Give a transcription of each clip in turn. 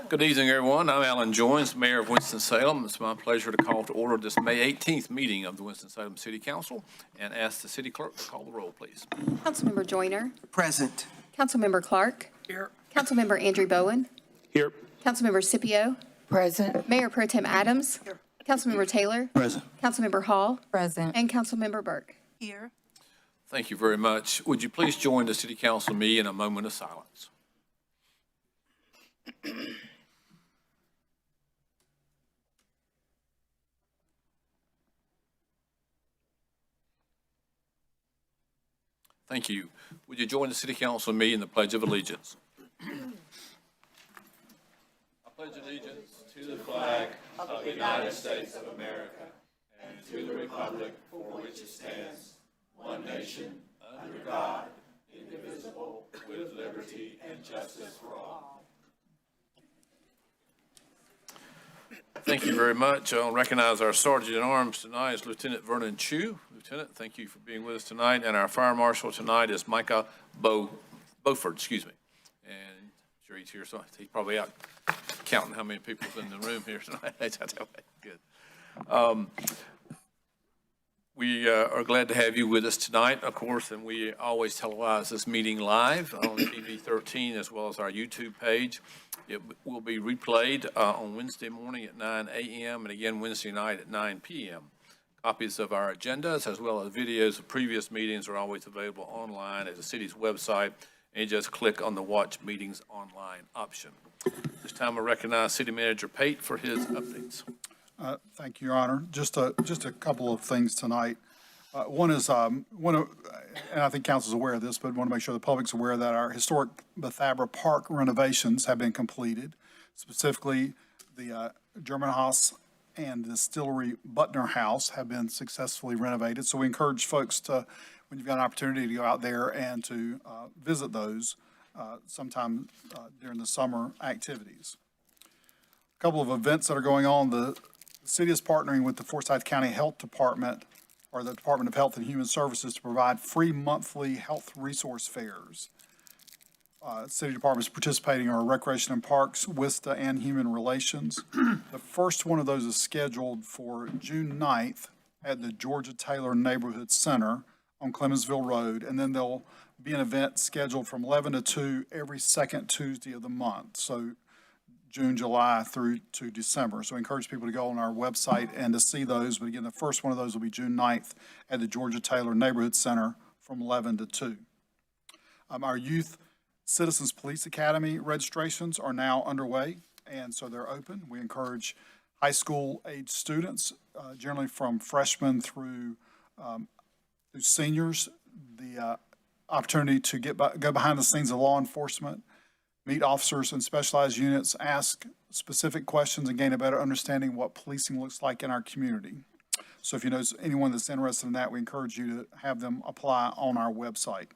Good evening, everyone. I'm Alan Joines, Mayor of Winston-Salem. It's my pleasure to call to order this May 18th meeting of the Winston-Salem City Council and ask the city clerk to call the roll, please. Councilmember Joyner. Present. Councilmember Clark. Here. Councilmember Andrew Bowen. Here. Councilmember Scipio. Present. Mayor Pro Tem Adams. Here. Councilmember Taylor. Present. Councilmember Hall. Present. And Councilmember Burke. Here. Thank you very much. Would you please join the city council and me in a moment of silence? Thank you. Would you join the city council and me in the Pledge of Allegiance? I pledge allegiance to the flag of the United States of America and to the republic for which it stands, one nation, under God, indivisible, with liberty and justice for all. Thank you very much. I'll recognize our Sergeant at Arms tonight is Lieutenant Vernon Chu. Lieutenant, thank you for being with us tonight. And our Fire Marshal tonight is Micah Beaufort, excuse me. And I'm sure he's here, so he's probably out counting how many people's in the room here tonight. Good. We are glad to have you with us tonight, of course, and we always televise this meeting live on TV 13 as well as our YouTube page. It will be replayed on Wednesday morning at 9 a.m. and again Wednesday night at 9 p.m. Copies of our agendas as well as videos of previous meetings are always available online at the city's website, and you just click on the Watch Meetings Online option. This time I recognize City Manager Pate for his updates. Thank you, Your Honor. Just a couple of things tonight. One is, and I think council's aware of this, but want to make sure the public's aware that our historic Bethabara Park renovations have been completed. Specifically, the German Haus and the Distillery Butner House have been successfully renovated. So we encourage folks to, when you've got an opportunity to go out there and to visit those sometime during the summer activities. A couple of events that are going on. The city is partnering with the Forsyth County Health Department or the Department of Health and Human Services to provide free monthly health resource fairs. City Department is participating in our Recreation and Parks, WISTA, and Human Relations. The first one of those is scheduled for June 9th at the Georgia Taylor Neighborhood Center on Clemensville Road, and then there'll be an event scheduled from 11 to 2 every second Tuesday of the month. So June, July through to December. So I encourage people to go on our website and to see those. But again, the first one of those will be June 9th at the Georgia Taylor Neighborhood Center from 11 to 2. Our Youth Citizens Police Academy registrations are now underway, and so they're open. We encourage high school age students, generally from freshmen through seniors, the opportunity to go behind the scenes of law enforcement, meet officers in specialized units, ask specific questions, and gain a better understanding of what policing looks like in our community. So if you know anyone that's interested in that, we encourage you to have them apply on our website.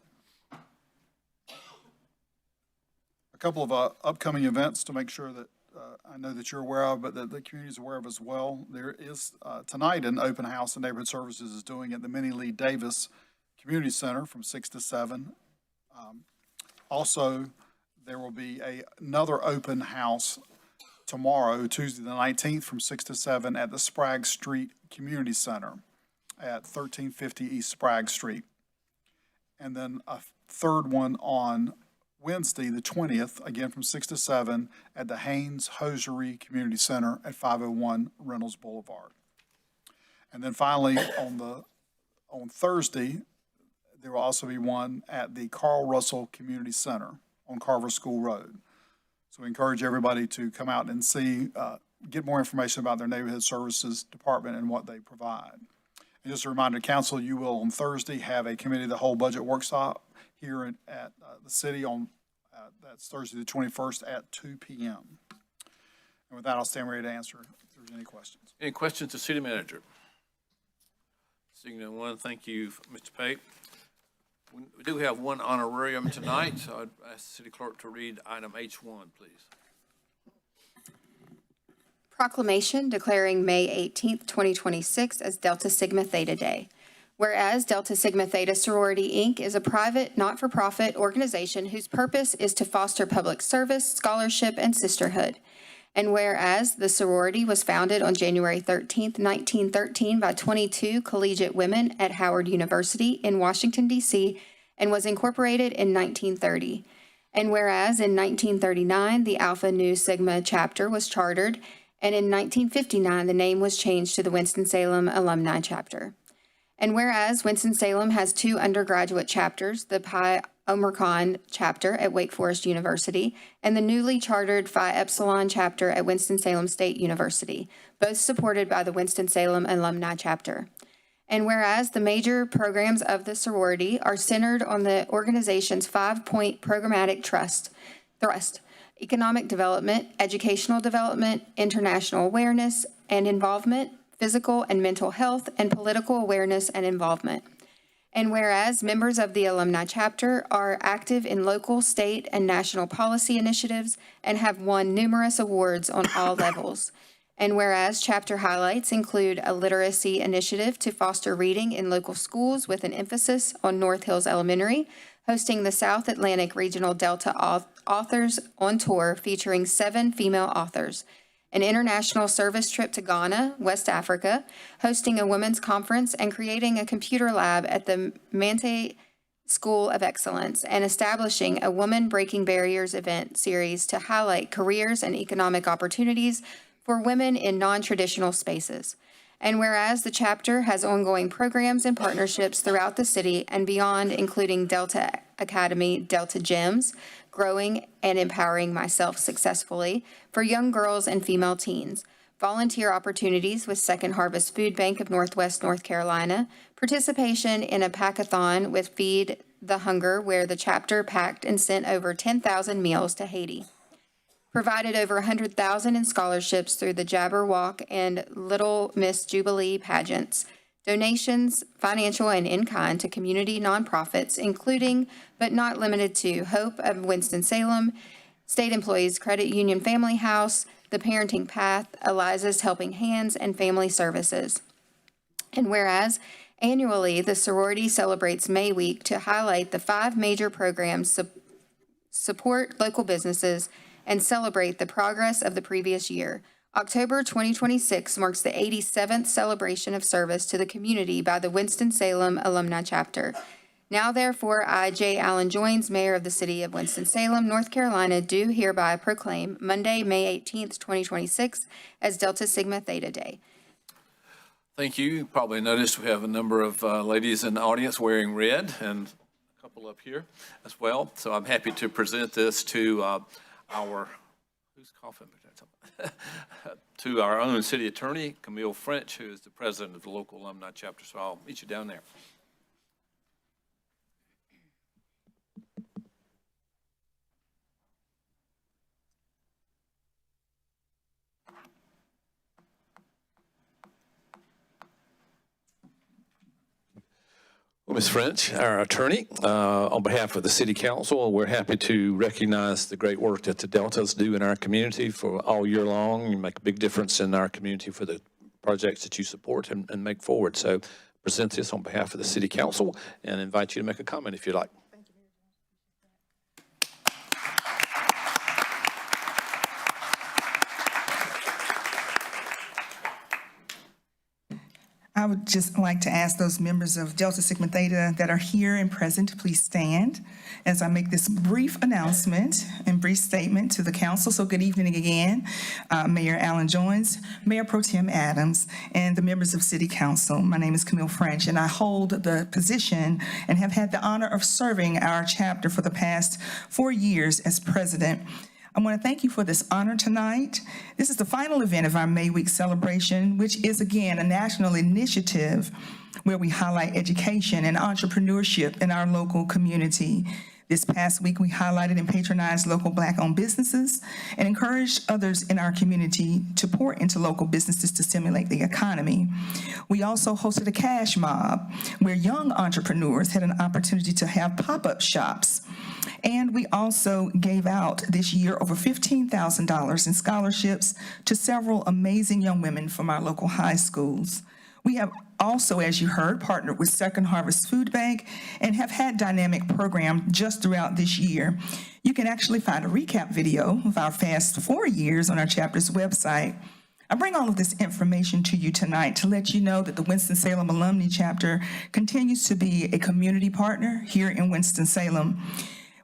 A couple of upcoming events to make sure that I know that you're aware of, but that the community is aware of as well. There is tonight an open house that Neighborhood Services is doing at the Minnie Lee Davis Community Center from 6 to 7. Also, there will be another open house tomorrow, Tuesday the 19th, from 6 to 7 at the Sprague Street Community Center at 1350 East Sprague Street. And then a third one on Wednesday, the 20th, again from 6 to 7 at the Haynes Hosiery Community Center at 501 Reynolds Boulevard. And then finally, on Thursday, there will also be one at the Carl Russell Community Center on Carver School Road. So we encourage everybody to come out and see, get more information about their Neighborhood Services Department and what they provide. And just a reminder to council, you will on Thursday have a committee of the whole budget workshop here at the city on, that's Thursday the 21st at 2 p.m. And with that, I'll stand ready to answer if there's any questions. Any questions to City Manager? Seeing no one, thank you, Mr. Pate. We do have one honorarium tonight, so I'd ask the city clerk to read item H1, please. Proclamation declaring May 18th, 2026 as Delta Sigma Theta Day. Whereas Delta Sigma Theta Sorority, Inc. is a private, not-for-profit organization whose purpose is to foster public service, scholarship, and sisterhood. And whereas the sorority was founded on January 13th, 1913 by 22 collegiate women at Howard University in Washington, D.C., and was incorporated in 1930. And whereas in 1939, the Alpha Nu Sigma chapter was chartered, and in 1959, the name was changed to the Winston-Salem Alumni Chapter. And whereas Winston-Salem has 2 undergraduate chapters, the Pi Omicron chapter at Wake Forest University and the newly chartered Phi Epsilon chapter at Winston-Salem State University, both supported by the Winston-Salem Alumni Chapter. And whereas the major programs of the sorority are centered on the organization's 5-point programmatic thrust: economic development, educational development, international awareness and involvement, physical and mental health, and political awareness and involvement. And whereas members of the alumni chapter are active in local, state, and national policy initiatives and have won numerous awards on all levels. And whereas chapter highlights include a literacy initiative to foster reading in local schools with an emphasis on North Hills Elementary, hosting the South Atlantic Regional Delta Authors on Tour featuring 7 female authors, an international service trip to Ghana, West Africa, hosting a women's conference and creating a computer lab at the Mante School of Excellence, and establishing a Woman Breaking Barriers event series to highlight careers and economic opportunities for women in non-traditional spaces. And whereas the chapter has ongoing programs and partnerships throughout the city and beyond, including Delta Academy, Delta Gems, Growing and Empowering Myself Successfully for young girls and female teens, volunteer opportunities with Second Harvest Food Bank of Northwest North Carolina, participation in a pack-a-thon with Feed the Hunger, where the chapter packed and sent over 10,000 meals to Haiti, provided over 100,000 in scholarships through the Jabberwock and Little Miss Jubilee pageants, donations, financial and in-kind, to community nonprofits, including but not limited to Hope of Winston-Salem, State Employees Credit Union Family House, The Parenting Path, Eliza's Helping Hands, and Family Services. And whereas annually the sorority celebrates May Week to highlight the 5 major programs, support local businesses, and celebrate the progress of the previous year. October 2026 marks the 87th celebration of service to the community by the Winston-Salem Alumni Chapter. Now, therefore, I, J. Allen Joines, Mayor of the City of Winston-Salem, North Carolina, do hereby proclaim Monday, May 18th, 2026 as Delta Sigma Theta Day. Thank you. You probably noticed we have a number of ladies in the audience wearing red, and a couple up here as well. So I'm happy to present this to our, who's coughing? To our own city attorney, Camille French, who is the president of the local alumni chapter. So I'll meet you down there. Well, Ms. French, our attorney, on behalf of the City Council, we're happy to recognize the great work that the Deltas do in our community for all year long. You make a big difference in our community for the projects that you support and make forward. So present this on behalf of the City Council and invite you to make a comment if you'd like. I would just like to ask those members of Delta Sigma Theta that are here and present to please stand as I make this brief announcement and brief statement to the council. So good evening again, Mayor Allen Joines, Mayor Pro Tem Adams, and the members of City Council. My name is Camille French, and I hold the position and have had the honor of serving our chapter for the past 4 years as president. I want to thank you for this honor tonight. This is the final event of our May Week celebration, which is, again, a national initiative where we highlight education and entrepreneurship in our local community. This past week, we highlighted and patronized local Black-owned businesses and encouraged others in our community to pour into local businesses to stimulate the economy. We also hosted a cash mob where young entrepreneurs had an opportunity to have pop-up shops. And we also gave out this year over $15,000 in scholarships to several amazing young women from our local high schools. We have also, as you heard, partnered with Second Harvest Food Bank and have had dynamic program just throughout this year. You can actually find a recap video of our past 4 years on our chapter's website. I bring all of this information to you tonight to let you know that the Winston-Salem Alumni Chapter continues to be a community partner here in Winston-Salem.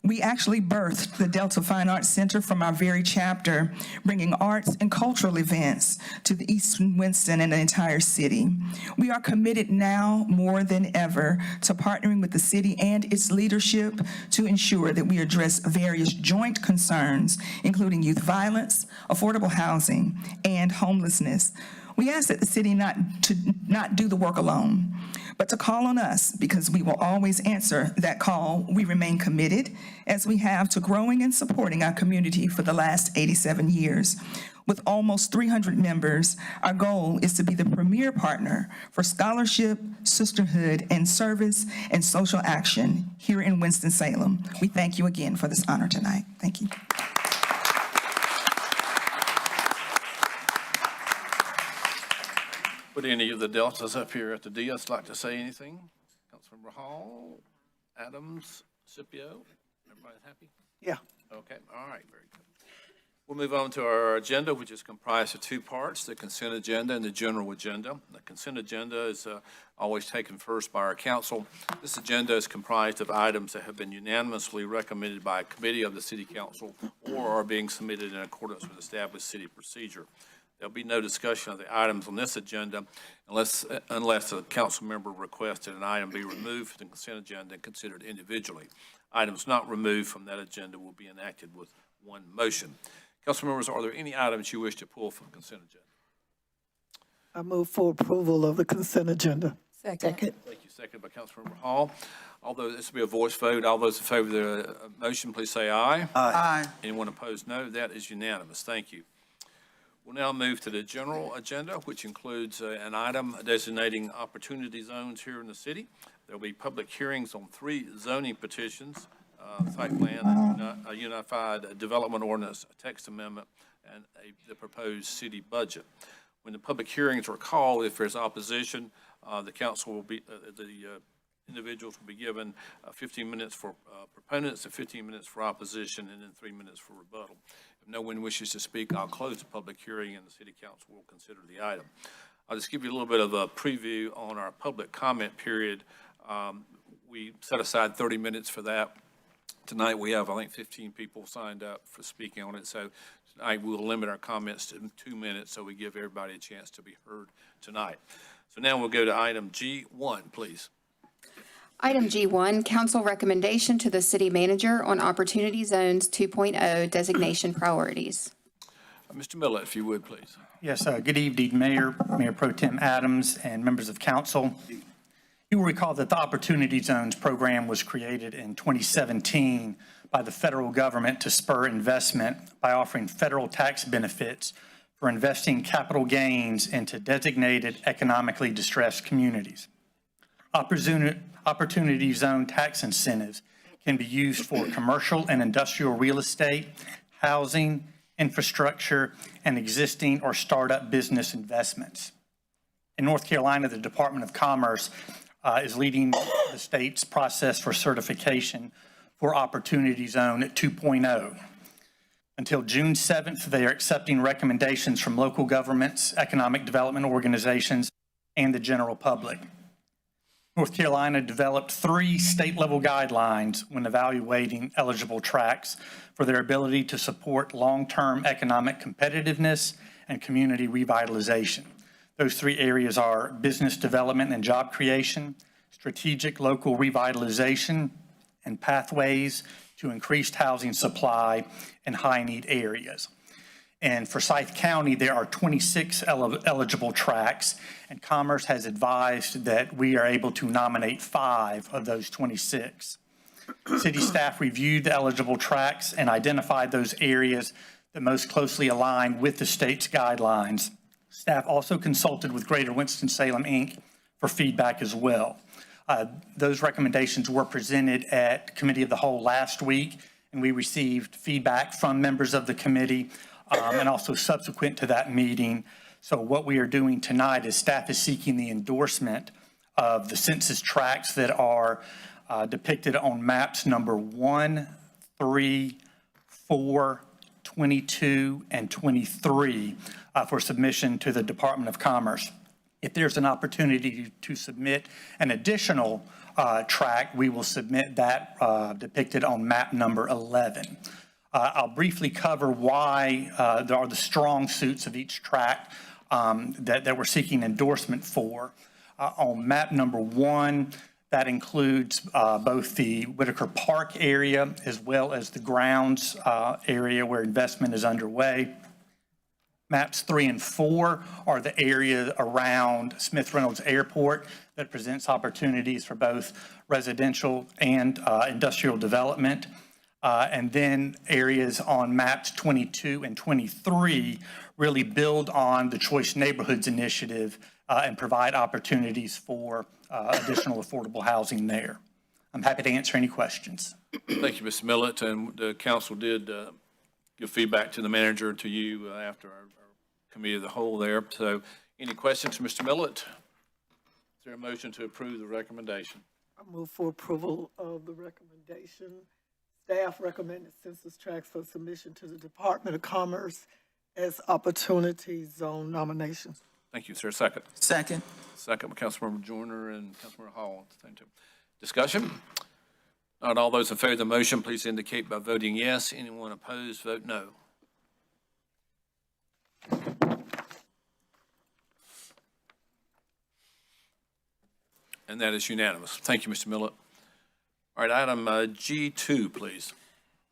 We actually birthed the Delta Fine Arts Center from our very chapter, bringing arts and cultural events to the East Winston and the entire city. We are committed now more than ever to partnering with the city and its leadership to ensure that we address various joint concerns, including youth violence, affordable housing, and homelessness. We ask that the city not do the work alone, but to call on us, because we will always answer that call. We remain committed, as we have, to growing and supporting our community for the last 87 years. With almost 300 members, our goal is to be the premier partner for scholarship, sisterhood, and service and social action here in Winston-Salem. We thank you again for this honor tonight. Thank you. Would any of the Deltas up here at the dais like to say anything? Councilmember Hall, Adams, Scipio, everybody happy? Yeah. Okay, all right, very good. We'll move on to our agenda, which is comprised of two parts, the consent agenda and the general agenda. The consent agenda is always taken first by our council. This agenda is comprised of items that have been unanimously recommended by a committee of the city council or are being submitted in accordance with established city procedure. There'll be no discussion of the items on this agenda unless a council member requests that an item be removed from the consent agenda and considered individually. Items not removed from that agenda will be enacted with one motion. Council members, are there any items you wish to pull from the consent agenda? I move for approval of the consent agenda. Second. Thank you. Second by Councilmember Hall. Although this will be a voice vote, all those in favor of the motion, please say aye. Aye. Anyone opposed, no. That is unanimous. Thank you. We'll now move to the general agenda, which includes an item designating opportunity zones here in the city. There will be public hearings on 3 zoning petitions, site plan, a unified development ordinance, a text amendment, and the proposed city budget. When the public hearings are called, if there's opposition, the council will be, individuals will be given 15 minutes for proponents and 15 minutes for opposition, and then 3 minutes for rebuttal. If no one wishes to speak, I'll close the public hearing and the city council will consider the item. I'll just give you a little bit of a preview on our public comment period. We set aside 30 minutes for that. Tonight we have, I think, 15 people signed up for speaking on it. So tonight we'll limit our comments to 2 minutes so we give everybody a chance to be heard tonight. So now we'll go to item G1, please. Item G1, council recommendation to the city manager on Opportunity Zones 2.0 designation priorities. Mr. Millett, if you would, please. Yes, good evening, Mayor Pro Tem Adams, and members of council. You will recall that the Opportunity Zones program was created in 2017 by the federal government to spur investment by offering federal tax benefits for investing capital gains into designated economically distressed communities. Opportunity Zone tax incentives can be used for commercial and industrial real estate, housing, infrastructure, and existing or startup business investments. In North Carolina, the Department of Commerce is leading the state's process for certification for Opportunity Zone 2.0. Until June 7th, they are accepting recommendations from local governments, economic development organizations, and the general public. North Carolina developed 3 state-level guidelines when evaluating eligible tracts for their ability to support long-term economic competitiveness and community revitalization. Those 3 areas are business development and job creation, strategic local revitalization, and pathways to increased housing supply in high-need areas. And for Forsyth County, there are 26 eligible tracts, and Commerce has advised that we are able to nominate 5 of those 26. City staff reviewed the eligible tracts and identified those areas that most closely align with the state's guidelines. Staff also consulted with Greater Winston-Salem, Inc. for feedback as well. Those recommendations were presented at Committee of the Whole last week, and we received feedback from members of the committee and also subsequent to that meeting. So what we are doing tonight is staff is seeking the endorsement of the census tracts that are depicted on maps number 1, 3, 4, 22, and 23 for submission to the Department of Commerce. If there's an opportunity to submit an additional tract, we will submit that depicted on map number 11. I'll briefly cover why there are the strong suits of each tract that we're seeking endorsement for. On map number 1, that includes both the Whitaker Park area as well as the grounds area where investment is underway. Maps 3 and 4 are the area around Smith Reynolds Airport that presents opportunities for both residential and industrial development. And then areas on maps 22 and 23 really build on the Choice Neighborhoods Initiative and provide opportunities for additional affordable housing there. I'm happy to answer any questions. Thank you, Mr. Millett, and the council did give feedback to the manager, to you, after our committee of the whole there. So any questions, Mr. Millett? Is there a motion to approve the recommendation? I move for approval of the recommendation. Staff recommended census tracts for submission to the Department of Commerce as opportunity zone nominations. Thank you. Is there a second? Second. Second by Councilmember Joyner and Councilmember Hall at the same time. Discussion? Not all those in favor of the motion, please indicate by voting yes. Anyone opposed, vote no. And that is unanimous. Thank you, Mr. Millett. All right, item G2, please.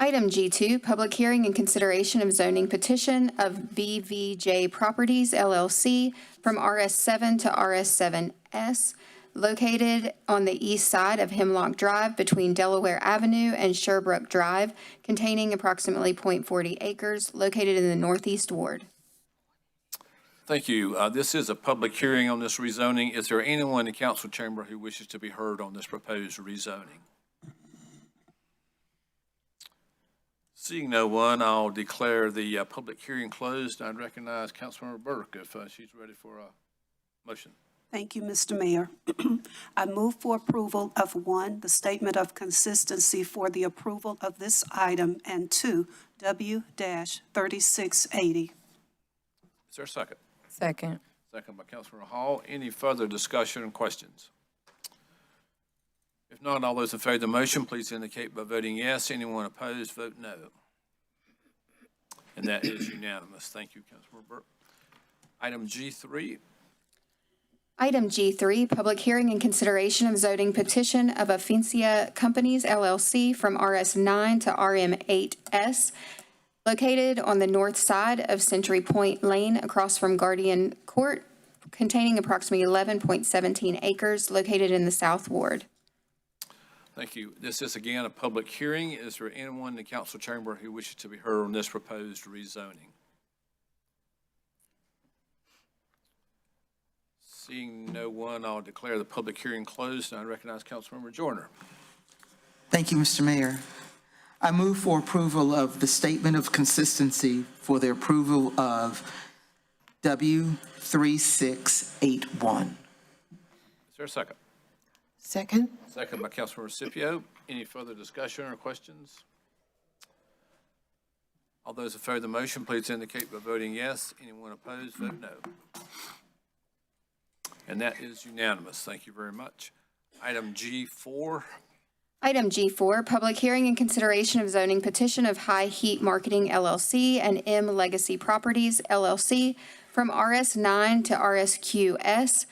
Item G2, public hearing and consideration of zoning petition of BVJ Properties LLC from RS7 to RS7S, located on the east side of Hemlock Drive between Delaware Avenue and Sherbrooke Drive, containing approximately .40 acres, located in the Northeast Ward. Thank you. This is a public hearing on this rezoning. Is there anyone in the council chamber who wishes to be heard on this proposed rezoning? Seeing no one, I'll declare the public hearing closed. I'd recognize Councilmember Burke if she's ready for a motion. Thank you, Mr. Mayor. I move for approval of 1, the statement of consistency for the approval of this item, and 2, W-3680. Is there a second? Second. Second by Councilmember Hall. Any further discussion or questions? If not, all those in favor of the motion, please indicate by voting yes. Anyone opposed, vote no. And that is unanimous. Thank you, Councilmember Burke. Item G3. Item G3, public hearing and consideration of zoning petition of Affincia Companies LLC from RS9 to RM8S, located on the north side of Century Point Lane across from Guardian Court, containing approximately 11.17 acres, located in the South Ward. Thank you. This is again a public hearing. Is there anyone in the council chamber who wishes to be heard on this proposed rezoning? Seeing no one, I'll declare the public hearing closed, and I recognize Councilmember Joyner. Thank you, Mr. Mayor. I move for approval of the statement of consistency for the approval of W3681. Is there a second? Second. Second by Councilmember Scipio. Any further discussion or questions? All those in favor of the motion, please indicate by voting yes. Anyone opposed, vote no. And that is unanimous. Thank you very much. Item G4. Item G4, public hearing and consideration of zoning petition of High Heat Marketing LLC and M Legacy Properties LLC from RS9 to RSQS,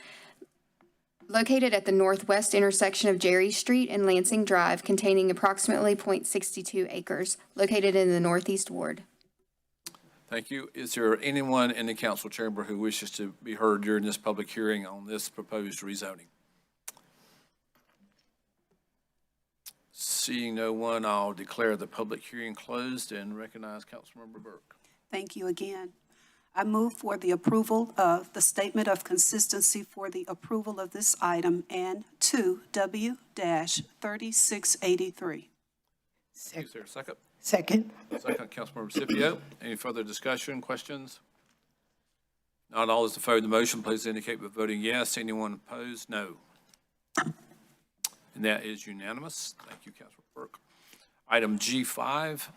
located at the northwest intersection of Jerry Street and Lansing Drive, containing approximately .62 acres, located in the Northeast Ward. Thank you. Is there anyone in the council chamber who wishes to be heard during this public hearing on this proposed rezoning? Seeing no one, I'll declare the public hearing closed and recognize Councilmember Burke. Thank you again. I move for the approval of the statement of consistency for the approval of this item, and 2, W-3683. Is there a second? Second. Second, Councilmember Scipio. Any further discussion, questions? Not all those in favor of the motion, please indicate by voting yes. Anyone opposed, no. And that is unanimous. Thank you, Councilor Burke. Item G5.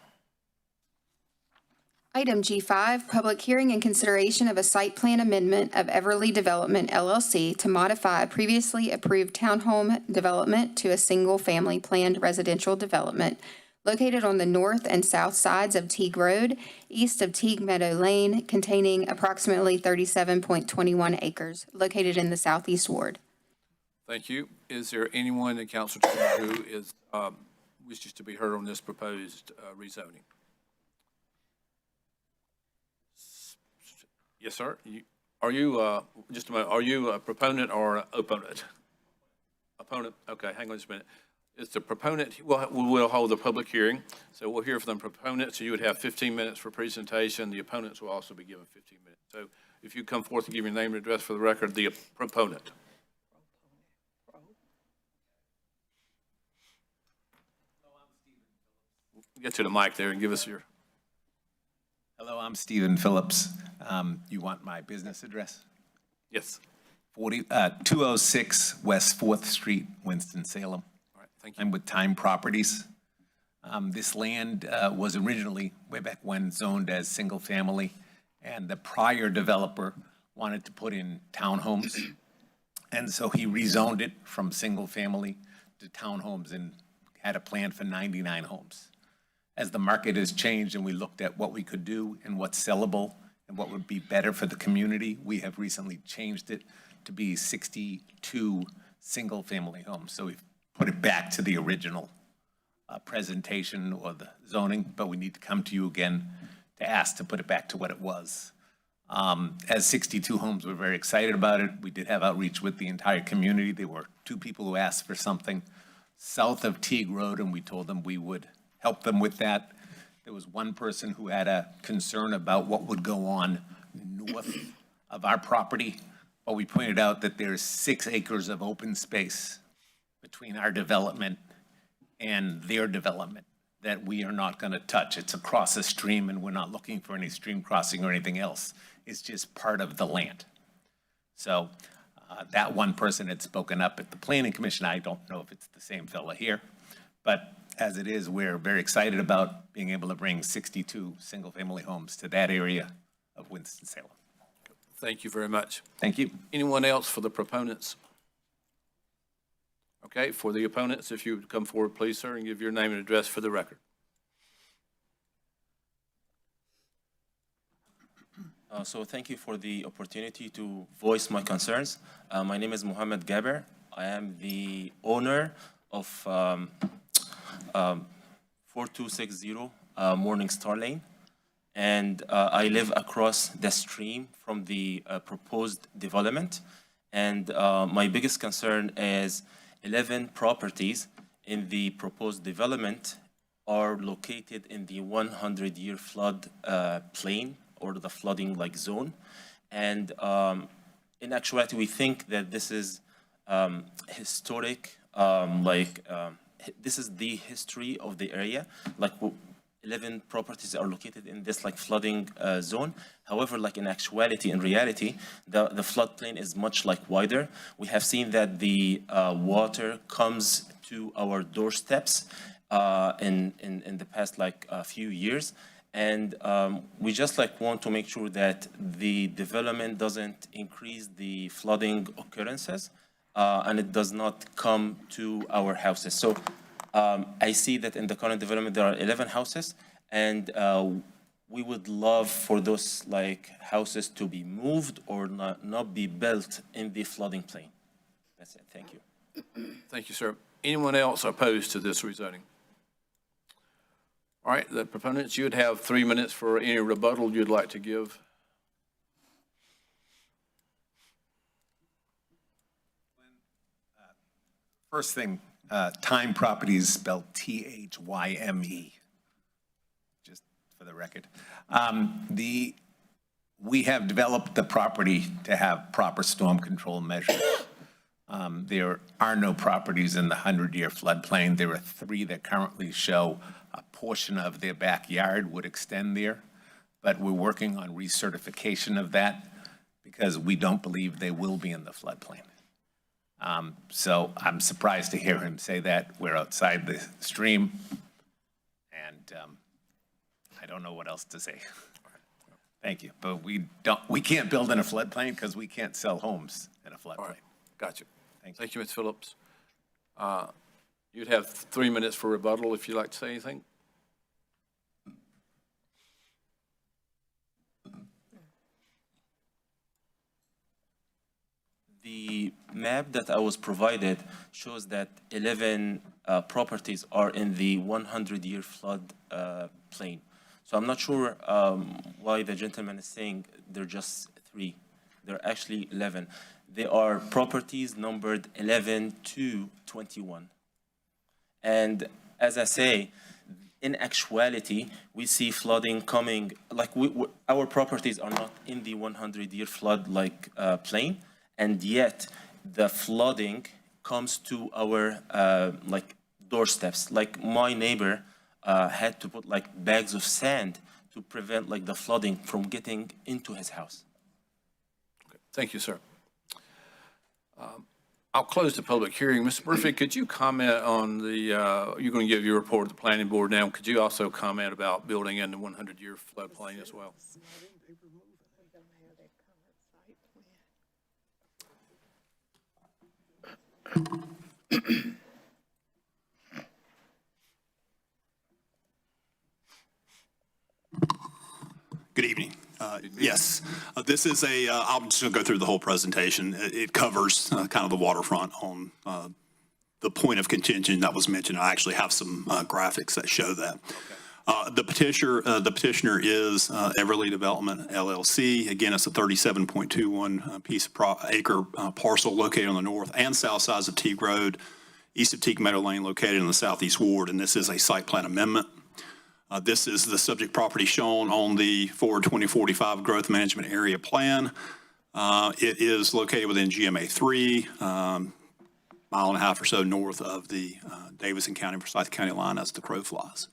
Item G5, public hearing and consideration of a site plan amendment of Everly Development LLC to modify a previously approved townhome development to a single-family planned residential development located on the north and south sides of Teague Road, east of Teague Meadow Lane, containing approximately 37.21 acres, located in the southeast ward. Thank you. Is there anyone in council chamber who is, wishes to be heard on this proposed rezoning? Yes, sir. Are you, just a moment, are you a proponent or an opponent? Opponent? Okay, hang on just a minute. It's the proponent, we'll hold the public hearing, so we'll hear from the proponent, so you would have 15 minutes for presentation. The opponents will also be given 15 minutes. So if you come forth and give your name and address for the record, the proponent. Get to the mic there and give us your. Hello, I'm Stephen Phillips. You want my business address? Yes. 206 West 4th Street, Winston-Salem. All right, thank you. I'm with Time Properties. This land was originally, way back when, zoned as single-family, and the prior developer wanted to put in townhomes, and so he rezoned it from single-family to townhomes and had a plan for 99 homes. As the market has changed and we looked at what we could do and what's sellable and what would be better for the community, we have recently changed it to be 62 single-family homes. So we've put it back to the original presentation or the zoning, but we need to come to you again to ask to put it back to what it was. As 62 homes, we're very excited about it. We did have outreach with the entire community. There were 2 people who asked for something south of Teague Road, and we told them we would help them with that. There was 1 person who had a concern about what would go on north of our property, but we pointed out that there's 6 acres of open space between our development and their development that we are not going to touch. It's across a stream, and we're not looking for any stream crossing or anything else. It's just part of the land. So that 1 person had spoken up at the Planning Commission. I don't know if it's the same fella here, but as it is, we're very excited about being able to bring 62 single-family homes to that area of Winston-Salem. Thank you very much. Thank you. Anyone else for the proponents? Okay, for the opponents, if you would come forward, please, sir, and give your name and address for the record. So thank you for the opportunity to voice my concerns. My name is Mohammed Gaber. I am the owner of 4260 Morning Star Lane, and I live across the stream from the proposed development. And my biggest concern is 11 properties in the proposed development are located in the 100-year flood plain, or the flooding like zone. And in actuality, we think that this is historic, this is the history of the area. Like 11 properties are located in this like flooding zone. However, like in actuality, in reality, the floodplain is much like wider. We have seen that the water comes to our doorsteps in the past like few years. And we just like want to make sure that the development doesn't increase the flooding occurrences and it does not come to our houses. So I see that in the current development there are 11 houses, and we would love for those like houses to be moved or not be built in the flooding plain. That's it. Thank you. Thank you, sir. Anyone else opposed to this rezoning? All right, the proponents, you would have 3 minutes for any rebuttal you'd like to give. First thing, Time Properties spelled T-H-Y-M-E, just for the record. We have developed the property to have proper storm control measures. There are no properties in the 100-year floodplain. There are 3 that currently show a portion of their backyard would extend there, but we're working on recertification of that because we don't believe they will be in the floodplain. So I'm surprised to hear him say that. We're outside the stream, and I don't know what else to say. Thank you, but we can't build in a floodplain because we can't sell homes in a floodplain. All right, got you. Thank you. Thank you, Ms. Phillips. You'd have 3 minutes for rebuttal if you'd like to say anything. The map that I was provided shows that 11 properties are in the 100-year flood plain. So I'm not sure why the gentleman is saying they're just 3. They're actually 11. They are properties numbered 11 to 21. And as I say, in actuality, we see flooding coming, like our properties are not in the 100-year flood plain. And yet, the flooding comes to our doorsteps. Like my neighbor had to put bags of sand to prevent the flooding from getting into his house. Okay. Thank you, sir. I'll close the public hearing. Mr. Murphy, could you comment on you're going to give your report to the planning board now. Could you also comment about building in the 100-year floodplain as well? Good evening. Yes, this is I'm just going to go through the whole presentation. It covers kind of the waterfront on the point of contention that was mentioned. I actually have some graphics that show that. The petitioner is Everly Development, LLC. Again, it's a 37.21 acre parcel located on the north and south sides of Teague Road, east of Teague Meadow Lane, located in the southeast ward, and this is a site plan amendment. This is the subject property shown on the Forward 2045 Growth Management Area Plan. It is located within GMA 3, mile and a half or so north of the Davidson County, Forsyth County line as the crow flies.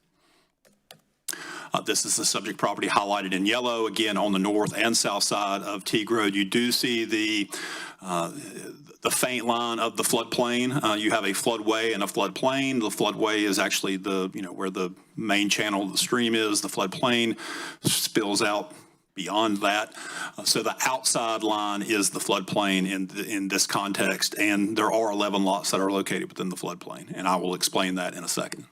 This is the subject property highlighted in yellow, again, on the north and south side of Teague Road. You do see the faint line of the floodplain. You have a floodway and a floodplain. The floodway is actually where the main channel of the stream is. The floodplain spills out beyond that. So the outside line is the floodplain in this context, and there are 11 lots that are located within the floodplain, and I will explain that in a second.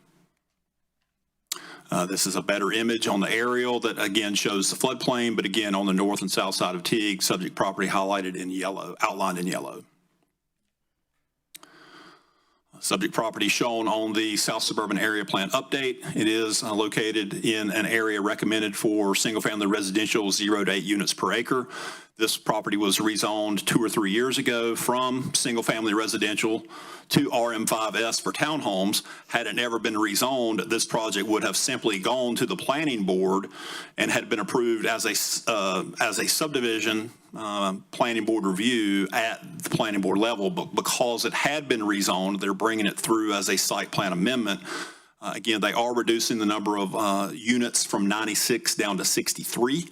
This is a better image on the aerial that again shows the floodplain, but again on the north and south side of Teague, subject property highlighted in yellow, outlined in yellow. Subject property shown on the South Suburban Area Plan update. It is located in an area recommended for single-family residential 0 to 8 units per acre. This property was rezoned 2 or 3 years ago from single-family residential to RM5S for townhomes. Had it never been rezoned, this project would have simply gone to the planning board and had been approved as a subdivision planning board review at the planning board level. But because it had been rezoned, they're bringing it through as a site plan amendment. Again, they are reducing the number of units from 96 down to 63.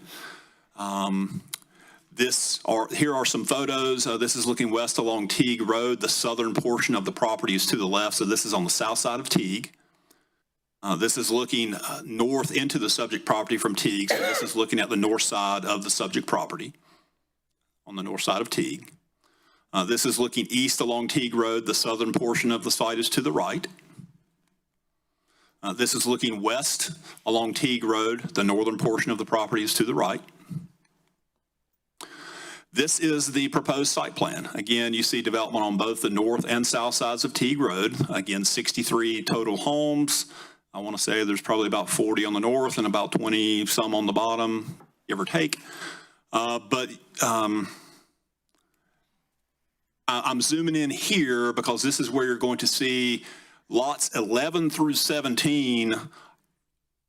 Here are some photos. This is looking west along Teague Road. The southern portion of the property is to the left, so this is on the south side of Teague. This is looking north into the subject property from Teague, so this is looking at the north side of the subject property on the north side of Teague. This is looking east along Teague Road. The southern portion of the site is to the right. This is looking west along Teague Road. The northern portion of the property is to the right. This is the proposed site plan. Again, you see development on both the north and south sides of Teague Road. Again, 63 total homes. I want to say there's probably about 40 on the north and about 20 some on the bottom, give or take. I'm zooming in here because this is where you're going to see lots 11 through 17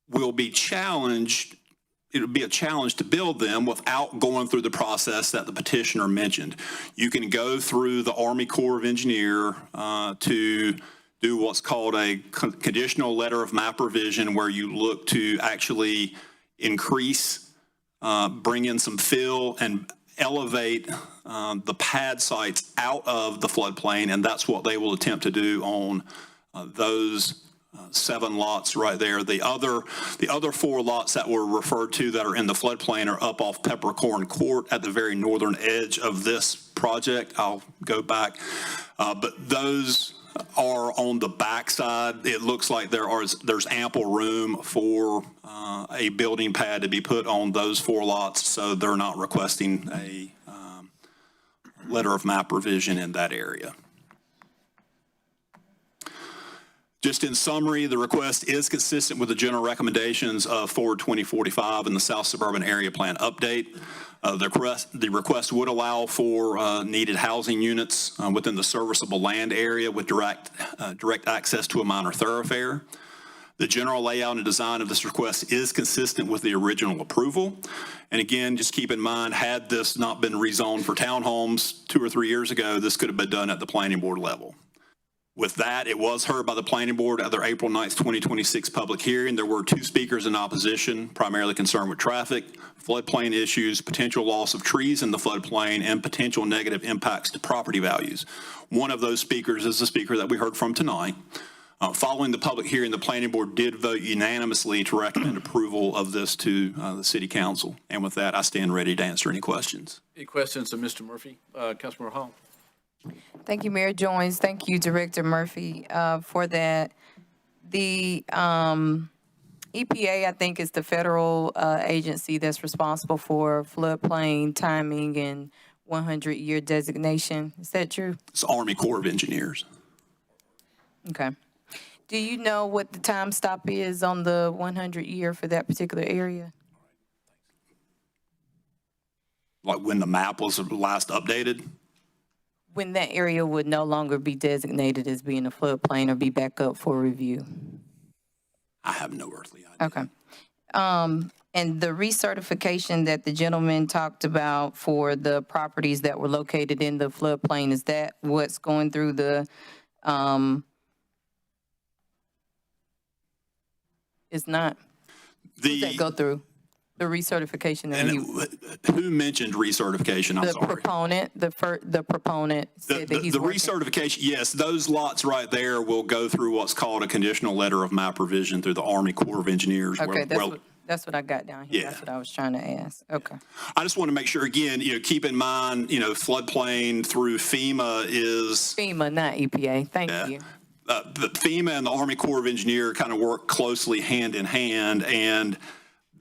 will be challenged. It would be a challenge to build them without going through the process that the petitioner mentioned. You can go through the Army Corps of Engineers to do what's called a conditional letter of map revision, where you look to actually increase, bring in some fill elevate the pad sites out of the floodplain, and that's what they will attempt to do on those 7 lots right there. The other 4 lots that were referred to that are in the floodplain are up off Peppercorn Court at the very northern edge of this project. I'll go back. But those are on the backside. It looks like there's ample room for a building pad to be put on those 4 lots, so they're not requesting a letter of map revision in that area. Just in summary, the request is consistent with the general recommendations of Forward 2045 and the South Suburban Area Plan update. The request would allow for needed housing units within the serviceable land area with direct access to a minor thoroughfare. The general layout and design of this request is consistent with the original approval. And again, just keep in mind, had this not been rezoned for townhomes 2 or 3 years ago, this could have been done at the planning board level. With that, it was heard by the planning board at their April 9th, 2026 public hearing. There were 2 speakers in opposition, primarily concerned with traffic, floodplain issues, potential loss of trees in the floodplain, and potential negative impacts to property values. One of those speakers is the speaker that we heard from tonight. Following the public hearing, the planning board did vote unanimously to recommend approval of this to the city council. And with that, I stand ready to answer any questions. Any questions of Mr. Murphy? Councilmember Hall. Thank you, Mayor Jones. Thank you, Director Murphy, for that. The EPA, I think, is the federal agency that's responsible for floodplain timing and 100-year designation. Is that true? It's Army Corps of Engineers. Okay. Do you know what the time stop is on the 100-year for that particular area? Like when the map was last updated? When that area would no longer be designated as being a floodplain or be back up for review? I have no earthly idea. Okay. And the recertification that the gentleman talked about for the properties that were located in the floodplain, is that what's going through the, it's not? Who's that go through? The recertification that Who mentioned recertification? I'm sorry. The proponent said that he's the working. recertification, yes, those lots right there will go through what's called a conditional letter of map revision through the Army Corps of Engineers. Okay, that's what I got down here. Yeah. That's what I was trying to ask. Okay. I just want to make sure, again, keep in mind, floodplain through FEMA is. FEMA, not EPA. Thank you. The FEMA and the Army Corps of Engineers kind of work closely hand in hand, and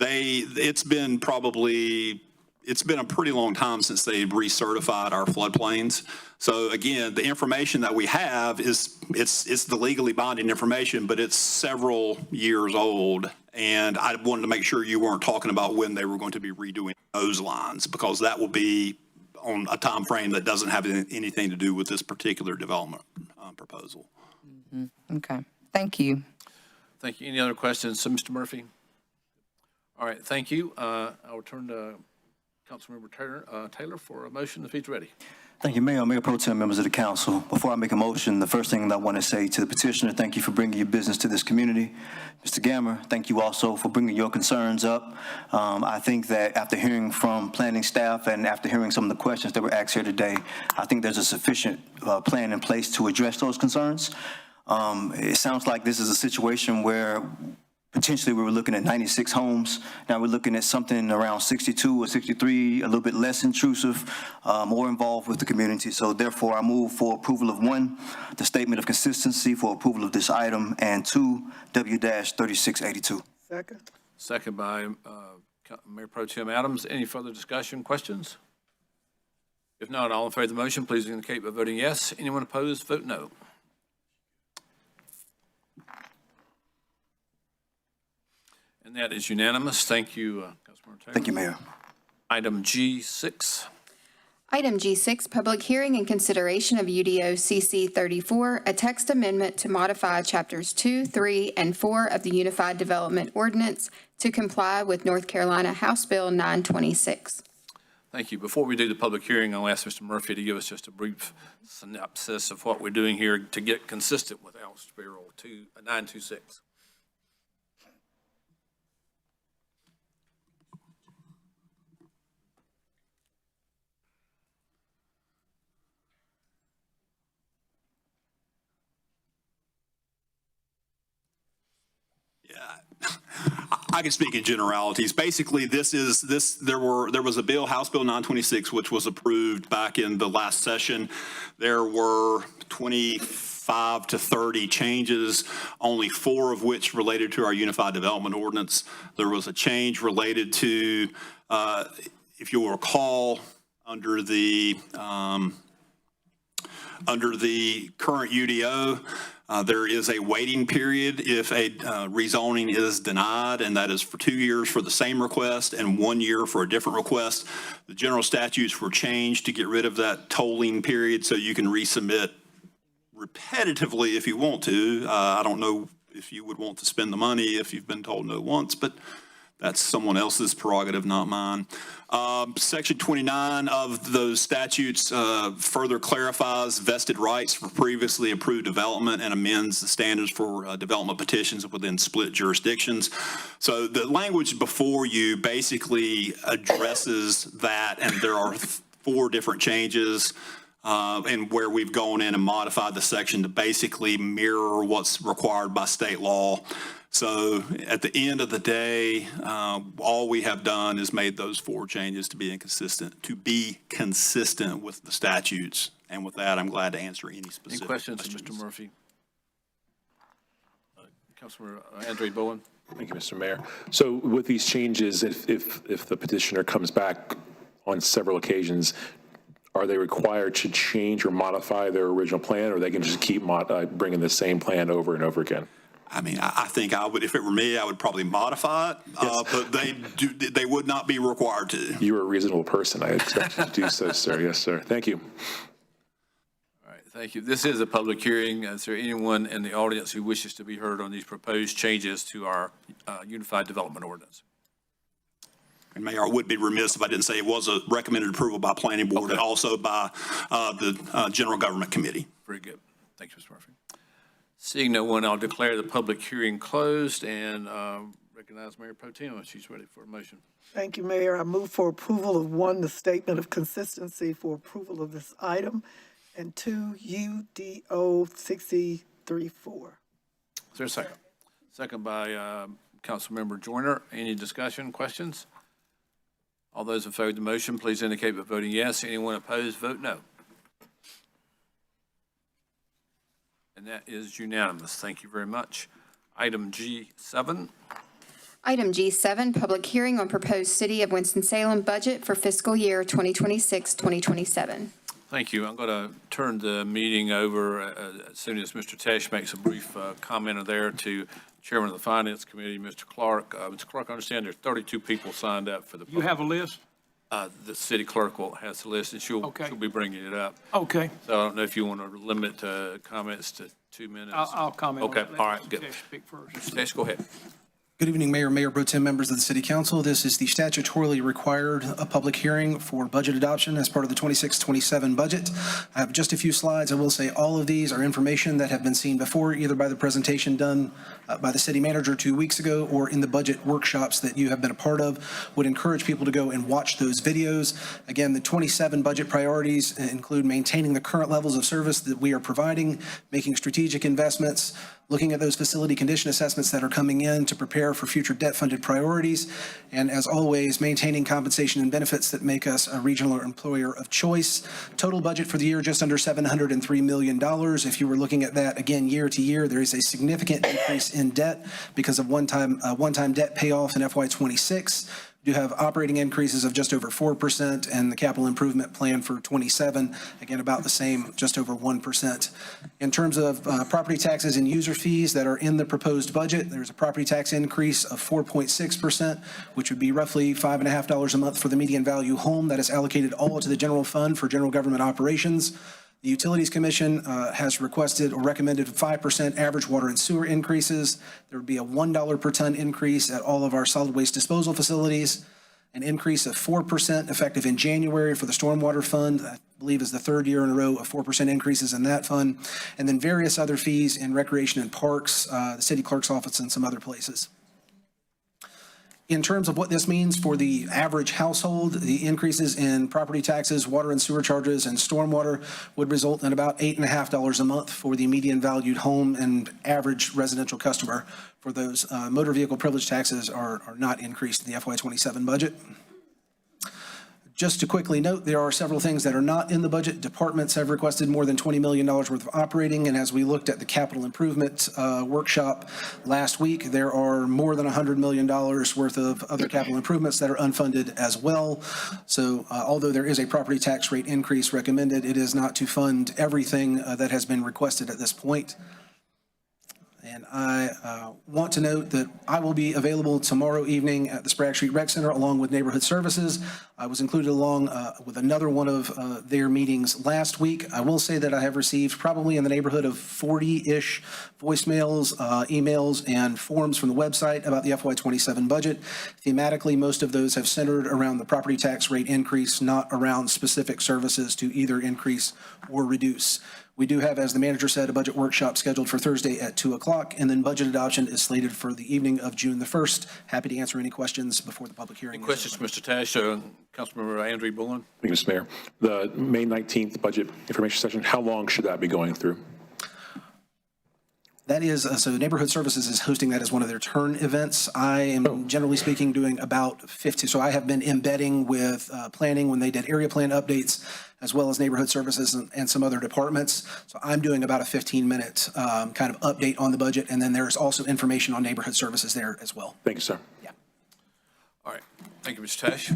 it's been a pretty long time since they've recertified our floodplains. So again, the information that we have it's the legally binding information, but it's several years old. And I wanted to make sure you weren't talking about when they were going to be redoing those lines, because that will be on a time frame that doesn't have anything to do with this particular development proposal. Mm-hmm. Okay. Thank you. Thank you. Any other questions of Mr. Murphy? All right, thank you. I will turn to Councilmember Taylor for a motion if he's ready. Thank you, Mayor. Mayor Pro Tem, members of the council. Before I make a motion, the first thing that I want to say to the petitioner, thank you for bringing your business to this community. Mr. Gammer, thank you also for bringing your concerns up. I think that after hearing from planning staff and after hearing some of the questions that were asked here today, I think there's a sufficient plan in place to address those concerns. It sounds like this is a situation where potentially we were looking at 96 homes. Now we're looking at something around 62 or 63, a little bit less intrusive, more involved with the community. So therefore, I move for approval of 1, the statement of consistency for approval of this item, and 2, W-3682. Second. Second by Mayor Pro Tem Adams. Any further discussion, questions? If not, all in favor of the motion, please indicate by voting yes. Anyone opposed, vote no. And that is unanimous. Thank you, Councilmember Taylor. Thank you, Mayor. Item G6. Item G6, public hearing and consideration of UDO CC 34, a text amendment to modify chapters 2, 3, and 4 of the Unified Development Ordinance to comply with North Carolina House Bill 926. Thank you. Before we do the public hearing, I'll ask Mr. Murphy to give us just a brief synopsis of what we're doing here to get consistent with House Bill 926. I can speak in generalities. Basically, there was a bill, House Bill 926, which was approved back in the last session. There were 25 to 30 changes, only 4 of which related to our Unified Development Ordinance. There was a change related to, if you'll recall, under the current UDO, there is a waiting period if a rezoning is denied, and that is for 2 years for the same request and 1 year for a different request. The general statutes were changed to get rid of that tolling period so you can resubmit repetitively if you want to. I don't know if you would want to spend the money if you've been told no once, but that's someone else's prerogative, not mine. Section 29 of those statutes further clarifies vested rights for previously approved development and amends the standards for development petitions within split jurisdictions. So the language before you basically addresses that, and there are 4 different changes and where we've gone in and modified the section to basically mirror what's required by state law. So at the end of the day, all we have done is made those 4 changes to be consistent with the statutes. And with that, I'm glad to answer any specific questions. Any questions, Mr. Murphy? Councilor Andre Bowen. Thank you, Mr. Mayor. So with these changes, if the petitioner comes back on several occasions, are they required to change or modify their original plan, or they can just keep bringing the same plan over and over again? I mean, I think I would, if it were me, I would probably modify it, yes. But they would not be required to. You're a reasonable person. I expect you to do so, sir. Yes, sir. Thank you. All right, thank you. This is a public hearing. Is there anyone in the audience who wishes to be heard on these proposed changes to our Unified Development Ordinance? And Mayor, I would be remiss if I didn't say it was a recommended approval by Planning Board and also by the General Government Committee. Very good. Thank you, Mr. Murphy. Seeing no one, I'll declare the public hearing closed and recognize Mayor Pro Tem if she's ready for a motion. Thank you, Mayor. I move for approval of 1, the statement of consistency for approval of this item, and 2, UDO 6034. Is there a second? Second by Councilmember Joyner. Any discussion, questions? All those in favor of the motion, please indicate by voting yes. Anyone opposed, vote no. And that is unanimous. Thank you very much. Item G7. Item G7, public hearing on proposed City of Winston-Salem budget for fiscal year 2026-2027. Thank you. I'm going to turn the meeting over as soon as Mr. Tesh makes a brief comment there to Chairman of the Finance Committee, Mr. Clark. Mr. Clark, I understand there's 32 people signed up for the. You have a list? The city clerk has the list, and she'll be bringing it up. Okay. So I don't know if you want to limit comments to 2 minutes. I'll comment. Okay. On that. All right. Good. Speak first. Mr. Tesh, go ahead. Good evening, Mayor, Mayor Pro Tem, members of the City Council. This is the statutorily required public hearing for budget adoption as part of the 26-27 budget. I have just a few slides. I will say all of these are information that have been seen before, either by the presentation done by the city manager 2 weeks ago or in the budget workshops that you have been a part of. Would encourage people to go and watch those videos. Again, the 27 budget priorities include maintaining the current levels of service that we are providing, making strategic investments, looking at those facility condition assessments that are coming in to prepare for future debt-funded priorities, and as always, maintaining compensation and benefits that make us a regional employer of choice. Total budget for the year, just under $703 million. If you were looking at that, again, year to year, there is a significant increase in debt because of one-time debt payoff in FY26. You have operating increases of just over 4%, and the capital improvement plan for 27, again, about the same, just over 1%. In terms of property taxes and user fees that are in the proposed budget, there's a property tax increase of 4.6%, which would be roughly $5.50 a month for the median value home that is allocated all to the general fund for general government operations. The Utilities Commission has requested or recommended 5% average water and sewer increases. There would be a $1 per ton increase at all of our solid waste disposal facilities, an increase of 4% effective in January for the Stormwater Fund. I believe is the 3rd year in a row of 4% increases in that fund, and then various other fees in recreation and parks, the city clerk's office, and some other places. In terms of what this means for the average household, the increases in property taxes, water and sewer charges, and stormwater would result in about $8.50 a month for the median valued home and average residential customer. For those motor vehicle privilege taxes are not increased in the FY27 budget. Just to quickly note, there are several things that are not in the budget. Departments have requested more than $20 million worth of operating, and as we looked at the capital improvement workshop last week, there are more than $100 million worth of other capital improvements that are unfunded as well. So although there is a property tax rate increase recommended, it is not to fund everything that has been requested at this point. And I want to note that I will be available tomorrow evening at the Sprague Street Rec Center along with Neighborhood Services. I was included along with another one of their meetings last week. I will say that I have received probably in the neighborhood of 40-ish voicemails, emails, and forms from the website about the FY27 budget. Thematically, most of those have centered around the property tax rate increase, not around specific services to either increase or reduce. We do have, as the manager said, a budget workshop scheduled for Thursday at 2 o'clock, and then budget adoption is slated for the evening of June the 1st. Happy to answer any questions before the public hearing. Any questions, Mr. Tash? Councilmember Andrew Bullen? Thank you, Mr. Mayor. The May 19th budget information session, how long should that be going through? That is, so Neighborhood Services is hosting that as one of their turn events. I am generally speaking doing about 50. So I have been embedding with planning when they did area plan updates, as well as Neighborhood Services and some other departments. So I'm doing about a 15-minute kind of update on the budget. And then there's also information on Neighborhood Services there as well. Thank you, sir. Yeah. All right. Thank you, Mr. Tash.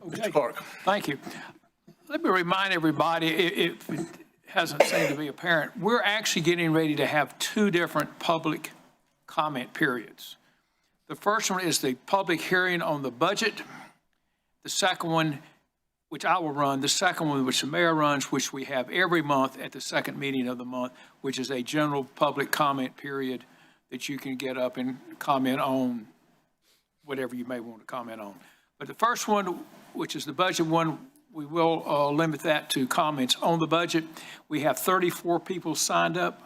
Mr. Clark. Thank you. Let me remind everybody, if it hasn't seemed to be apparent, we're actually getting ready to have two different public comment periods. The first one is the public hearing on the budget. The second one, which I will run, the second one, which the mayor runs, which we have every month at the second meeting of the month, which is a general public comment period that you can get up and comment on whatever you may want to comment on. But the first one, which is the budget one, we will limit that to comments on the budget. We have 34 people signed up,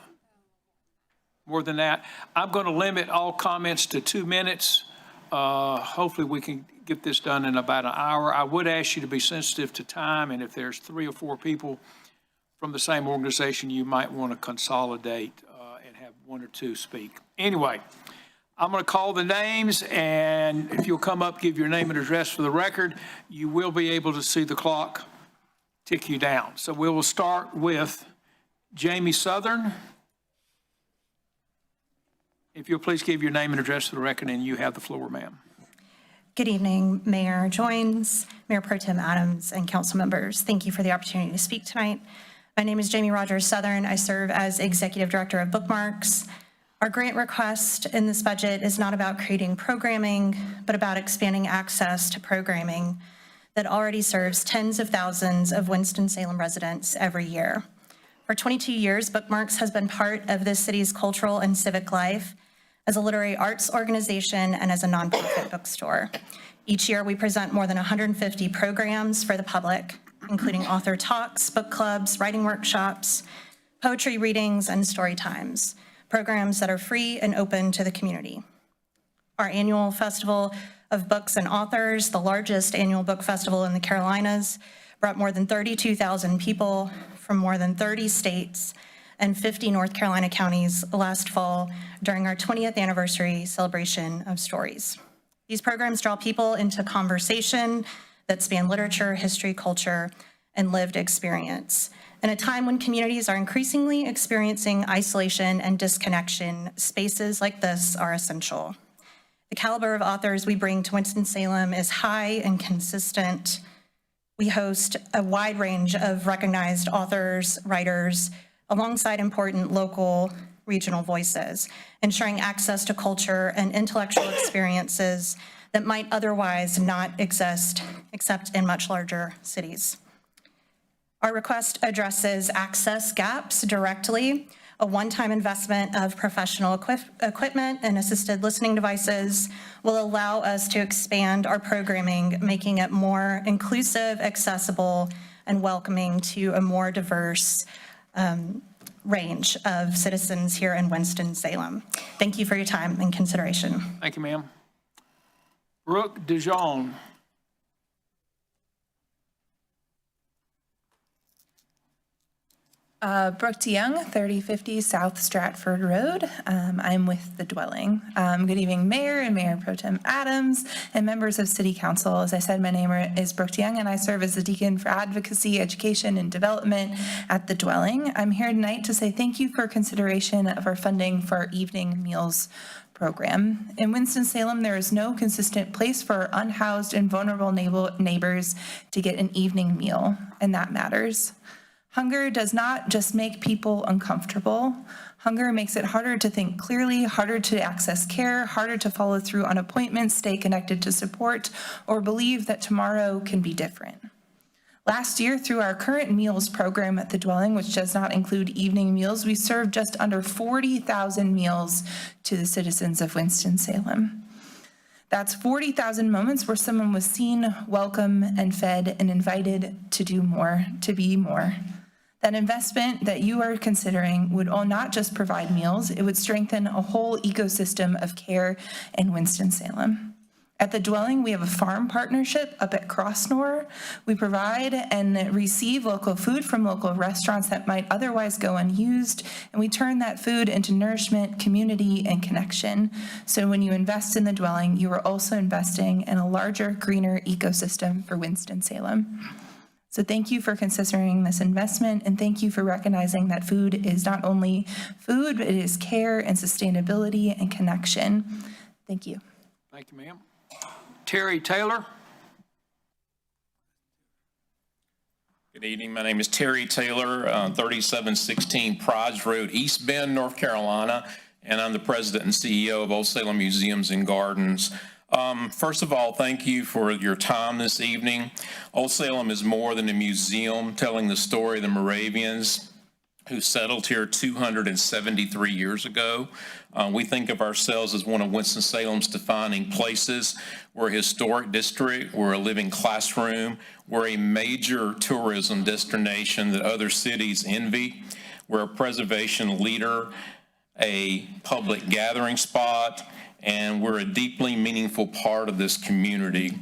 more than that. I'm going to limit all comments to 2 minutes. Hopefully we can get this done in about an hour. I would ask you to be sensitive to time, and if there's 3 or 4 people from the same organization, you might want to consolidate and have 1 or 2 speak. Anyway, I'm going to call the names, and if you'll come up, give your name and address for the record, you will be able to see the clock tick you down. So we will start with Jamie Southern. If you'll please give your name and address for the record, and you have the floor, ma'am. Good evening, Mayor Joines, Mayor Pro Tem Adams, and council members. Thank you for the opportunity to speak tonight. My name is Jamie Rogers Southern. I serve as Executive Director of Bookmarks. Our grant request in this budget is not about creating programming, but about expanding access to programming that already serves tens of thousands of Winston-Salem residents every year. For 22 years, Bookmarks has been part of this city's cultural and civic life as a literary arts organization and as a nonprofit bookstore. Each year, we present more than 150 programs for the public, including author talks, book clubs, writing workshops, poetry readings, and story times. Programs that are free and open to the community. Our annual Festival of Books and Authors, the largest annual book festival in the Carolinas, brought more than 32,000 people from more than 30 states and 50 North Carolina counties last fall during our 20th anniversary celebration of stories. These programs draw people into conversation that span literature, history, culture, and lived experience. In a time when communities are increasingly experiencing isolation and disconnection, spaces like this are essential. The caliber of authors we bring to Winston-Salem is high and consistent. We host a wide range of recognized authors, writers, alongside important local, regional voices, ensuring access to culture and intellectual experiences that might otherwise not exist except in much larger cities. Our request addresses access gaps directly. A one-time investment of professional equipment and assisted listening devices will allow us to expand our programming, making it more inclusive, accessible, and welcoming to a more diverse range of citizens here in Winston-Salem. Thank you for your time and consideration. Thank you, ma'am. Brooke DeJean. Brooke DeYoung, 3050 South Stratford Road. I'm with the dwelling. Good evening, Mayor and Mayor Pro Tem Adams and members of City Council. As I said, my name is Brooke DeYoung, and I serve as the Deacon for Advocacy, Education, and Development at the dwelling. I'm here tonight to say thank you for consideration of our funding for our evening meals program. In Winston-Salem, there is no consistent place for unhoused and vulnerable neighbors to get an evening meal, and that matters. Hunger does not just make people uncomfortable. Hunger makes it harder to think clearly, harder to access care, harder to follow through on appointments, stay connected to support, or believe that tomorrow can be different. Last year, through our current meals program at the dwelling, which does not include evening meals, we served just under 40,000 meals to the citizens of Winston-Salem. That's 40,000 moments where someone was seen, welcome, and fed and invited to do more, to be more. That investment that you are considering would not just provide meals, it would strengthen a whole ecosystem of care in Winston-Salem. At the dwelling, we have a farm partnership up at Crossnor. We provide and receive local food from local restaurants that might otherwise go unused, and we turn that food into nourishment, community, and connection. So when you invest in the dwelling, you are also investing in a larger, greener ecosystem for Winston-Salem. So thank you for considering this investment, and thank you for recognizing that food is not only food, but it is care and sustainability and connection. Thank you. Thank you, ma'am. Terry Taylor. Good evening. My name is Terry Taylor, 3716 Pride Road, East Bend, North Carolina, and I'm the president and CEO of Old Salem Museums and Gardens. First of all, thank you for your time this evening. Old Salem is more than a museum telling the story of the Moravians who settled here 273 years ago. We think of ourselves as one of Winston-Salem's defining places. We're a historic district, we're a living classroom, we're a major tourism destination that other cities envy. We're a preservation leader, a public gathering spot, and we're a deeply meaningful part of this community.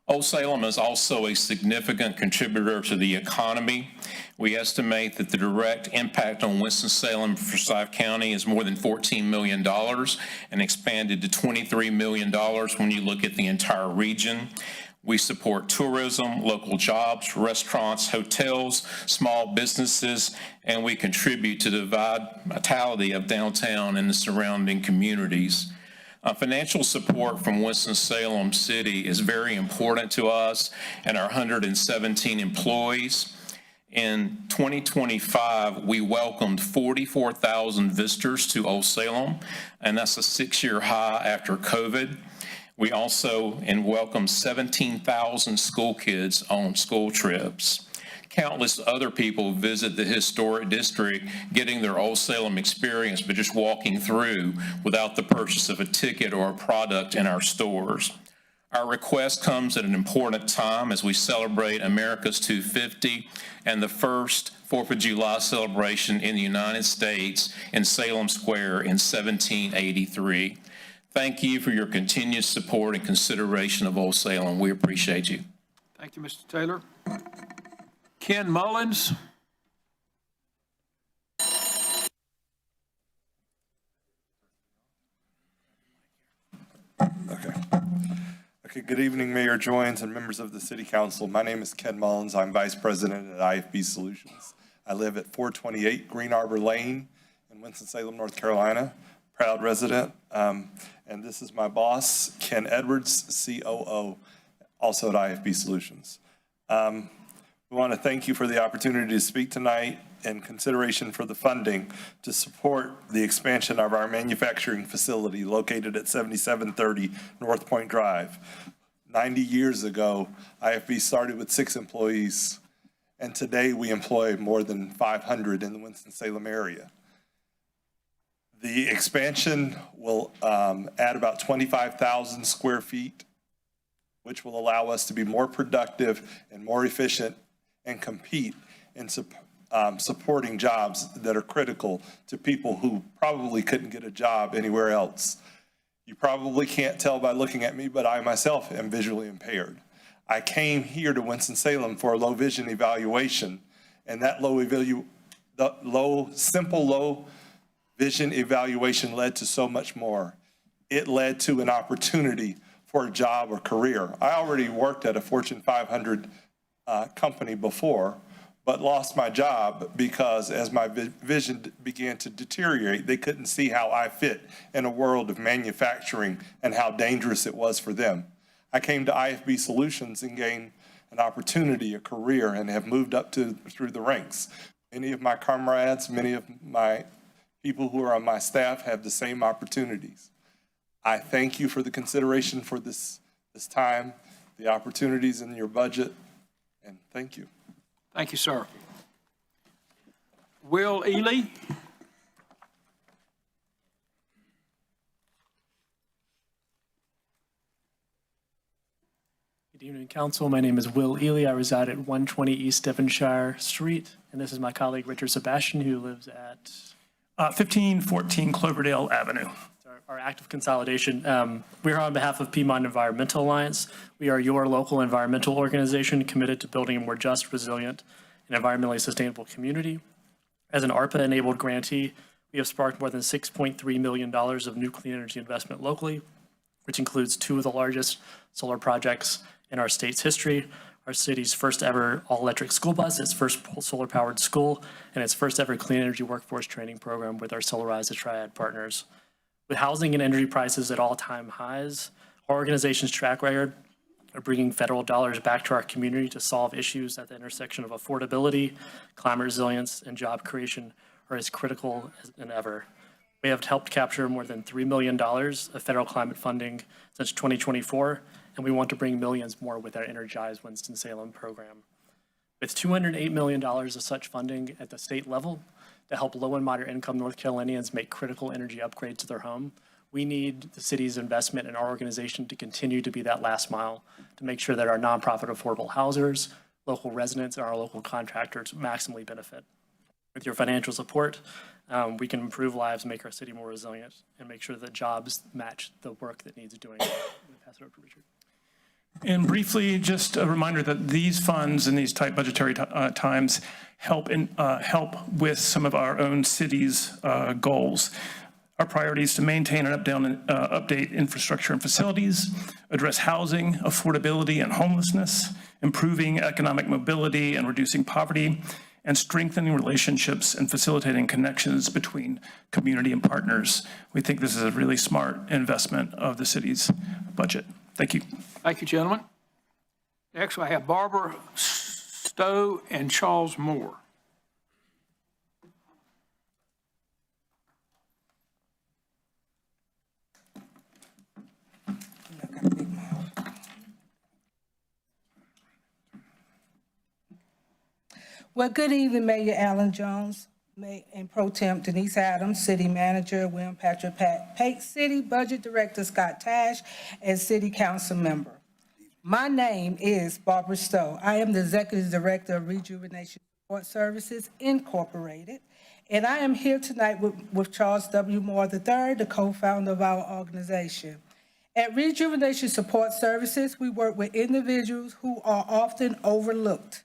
Old Salem is also a significant contributor to the economy. We estimate that the direct impact on Winston-Salem for Forsyth County is more than $14 million and expanded to $23 million when you look at the entire region. We support tourism, local jobs, restaurants, hotels, small businesses, and we contribute to the vitality of downtown and the surrounding communities. Financial support from Winston-Salem City is very important to us and our 117 employees. In 2025, we welcomed 44,000 visitors to Old Salem, and that's a 6-year high after COVID. We also welcomed 17,000 school kids on school trips. Countless other people visit the historic district, getting their Old Salem experience, but just walking through without the purchase of a ticket or a product in our stores. Our request comes at an important time as we celebrate America's 250 and the first 4th of July celebration in the United States in Salem Square in 1783. Thank you for your continued support and consideration of Old Salem. We appreciate you. Thank you, Mr. Taylor. Ken Mullins. Okay, good evening, Mayor Joines and members of the City Council. My name is Ken Mullins. I'm Vice President at IFB Solutions. I live at 428 Green Arbor Lane in Winston-Salem, North Carolina. Proud resident. And this is my boss, Ken Edwards, COO, also at IFB Solutions. We want to thank you for the opportunity to speak tonight and consideration for the funding to support the expansion of our manufacturing facility located at 7730 North Point Drive. 90 years ago, IFB started with 6 employees, and today we employ more than 500 in the Winston-Salem area. The expansion will add about 25,000 square feet, which will allow us to be more productive and more efficient and compete in supporting jobs that are critical to people who probably couldn't get a job anywhere else. You probably can't tell by looking at me, but I myself am visually impaired. I came here to Winston-Salem for a low vision evaluation, and that simple low vision evaluation led to so much more. It led to an opportunity for a job or career. I already worked at a Fortune 500 company before, but lost my job because as my vision began to deteriorate, they couldn't see how I fit in a world of manufacturing and how dangerous it was for them. I came to IFB Solutions and gained an opportunity, a career, and have moved up through the ranks. Many of my comrades, many of my people who are on my staff have the same opportunities. I thank you for the consideration for this time, the opportunities in your budget, and thank you. Thank you, sir. Will Ely? Good evening, Council. My name is Will Ely. I reside at 120 East Devonshire Street, and this is my colleague Richard Sebastian, who lives at 1514 Cloverdale Avenue. Our active consolidation. We're on behalf of Piedmont Environmental Alliance. We are your local environmental organization committed to building a more just, resilient, and environmentally sustainable community. As an ARPA-enabled grantee, we have sparked more than $6.3 million of new clean energy investment locally, which includes 2 of the largest solar projects in our state's history, our city's first ever all-electric school bus, its first solar-powered school, and its first ever clean energy workforce training program with our Solarize the Triad partners. With housing and energy prices at all-time highs, our organization's track record of bringing federal dollars back to our community to solve issues at the intersection of affordability, climate resilience, and job creation are as critical than ever. We have helped capture more than $3 million of federal climate funding since 2024, and we want to bring millions more with our Energize Winston-Salem program. With $208 million of such funding at the state level, to help low and moderate income North Carolinians make critical energy upgrades to their home, we need the city's investment in our organization to continue to be that last mile to make sure that our nonprofit affordable housers, local residents, and our local contractors maximally benefit. With your financial support, we can improve lives, make our city more resilient, and make sure that jobs match the work that needs doing. I'm going to pass it over to Richard. And briefly, just a reminder that these funds in these tight budgetary times help with some of our own city's goals. Our priority is to maintain and update infrastructure and facilities, address housing, affordability, and homelessness, improving economic mobility and reducing poverty, and strengthening relationships and facilitating connections between community and partners. We think this is a really smart investment of the city's budget. Thank you. Thank you, gentlemen. Next, I have Barbara Stowe and Charles Moore. Well, good evening, Mayor Alan Jones, and Pro Temp Denise Adams, City Manager William Patrick Pate, City Budget Director Scott Tash, and City Council Member. My name is Barbara Stowe. I am the Executive Director of Rejuvenation Support Services, Incorporated, and I am here tonight with Charles W. Moore III, the co-founder of our organization. At Rejuvenation Support Services, we work with individuals who are often overlooked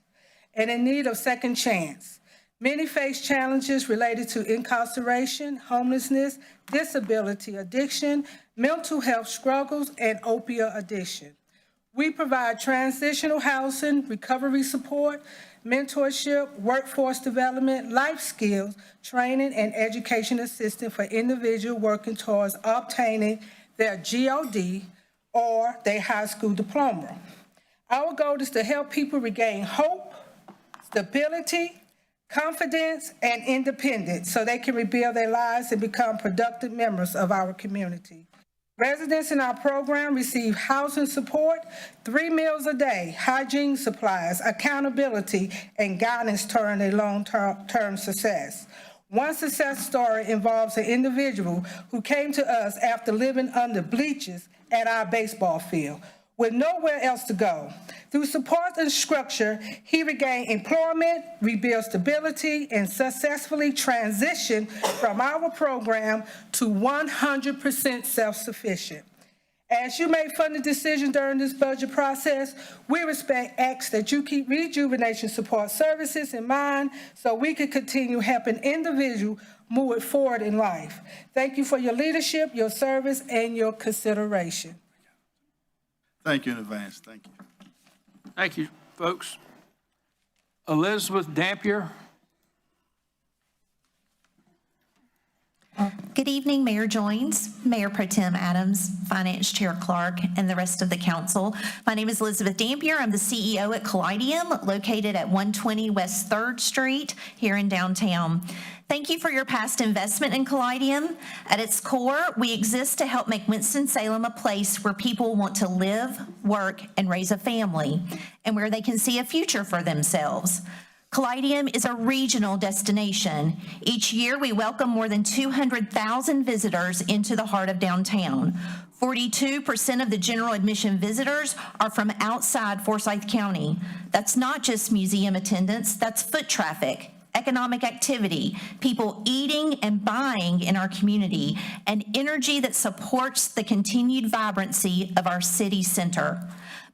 and in need of second chance. Many face challenges related to incarceration, homelessness, disability, addiction, mental health struggles, and opioid addiction. We provide transitional housing, recovery support, mentorship, workforce development, life skills, training, and education assistance for individuals working towards obtaining their GOD or their high school diploma. Our goal is to help people regain hope, stability, confidence, and independence so they can rebuild their lives and become productive members of our community. Residents in our program receive housing support, 3 meals a day, hygiene supplies, accountability, and guidance toward a long-term success. One success story involves an individual who came to us after living under bleachers at our baseball field. with nowhere else to go. Through support and structure, he regained employment, rebuilt stability, and successfully transitioned from our program to 100% self-sufficient. As you make funding decisions during this budget process, we ask that you keep rejuvenation support services in mind so we can continue helping individuals move forward in life. Thank you for your leadership, your service, and your consideration. Thank you in advance. Thank you. Thank you, folks. Elizabeth Dampier. Good evening, Mayor Joines, Mayor Pro Tem Adams, Finance Chair Clark, and the rest of the council. My name is Elizabeth Dampier. I'm the CEO at Callidium, located at 120 West 3rd Street here in downtown. Thank you for your past investment in Callidium. At its core, we exist to help make Winston-Salem a place where people want to live, work, and raise a family, and where they can see a future for themselves. Callidium is a regional destination. Each year, we welcome more than 200,000 visitors into the heart of downtown. 42% of the general admission visitors are from outside Forsyth County. That's not just museum attendance, that's foot traffic, economic activity, people eating and buying in our community, and energy that supports the continued vibrancy of our city center.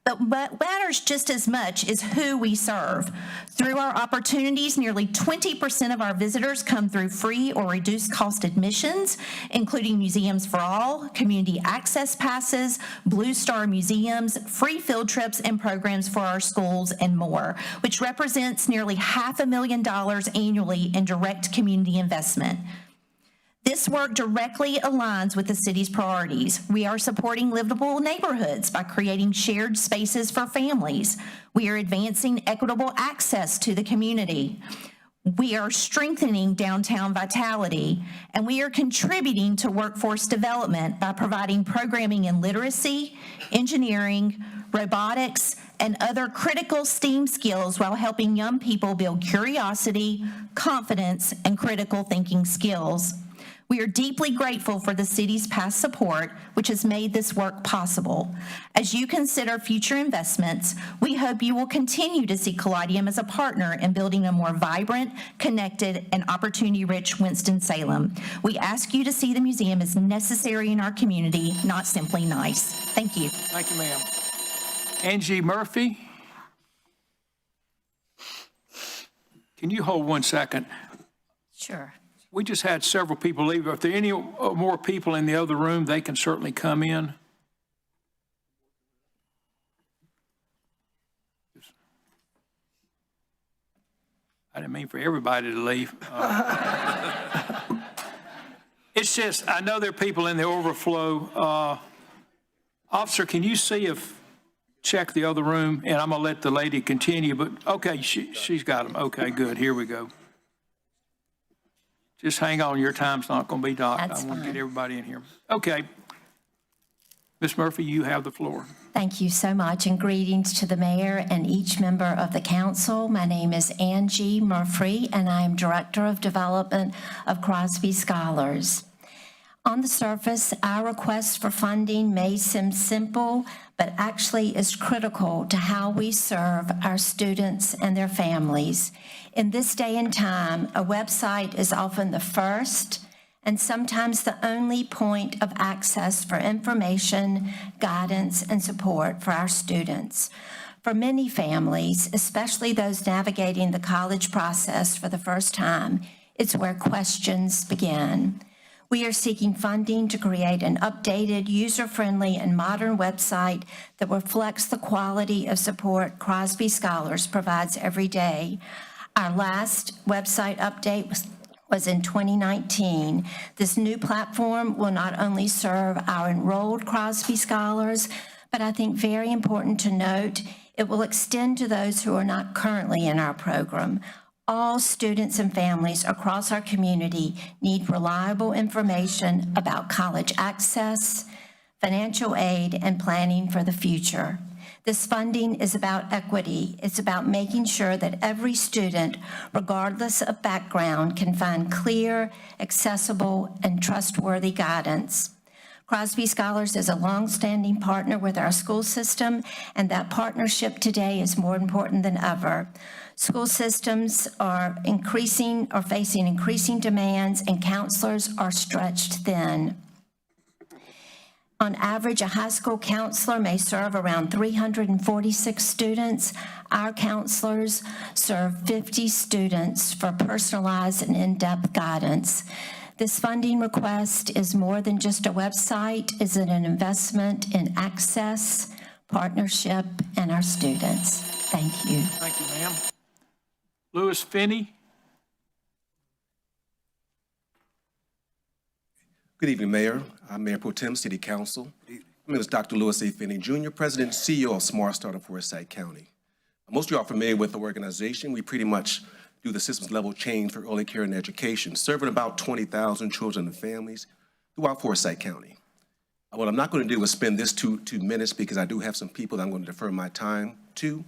But what matters just as much is who we serve. Through our opportunities, nearly 20% of our visitors come through free or reduced cost admissions, including Museums for All, community access passes, Blue Star museums, free field trips and programs for our schools, and more, which represents nearly $500,000 annually in direct community investment. This work directly aligns with the city's priorities. We are supporting livable neighborhoods by creating shared spaces for families. We are advancing equitable access to the community. We are strengthening downtown vitality, and we are contributing to workforce development by providing programming in literacy, engineering, robotics, and other critical STEAM skills while helping young people build curiosity, confidence, and critical thinking skills. We are deeply grateful for the city's past support, which has made this work possible. As you consider future investments, we hope you will continue to see Callidium as a partner in building a more vibrant, connected, and opportunity-rich Winston-Salem. We ask you to see the museum as necessary in our community, not simply nice. Thank you. Thank you, ma'am. Angie Murphy. Can you hold 1 second? Sure. We just had several people leave. If there are any more people in the other room, they can certainly come in. I didn't mean for everybody to leave. It's just, I know there are people in the overflow. Officer, can you check the other room? And I'm going to let the lady continue, but okay, she's got them. Okay, good. Here we go. Just hang on, your time's not going to be docked. I want to get everybody in here. Okay. Ms. Murphy, you have the floor. Thank you so much, and greetings to the mayor and each member of the council. My name is Angie Murphy, and I am Director of Development of Crosby Scholars. On the surface, our request for funding may seem simple, but actually is critical to how we serve our students and their families. In this day and time, a website is often the first and sometimes the only point of access for information, guidance, and support for our students. For many families, especially those navigating the college process for the first time, it's where questions begin. We are seeking funding to create an updated, user-friendly, and modern website that reflects the quality of support Crosby Scholars provides every day. Our last website update was in 2019. This new platform will not only serve our enrolled Crosby Scholars, but I think very important to note, it will extend to those who are not currently in our program. All students and families across our community need reliable information about college access, financial aid, and planning for the future. This funding is about equity. It's about making sure that every student, regardless of background, can find clear, accessible, and trustworthy guidance. Crosby Scholars is a longstanding partner with our school system, and that partnership today is more important than ever. School systems are facing increasing demands, and counselors are stretched thin. On average, a high school counselor may serve around 346 students. Our counselors serve 50 students for personalized and in-depth guidance. This funding request is more than just a website. It's an investment in access, partnership, and our students. Thank you. Thank you, ma'am. Louis Finney. Good evening, Mayor. I'm Mayor Pro Tem, City Council. My name is Dr. Louis A. Finney, Jr., President and CEO of Smart Start of Forsyth County. Most of you are familiar with the organization. We pretty much do the systems level change for early care and education, serving about 20,000 children and families throughout Forsyth County. What I'm not going to do is spend this two minutes, because I do have some people that I'm going to defer my time to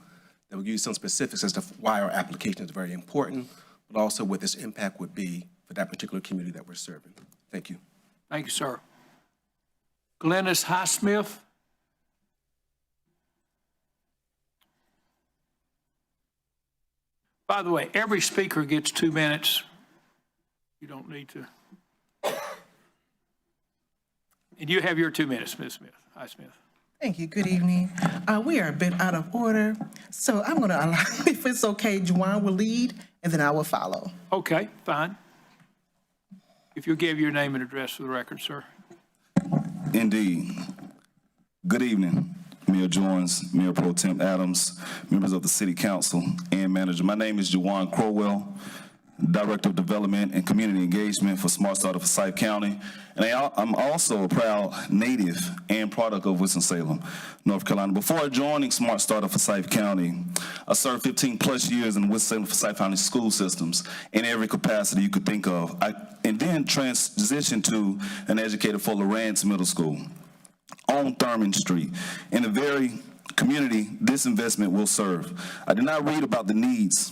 that will give you some specifics as to why our application is very important, but also what this impact would be for that particular community that we're serving. Thank you. Thank you, sir. Glennis Highsmith. By the way, every speaker gets 2 minutes. You don't need to. And you have your 2 minutes, Ms. Highsmith. Thank you. Good evening. We are a bit out of order, so I'm going to allow, if it's okay, Juwan will lead, and then I will follow. Okay, fine. If you'll give your name and address for the record, sir. Indeed. Good evening, Mayor Joins, Mayor Pro Tem Adams, members of the City Council, and manager. My name is Juwan Crowell, Director of Development and Community Engagement for Smart Start of Forsyth County. And I'm also a proud native and product of Winston-Salem, North Carolina. Before joining Smart Start of Forsyth County, I served 15 plus years in the Winston-Salem Forsyth County school systems in every capacity you could think of. And then transitioned to an educator for Lawrence Middle School on Thurman Street, in the very community this investment will serve. I did not read about the needs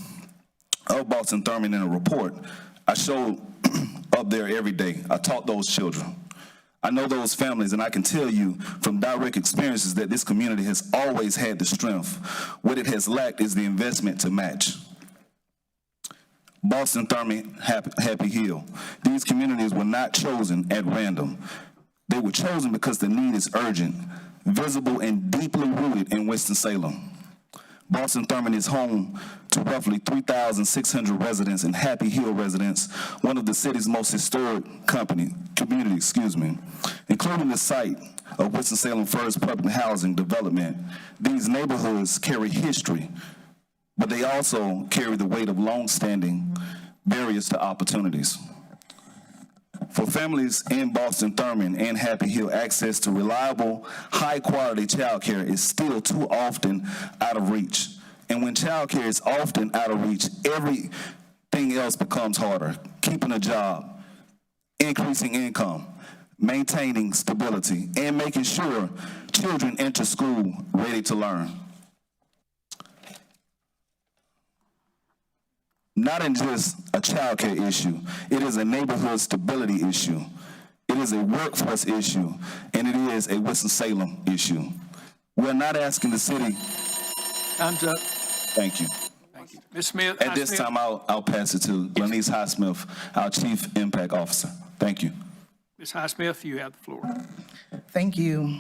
of Boston Thurman in a report. I showed up there every day. I taught those children. I know those families, and I can tell you from direct experiences that this community has always had the strength. What it has lacked is the investment to match. Boston Thurman, Happy Hill. These communities were not chosen at random. They were chosen because the need is urgent, visible, and deeply rooted in Winston-Salem. Boston Thurman is home to roughly 3,600 residents and Happy Hill residents, one of the city's most historic community, including the site of Winston-Salem first public housing development. These neighborhoods carry history, but they also carry the weight of long-standing barriers to opportunities. For families in Boston Thurman and Happy Hill, access to reliable, high-quality child care is still too often out of reach. And when child care is often out of reach, everything else becomes harder. Keeping a job, increasing income, maintaining stability, and making sure children enter school ready to learn. Not in just a child care issue, it is a neighborhood stability issue. It is a workforce issue, and it is a Winston-Salem issue. We're not asking the city. Time's up. Thank you. Thank you. Ms. Smith. At this time, I'll pass it to Lenise Highsmith, our Chief Impact Officer. Thank you. Ms. Highsmith, you have the floor. Thank you.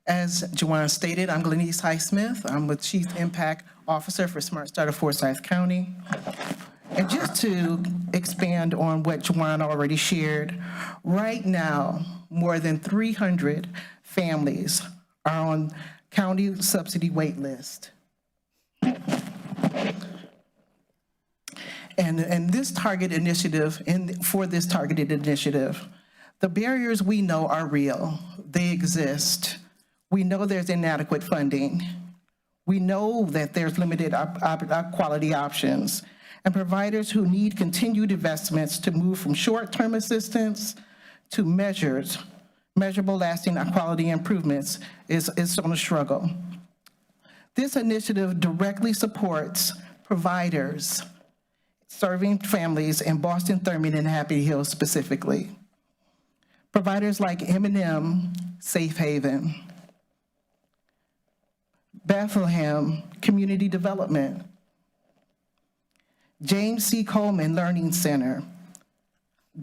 As Juwan stated, I'm Glenise Highsmith. I'm the Chief Impact Officer for Smart Start of Forsyth County. And just to expand on what Juwan already shared, right now, more than 300 families are on county subsidy wait list. And this target initiative, for this targeted initiative, the barriers we know are real. They exist. We know there's inadequate funding. We know that there's limited quality options, and providers who need continued investments to move from short-term assistance to measurable lasting quality improvements is on a struggle. This initiative directly supports providers serving families in Boston Thurman and Happy Hill specifically. Providers like M&M Safe Haven, Bethlehem Community Development, James C. Coleman Learning Center,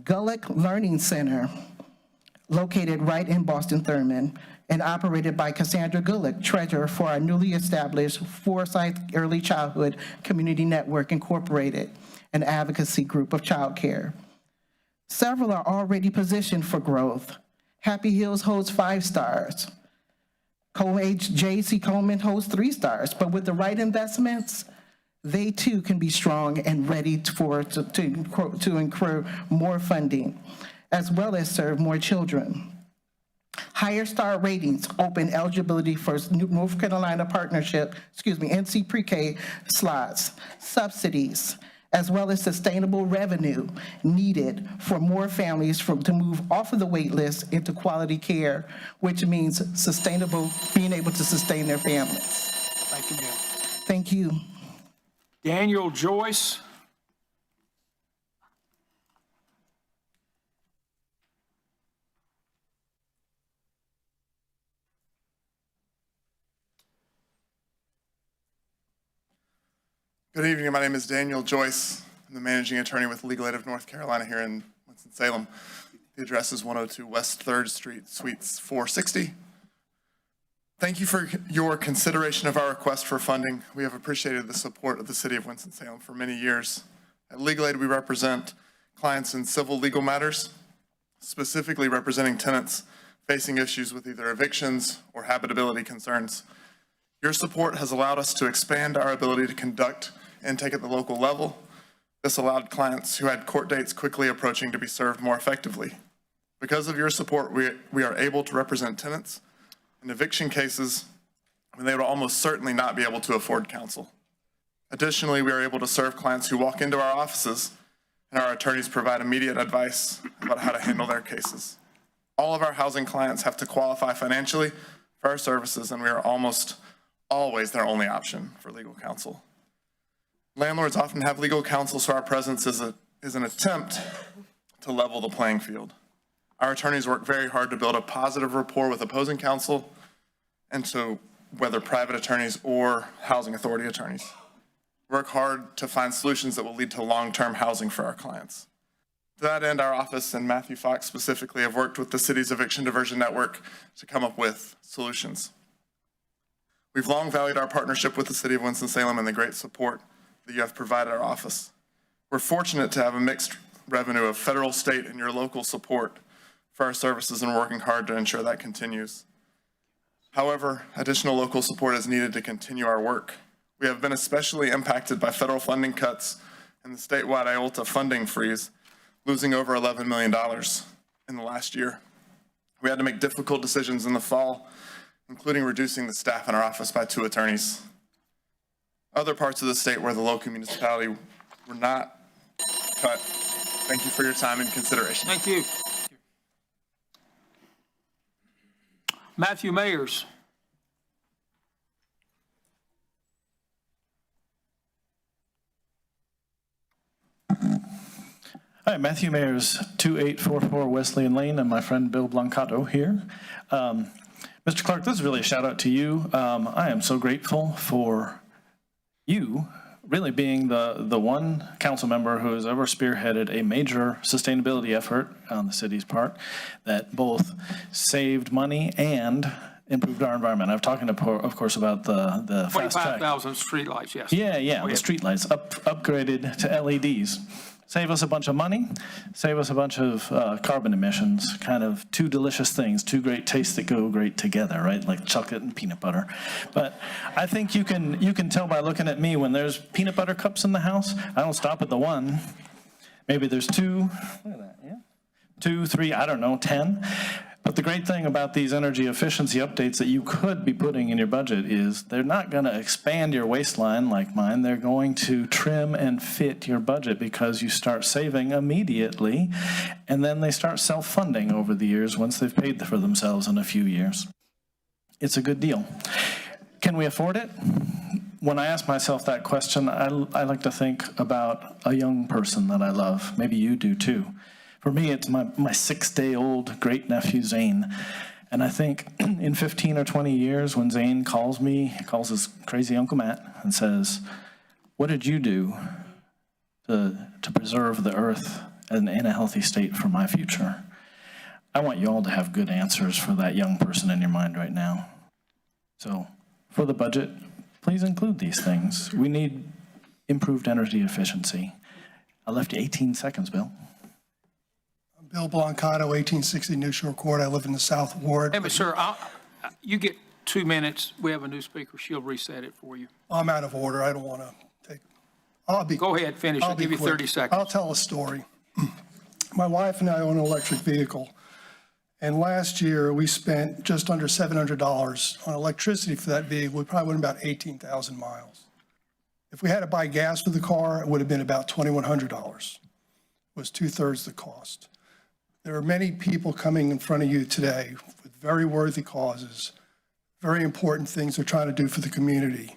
Gulick Learning Center, located right in Boston Thurman, and operated by Cassandra Gulick, treasurer for our newly established Forsyth Early Childhood Community Network Incorporated, an advocacy group of childcare. Several are already positioned for growth. Happy Hills holds 5 stars. J.C. Coleman holds 3 stars, but with the right investments, they too can be strong and ready to incur more funding, as well as serve more children. Higher star ratings open eligibility for North Carolina partnership, NC pre-K slots, subsidies, as well as sustainable revenue needed for more families to move off of the wait list into quality care, which means being able to sustain their families. Thank you, ma'am. Thank you. Daniel Joyce. Good evening. My name is Daniel Joyce. I'm the managing attorney with Legal Aid of North Carolina here in Winston-Salem. The address is 102 West 3rd Street, Suites 460. Thank you for your consideration of our request for funding. We have appreciated the support of the City of Winston-Salem for many years. At Legal Aid, we represent clients in civil legal matters, specifically representing tenants facing issues with either evictions or habitability concerns. Your support has allowed us to expand our ability to conduct intake at the local level. This allowed clients who had court dates quickly approaching to be served more effectively. Because of your support, we are able to represent tenants in eviction cases when they would almost certainly not be able to afford counsel. Additionally, we are able to serve clients who walk into our offices, and our attorneys provide immediate advice about how to handle their cases. All of our housing clients have to qualify financially for our services, and we are almost always their only option for legal counsel. Landlords often have legal counsel, so our presence is an attempt to level the playing field. Our attorneys work very hard to build a positive rapport with opposing counsel, and so whether private attorneys or housing authority attorneys. Work hard to find solutions that will lead to long-term housing for our clients. To that end, our office and Matthew Fox specifically have worked with the city's eviction diversion network to come up with solutions. We've long valued our partnership with the City of Winston-Salem and the great support that you have provided our office. We're fortunate to have a mixed revenue of federal, state, and your local support for our services, and working hard to ensure that continues. However, additional local support is needed to continue our work. We have been especially impacted by federal funding cuts and the statewide IOLTA funding freeze, losing over $11 million in the last year. We had to make difficult decisions in the fall, including reducing the staff in our office by 2 attorneys. Other parts of the state where the local municipality were not cut. Thank you for your time and consideration. Thank you. Matthew Mayers. Hi, Matthew Mayers, 2844 Wesleyan Lane, and my friend Bill Blancato here. Mr. Clark, this is really a shout out to you. I am so grateful for you really being the one council member who has ever spearheaded a major sustainability effort on the city's part that both saved money and improved our environment. I'm talking, of course, about the fast track. 25,000 streetlights, yes. Yeah, the streetlights upgraded to LEDs. Save us a bunch of money, save us a bunch of carbon emissions, kind of 2 delicious things, 2 great tastes that go great together, right? Like chocolate and peanut butter. But I think you can tell by looking at me when there's peanut butter cups in the house, I don't stop at the 1. Maybe there's 2, look at that, yeah. 2, 3, I don't know, 10. But the great thing about these energy efficiency updates that you could be putting in your budget is they're not going to expand your waistline like mine. They're going to trim and fit your budget because you start saving immediately, and then they start self-funding over the years once they've paid for themselves in a few years. It's a good deal. Can we afford it? When I ask myself that question, I like to think about a young person that I love. Maybe you do too. For me, it's my 6-day-old great-nephew, Zane. And I think in 15 or 20 years, when Zane calls me, he calls his crazy Uncle Matt and says, what did you do to preserve the earth in a healthy state for my future? I want you all to have good answers for that young person in your mind right now. So for the budget, please include these things. We need improved energy efficiency. I left you 18 seconds, Bill. Bill Blancato, 1860 New Shore Court. I live in the South Ward. Hey, but sir, you get 2 minutes. We have a new speaker. She'll reset it for you. I'm out of order. I don't want to take, Go ahead, finish. I'll give you 30 seconds. I'll tell a story. My wife and I own an electric vehicle. And last year, we spent just under $700 on electricity for that vehicle. We probably went about 18,000 miles. If we had to buy gas for the car, it would have been about $2,100. It was 2/3 the cost. There are many people coming in front of you today with very worthy causes, very important things they're trying to do for the community.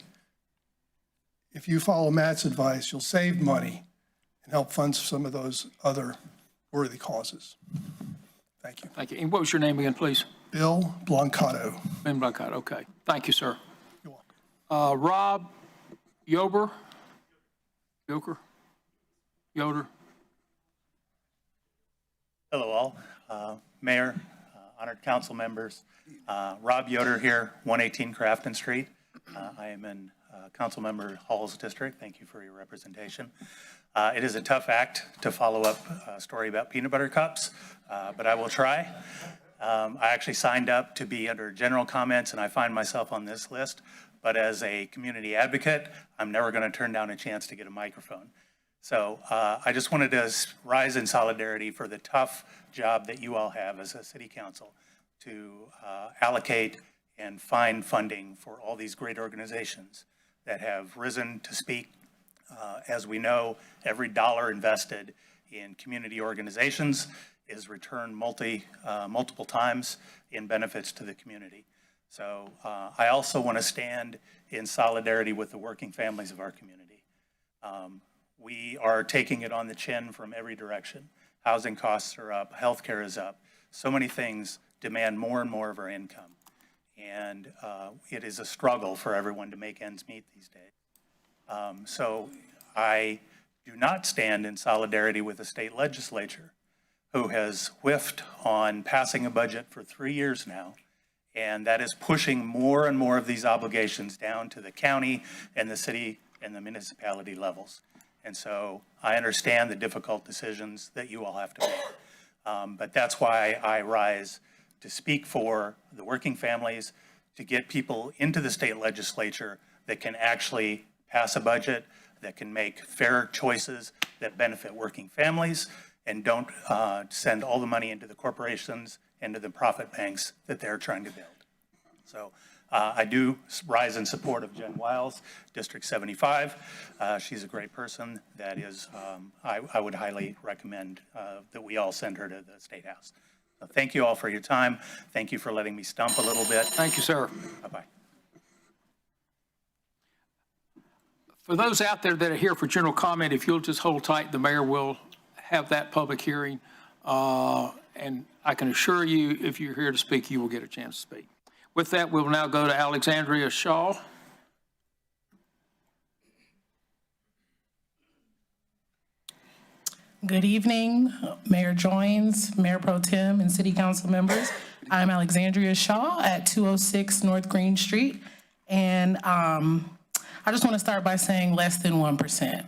If you follow Matt's advice, you'll save money and help fund some of those other worthy causes. Thank you. Thank you. And what was your name again, please? Bill Blancato. Ben Blancato, okay. Thank you, sir. You're welcome. Rob Yoder? Yoder? Hello all, Mayor, honored council members. Rob Yoder here, 118 Crafton Street. I am in Councilmember Hall's district. Thank you for your representation. It is a tough act to follow up a story about peanut butter cups, but I will try. I actually signed up to be under general comments and I find myself on this list, but as a community advocate, I'm never going to turn down a chance to get a microphone. So I just wanted to rise in solidarity for the tough job that you all have as a city council to allocate and find funding for all these great organizations that have risen to speak. As we know, every dollar invested in community organizations is returned multiple times in benefits to the community. So I also want to stand in solidarity with the working families of our community. We are taking it on the chin from every direction. Housing costs are up, healthcare is up. So many things demand more and more of our income. And it is a struggle for everyone to make ends meet these days. So I do not stand in solidarity with the state legislature who has whiffed on passing a budget for 3 years now. And that is pushing more and more of these obligations down to the county and the city and the municipality levels. And so I understand the difficult decisions that you all have to make. But that's why I rise to speak for the working families, to get people into the state legislature that can actually pass a budget, that can make fair choices that benefit working families and don't send all the money into the corporations, into the profit banks that they're trying to build. So I do rise in support of Jen Wiles, District 75. She's a great person that is, I would highly recommend that we all send her to the State House. So thank you all for your time. Thank you for letting me stump a little bit. Thank you, sir. Bye-bye. For those out there that are here for general comment, if you'll just hold tight, the mayor will have that public hearing. And I can assure you, if you're here to speak, you will get a chance to speak. With that, we'll now go to Alexandria Shaw. Good evening, Mayor Joines, Mayor Pro Tem, and City Council members. I'm Alexandria Shaw at 206 North Green Street. And I just want to start by saying less than 1%.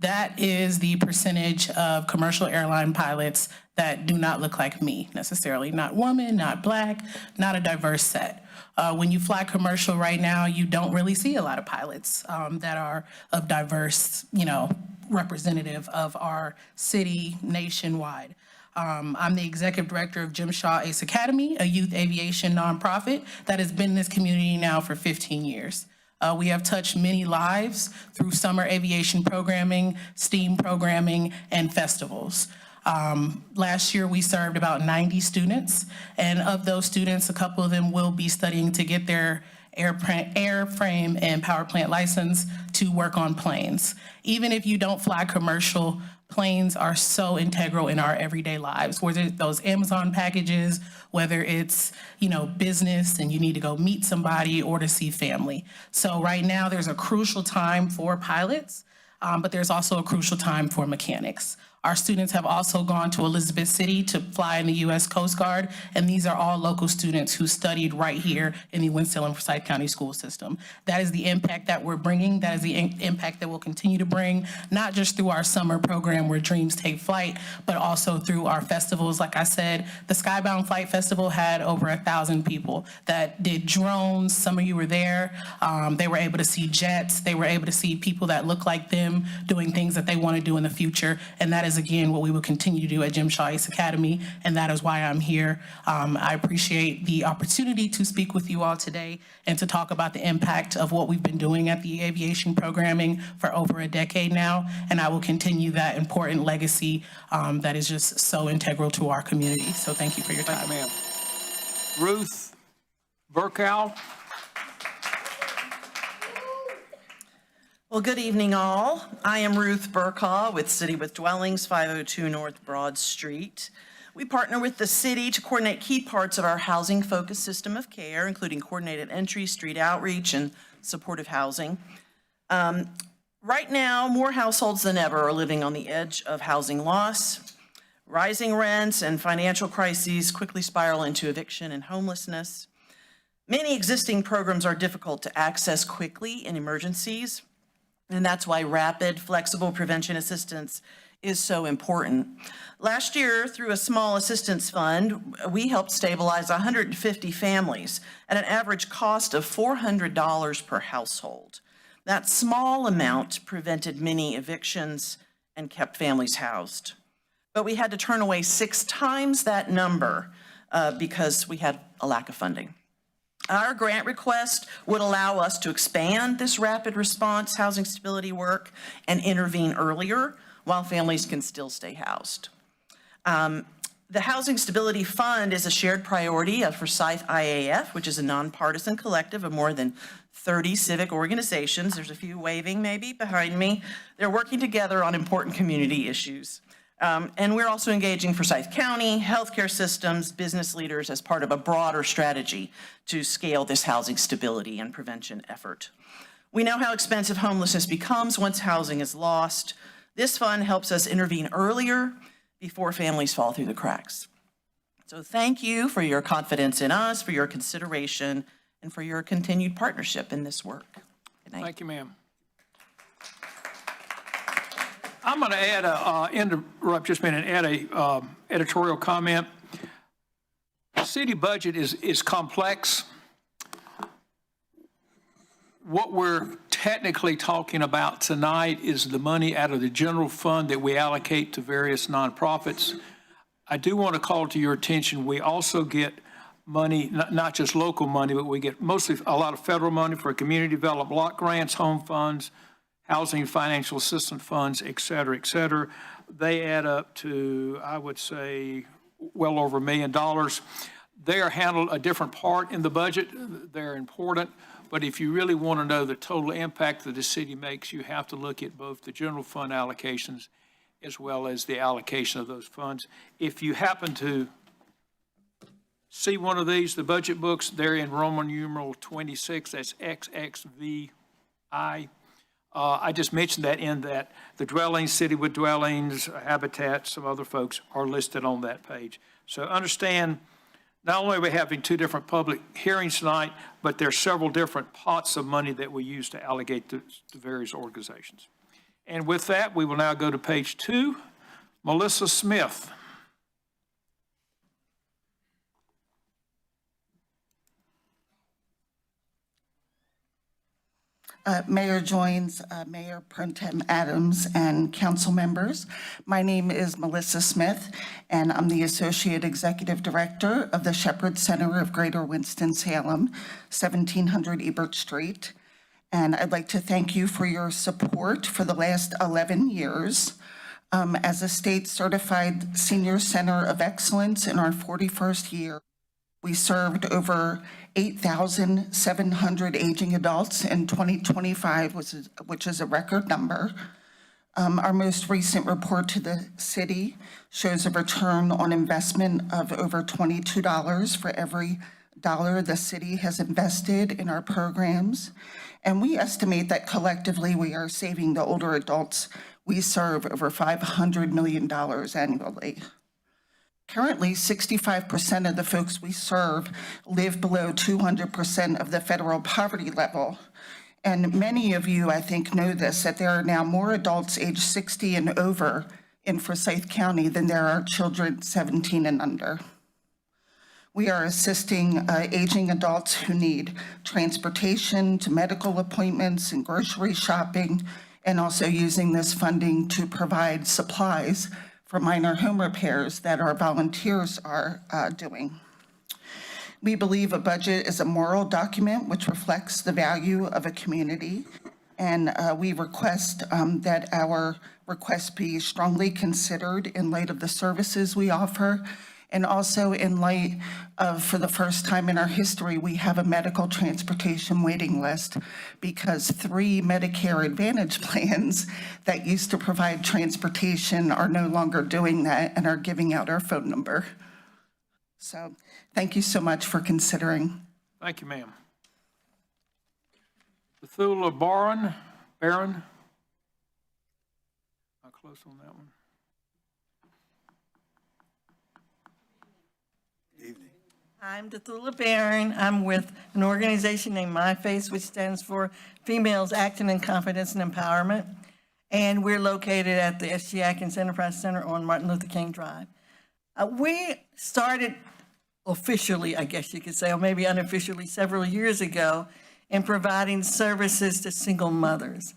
That is the percentage of commercial airline pilots that do not look like me necessarily. Not woman, not black, not a diverse set. When you fly commercial right now, you don't really see a lot of pilots that are of diverse, representative of our city nationwide. I'm the executive director of Jim Shaw Ace Academy, a youth aviation nonprofit that has been in this community now for 15 years. We have touched many lives through summer aviation programming, STEAM programming, and festivals. Last year, we served about 90 students, and of those students, a couple of them will be studying to get their airframe and power plant license to work on planes. Even if you don't fly commercial, planes are so integral in our everyday lives, whether it's those Amazon packages, whether it's, business and you need to go meet somebody or to see family. So right now, there's a crucial time for pilots, but there's also a crucial time for mechanics. Our students have also gone to Elizabeth City to fly in the U.S. Coast Guard, and these are all local students who studied right here in the Winston-Salem County school system. That is the impact that we're bringing. That is the impact that we'll continue to bring, not just through our summer program where dreams take flight, but also through our festivals. Like I said, the Skybound Flight Festival had over 1,000 people that did drones. Some of you were there. They were able to see jets. They were able to see people that look like them doing things that they want to do in the future, and that is again what we will continue to do at Jim Shaw East Academy, and that is why I'm here. I appreciate the opportunity to speak with you all today and to talk about the impact of what we've been doing at the aviation programming for over a decade now, and I will continue that important legacy that is just so integral to our community. So thank you for your time. Thank you, ma'am. Ruth Burkow. Well, good evening, all. I am Ruth Burkaw with City with Dwellings, 502 North Broad Street. We partner with the city to coordinate key parts of our housing-focused system of care, including coordinated entry, street outreach, and supportive housing. Right now, more households than ever are living on the edge of housing loss. Rising rents and financial crises quickly spiral into eviction and homelessness. Many existing programs are difficult to access quickly in emergencies. And that's why rapid, flexible prevention assistance is so important. Last year, through a small assistance fund, we helped stabilize 150 families at an average cost of $400 per household. That small amount prevented many evictions and kept families housed. But we had to turn away 6 times that number because we had a lack of funding. Our grant request would allow us to expand this rapid response housing stability work and intervene earlier while families can still stay housed. The Housing Stability Fund is a shared priority of Forsyth IAF, which is a nonpartisan collective of more than 30 civic organizations. There's a few waving maybe behind me. They're working together on important community issues. And we're also engaging Forsyth County, healthcare systems, business leaders as part of a broader strategy to scale this housing stability and prevention effort. We know how expensive homelessness becomes once housing is lost. This fund helps us intervene earlier before families fall through the cracks. So thank you for your confidence in us, for your consideration, and for your continued partnership in this work. Good night. Thank you, ma'am. I'm going to add interrupt just a minute and add a editorial comment. The city budget is complex. What we're technically talking about tonight is the money out of the general fund that we allocate to various nonprofits. I do want to call to your attention, we also get money, not just local money, but we get mostly a lot of federal money for community development block grants, home funds, housing financial assistance funds, et cetera, et cetera. They add up to, I would say, well over $1 million. They are handled a different part in the budget. They're important, but if you really want to know the total impact that the city makes, you have to look at both the general fund allocations as well as the allocation of those funds. If you happen to see one of these, the budget books, they're in Roman numeral 26, that's XXVI. I just mentioned that in that the dwellings, City with Dwellings, Habitat, some other folks are listed on that page. So understand, not only are we having 2 different public hearings tonight, but there's several different pots of money that we use to allocate to various organizations. And with that, we will now go to page 2, Melissa Smith. Mayor Joins, Mayor Pro Tem Adams, and council members. My name is Melissa Smith, and I'm the Associate Executive Director of the Shepherd Center of Greater Winston-Salem, 1700 Ebert Street. And I'd like to thank you for your support for the last 11 years. As a state-certified senior center of excellence in our 41st year, we served over 8,700 aging adults in 2025, which is a record number. Our most recent report to the city shows a return on investment of over $22 for every dollar the city has invested in our programs. And we estimate that collectively we are saving the older adults we serve over $500 million annually. Currently, 65% of the folks we serve live below 200% of the federal poverty level. And many of you, I think, know this, that there are now more adults age 60 and over in Forsyth County than there are children 17 and under. We are assisting aging adults who need transportation to medical appointments and grocery shopping, and also using this funding to provide supplies for minor home repairs that our volunteers are doing. We believe a budget is a moral document which reflects the value of a community, and we request that our request be strongly considered in light of the services we offer, and also in light of, for the first time in our history, we have a medical transportation waiting list because 3 Medicare Advantage plans that used to provide transportation are no longer doing that and are giving out our phone number. So thank you so much for considering. Thank you, ma'am. Bethula Barron. How close on that one? I'm Bethula Barron. I'm with an organization named My Face, which stands for Females Acting in Confidence and Empowerment. And we're located at the S.G. Atkins Enterprise Center on Martin Luther King Drive. We started officially, I guess you could say, or maybe unofficially, several years ago in providing services to single mothers.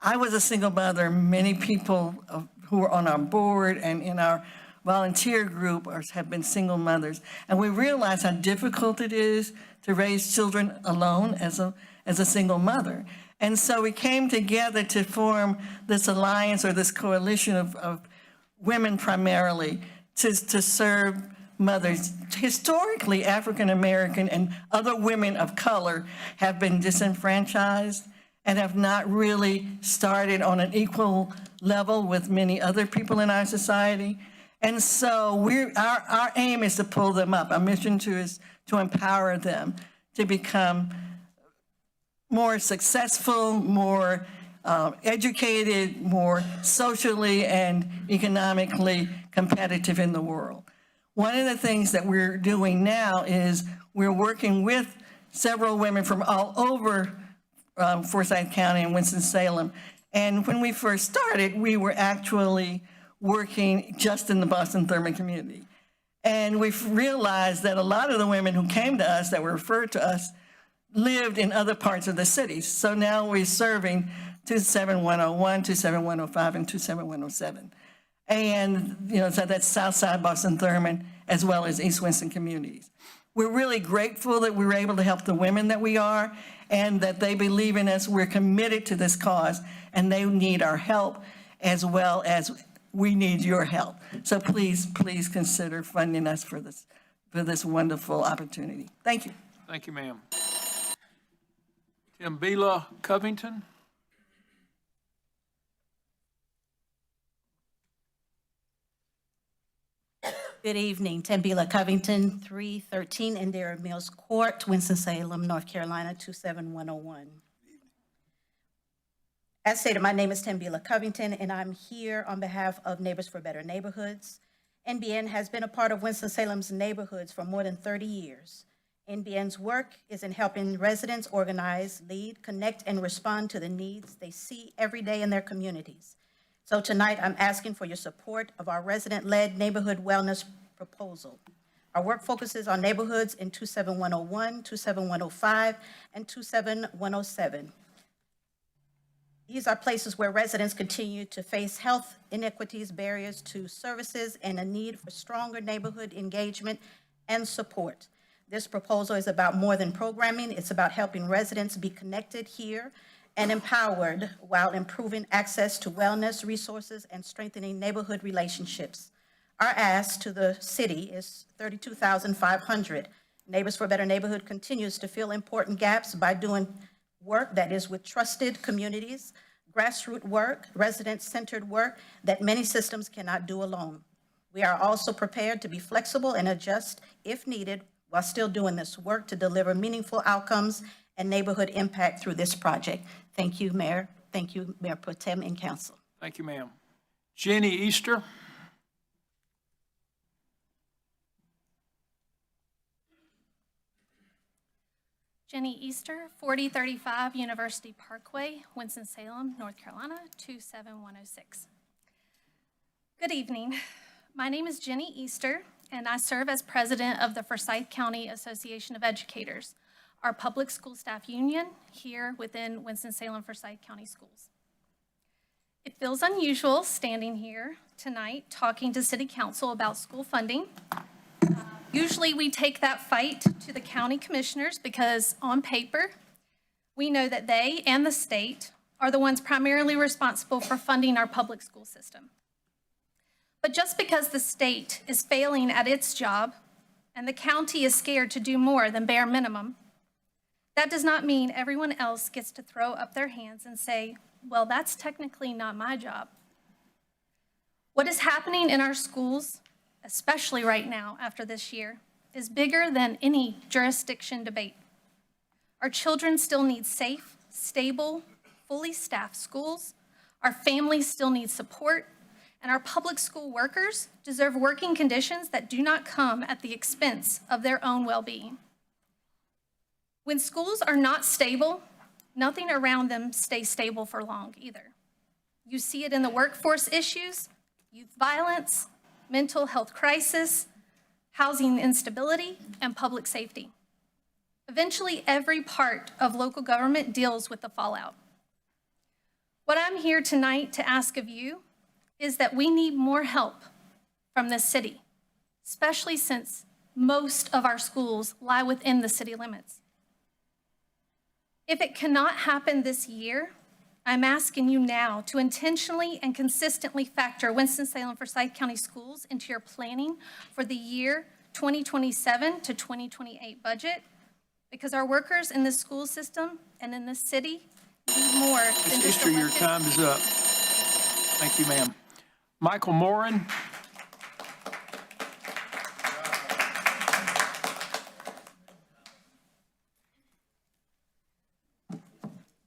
I was a single mother. Many people who are on our board and in our volunteer group have been single mothers. And we realized how difficult it is to raise children alone as a single mother. And so we came together to form this alliance or this coalition of women primarily to serve mothers. Historically, African American and other women of color have been disenfranchised and have not really started on an equal level with many other people in our society. And so our aim is to pull them up. Our mission is to empower them to become more successful, more educated, more socially and economically competitive in the world. One of the things that we're doing now is we're working with several women from all over Forsyth County and Winston-Salem. And when we first started, we were actually working just in the Boston-Thurman community. And we've realized that a lot of the women who came to us, that were referred to us, lived in other parts of the city. So now we're serving 27101, 27105, and 27107. And, so that's Southside Boston-Thurman, as well as East Winston communities. We're really grateful that we were able to help the women that we are, and that they believe in us. We're committed to this cause, and they need our help as well as we need your help. So please consider funding us for this wonderful opportunity. Thank you. Thank you, ma'am. Timbila Covington. Good evening, Timbila Covington, 313 Indira Mills Court, Winston-Salem, North Carolina, 27101. As stated, my name is Timbila Covington, and I'm here on behalf of Neighbors for Better Neighborhoods. NBN has been a part of Winston-Salem's neighborhoods for more than 30 years. NBN's work is in helping residents organize, lead, connect, and respond to the needs they see every day in their communities. So tonight, I'm asking for your support of our resident-led neighborhood wellness proposal. Our work focuses on neighborhoods in 27101, 27105, and 27107. These are places where residents continue to face health inequities, barriers to services, and a need for stronger neighborhood engagement and support. This proposal is about more than programming. It's about helping residents be connected here and empowered while improving access to wellness resources and strengthening neighborhood relationships. Our ask to the city is $32,500. Neighbors for Better Neighborhood continues to fill important gaps by doing work that is with trusted communities, grassroots work, resident-centered work that many systems cannot do alone. We are also prepared to be flexible and adjust if needed while still doing this work to deliver meaningful outcomes and neighborhood impact through this project. Thank you, Mayor. Thank you, Mayor Pro Tem and Council. Thank you, ma'am. Jenny Easter. Jenny Easter, 4035 University Parkway, Winston-Salem, North Carolina, 27106. Good evening. My name is Jenny Easter, and I serve as president of the Forsyth County Association of Educators, our public school staff union here within Winston-Salem Forsyth County Schools. It feels unusual standing here tonight talking to City Council about school funding. Usually we take that fight to the county commissioners because on paper, we know that they and the state are the ones primarily responsible for funding our public school system. But just because the state is failing at its job and the county is scared to do more than bare minimum, that does not mean everyone else gets to throw up their hands and say, well, that's technically not my job. What is happening in our schools, especially right now after this year, is bigger than any jurisdiction debate. Our children still need safe, stable, fully staffed schools. Our families still need support, and our public school workers deserve working conditions that do not come at the expense of their own well-being. When schools are not stable, nothing around them stays stable for long either. You see it in the workforce issues, youth violence, mental health crisis, housing instability, and public safety. Eventually, every part of local government deals with the fallout. What I'm here tonight to ask of you is that we need more help from this city, especially since most of our schools lie within the city limits. If it cannot happen this year, I'm asking you now to intentionally and consistently factor Winston-Salem Forsyth County Schools into your planning for the year 2027 to 2028 budget, because our workers in the school system and in this city need more than Ms. just Easter, your time is up. Thank you, ma'am. Michael Moran.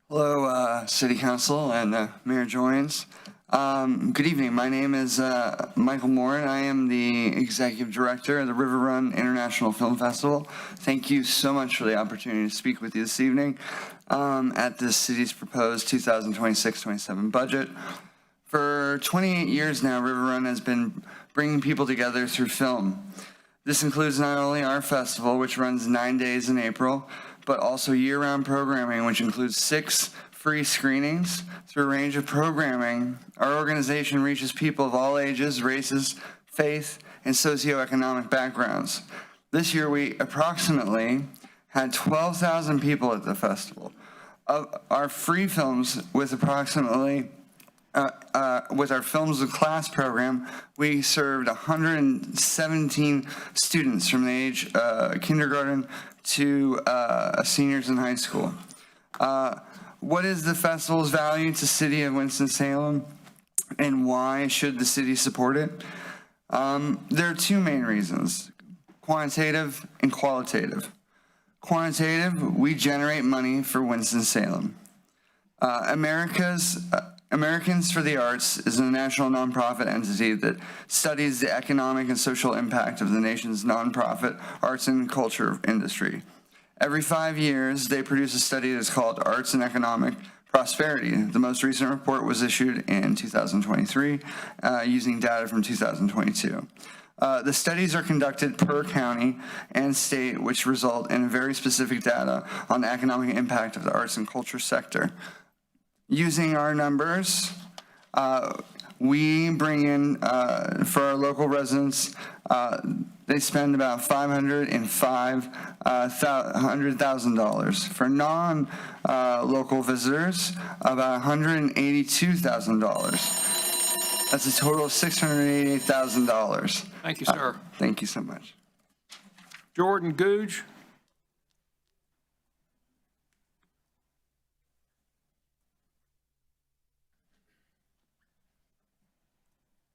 Hello, City Council and Mayor Joins. Good evening. My name is Michael Moran. I am the Executive Director of the River Run International Film Festival. Thank you so much for the opportunity to speak with you this evening at the city's proposed 2026-27 budget. For 28 years now, River Run has been bringing people together through film. This includes not only our festival, which runs 9 days in April, but also year-round programming, which includes 6 free screenings. Through a range of programming, our organization reaches people of all ages, races, faith, and socioeconomic backgrounds. This year, we approximately had 12,000 people at the festival. Of our free films, with approximately with our Films of Class program, we served 117 students from the age kindergarten to seniors in high school. What is the festival's value to City of Winston-Salem, and why should the city support it? There are 2 main reasons: quantitative and qualitative. Quantitative, we generate money for Winston-Salem. Americans for the Arts is a national nonprofit entity that studies the economic and social impact of the nation's nonprofit arts and culture industry. Every 5 years, they produce a study that's called Arts and Economic Prosperity. The most recent report was issued in 2023 using data from 2022. The studies are conducted per county and state, which result in very specific data on the economic impact of the arts and culture sector. Using our numbers, we bring in, for our local residents, they spend about $500,000. For non-local visitors, about $182,000. That's a total of $688,000. Thank you, sir. Thank you so much. Jordan Googe.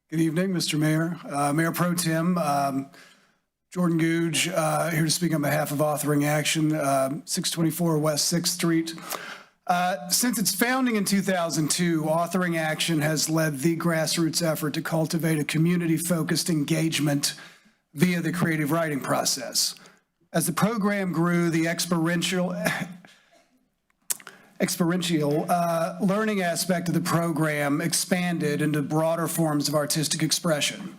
Good evening, Mr. Mayor, Mayor Pro Tem, Jordan Googe, here to speak on behalf of Authoring Action, 624 West 6th Street. Since its founding in 2002, Authoring Action has led the grassroots effort to cultivate a community-focused engagement via the creative writing process. As the program grew, the experiential learning aspect of the program expanded into broader forms of artistic expression,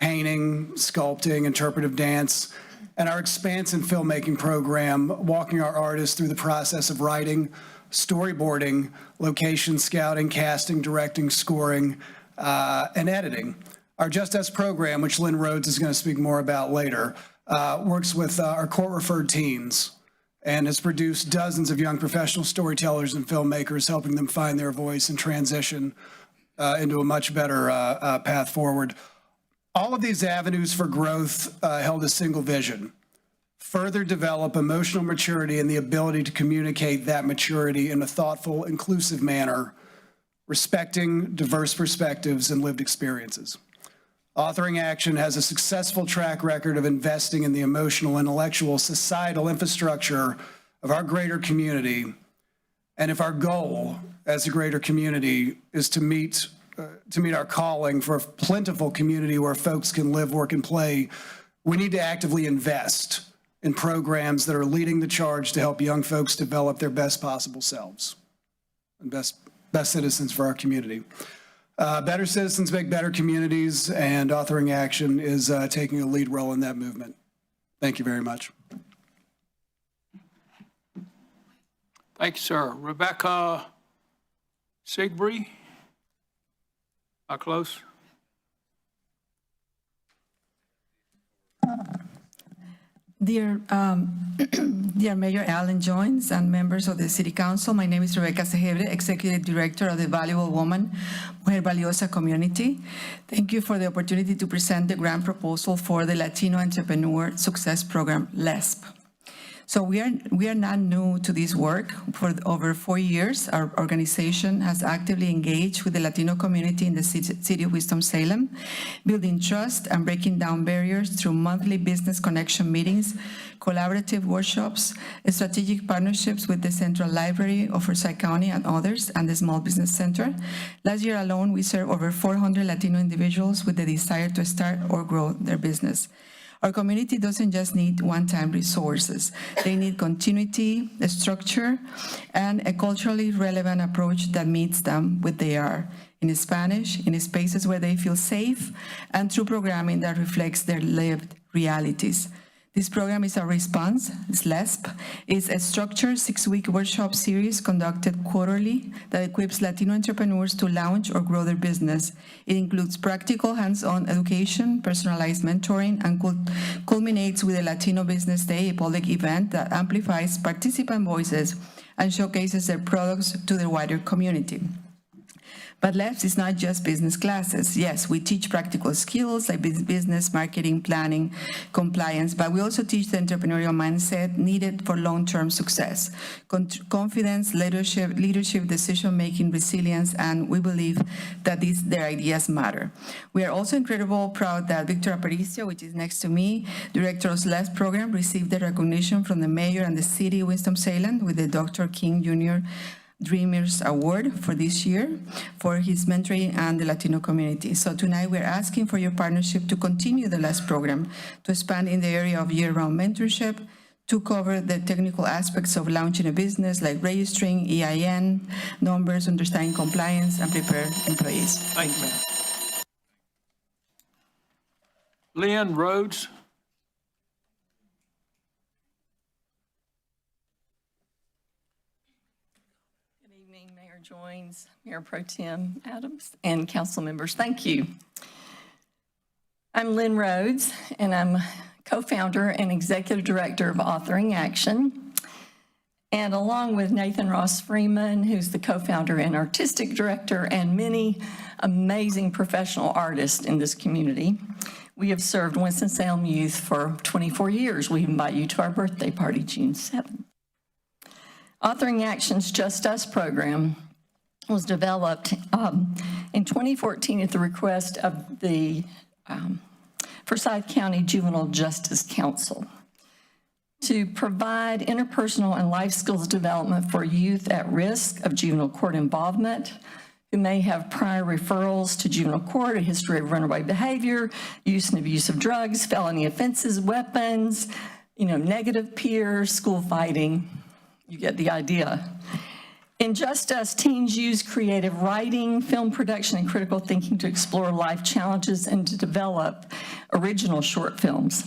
painting, sculpting, interpretive dance, and our expansive filmmaking program, walking our artists through the process of writing, storyboarding, location scouting, casting, directing, scoring, and editing. Our Just Us program, which Lynn Rhodes is going to speak more about later, works with our court-referred teens and has produced dozens of young professional storytellers and filmmakers, helping them find their voice and transition into a much better path forward. All of these avenues for growth held a single vision: further develop emotional maturity and the ability to communicate that maturity in a thoughtful, inclusive manner, respecting diverse perspectives and lived experiences. Authoring Action has a successful track record of investing in the emotional, intellectual, societal infrastructure of our greater community. And if our goal as a greater community is to meet our calling for a plentiful community where folks can live, work, and play, we need to actively invest in programs that are leading the charge to help young folks develop their best possible selves and best citizens for our community. Better citizens make better communities, and Authoring Action is taking a lead role in that movement. Thank you very much. Thank you, sir. Rebecca Sigbree? How close? Dear Mayor Alan Jones and members of the City Council, my name is Rebecca Segebre, Executive Director of the Valuable Woman, Mujer Valiosa community. Thank you for the opportunity to present the grant proposal for the Latino Entrepreneur Success Program, LESP. So we are not new to this work. For over 4 years, our organization has actively engaged with the Latino community in the city of Winston-Salem, building trust and breaking down barriers through monthly business connection meetings, collaborative workshops, strategic partnerships with the Central Library of Forsyth County and others, and the Small Business Center. Last year alone, we served over 400 Latino individuals with the desire to start or grow their business. Our community doesn't just need one-time resources. They need continuity, a structure, and a culturally relevant approach that meets them where they are, in Spanish, in spaces where they feel safe, and through programming that reflects their lived realities. This program is our response. It's LESP. It's a structured 6-week workshop series conducted quarterly that equips Latino entrepreneurs to launch or grow their business. It includes practical hands-on education, personalized mentoring, and culminates with a Latino Business Day, a public event that amplifies participant voices and showcases their products to the wider community. But LESP is not just business classes. Yes, we teach practical skills like business, marketing, planning, compliance, but we also teach the entrepreneurial mindset needed for long-term success, confidence, leadership, decision-making, resilience, and we believe that their ideas matter. We are also incredibly proud that Victor Aparicio, which is next to me, director of LESP program, received the recognition from the mayor and the city of Winston-Salem with the Dr. King Jr. Dreamers Award for this year for his mentoring and the Latino community. So tonight we're asking for your partnership to continue the LESP program, to expand in the area of year-round mentorship, to cover the technical aspects of launching a business like registering, EIN, numbers, understanding compliance, and prepare employees. Thank you. Lynn Rhodes. Joins, Mayor Pro Tem Adams, and council members. Thank you. I'm Lynn Rhodes, and I'm co-founder and executive director of Authoring Action. And along with Nathan Ross Freeman, who's the co-founder and artistic director, and many amazing professional artists in this community, we have served Winston-Salem youth for 24 years. We invite you to our birthday party, June 7th. Authoring Action's Just Us program was developed in 2014 at the request of the Forsyth County Juvenile Justice Council to provide interpersonal and life skills development for youth at risk of juvenile court involvement who may have prior referrals to juvenile court, a history of runaway behavior, use and abuse of drugs, felony offenses, weapons, negative peers, school fighting. You get the idea. In Just Us, teens use creative writing, film production, and critical thinking to explore life challenges and to develop original short films.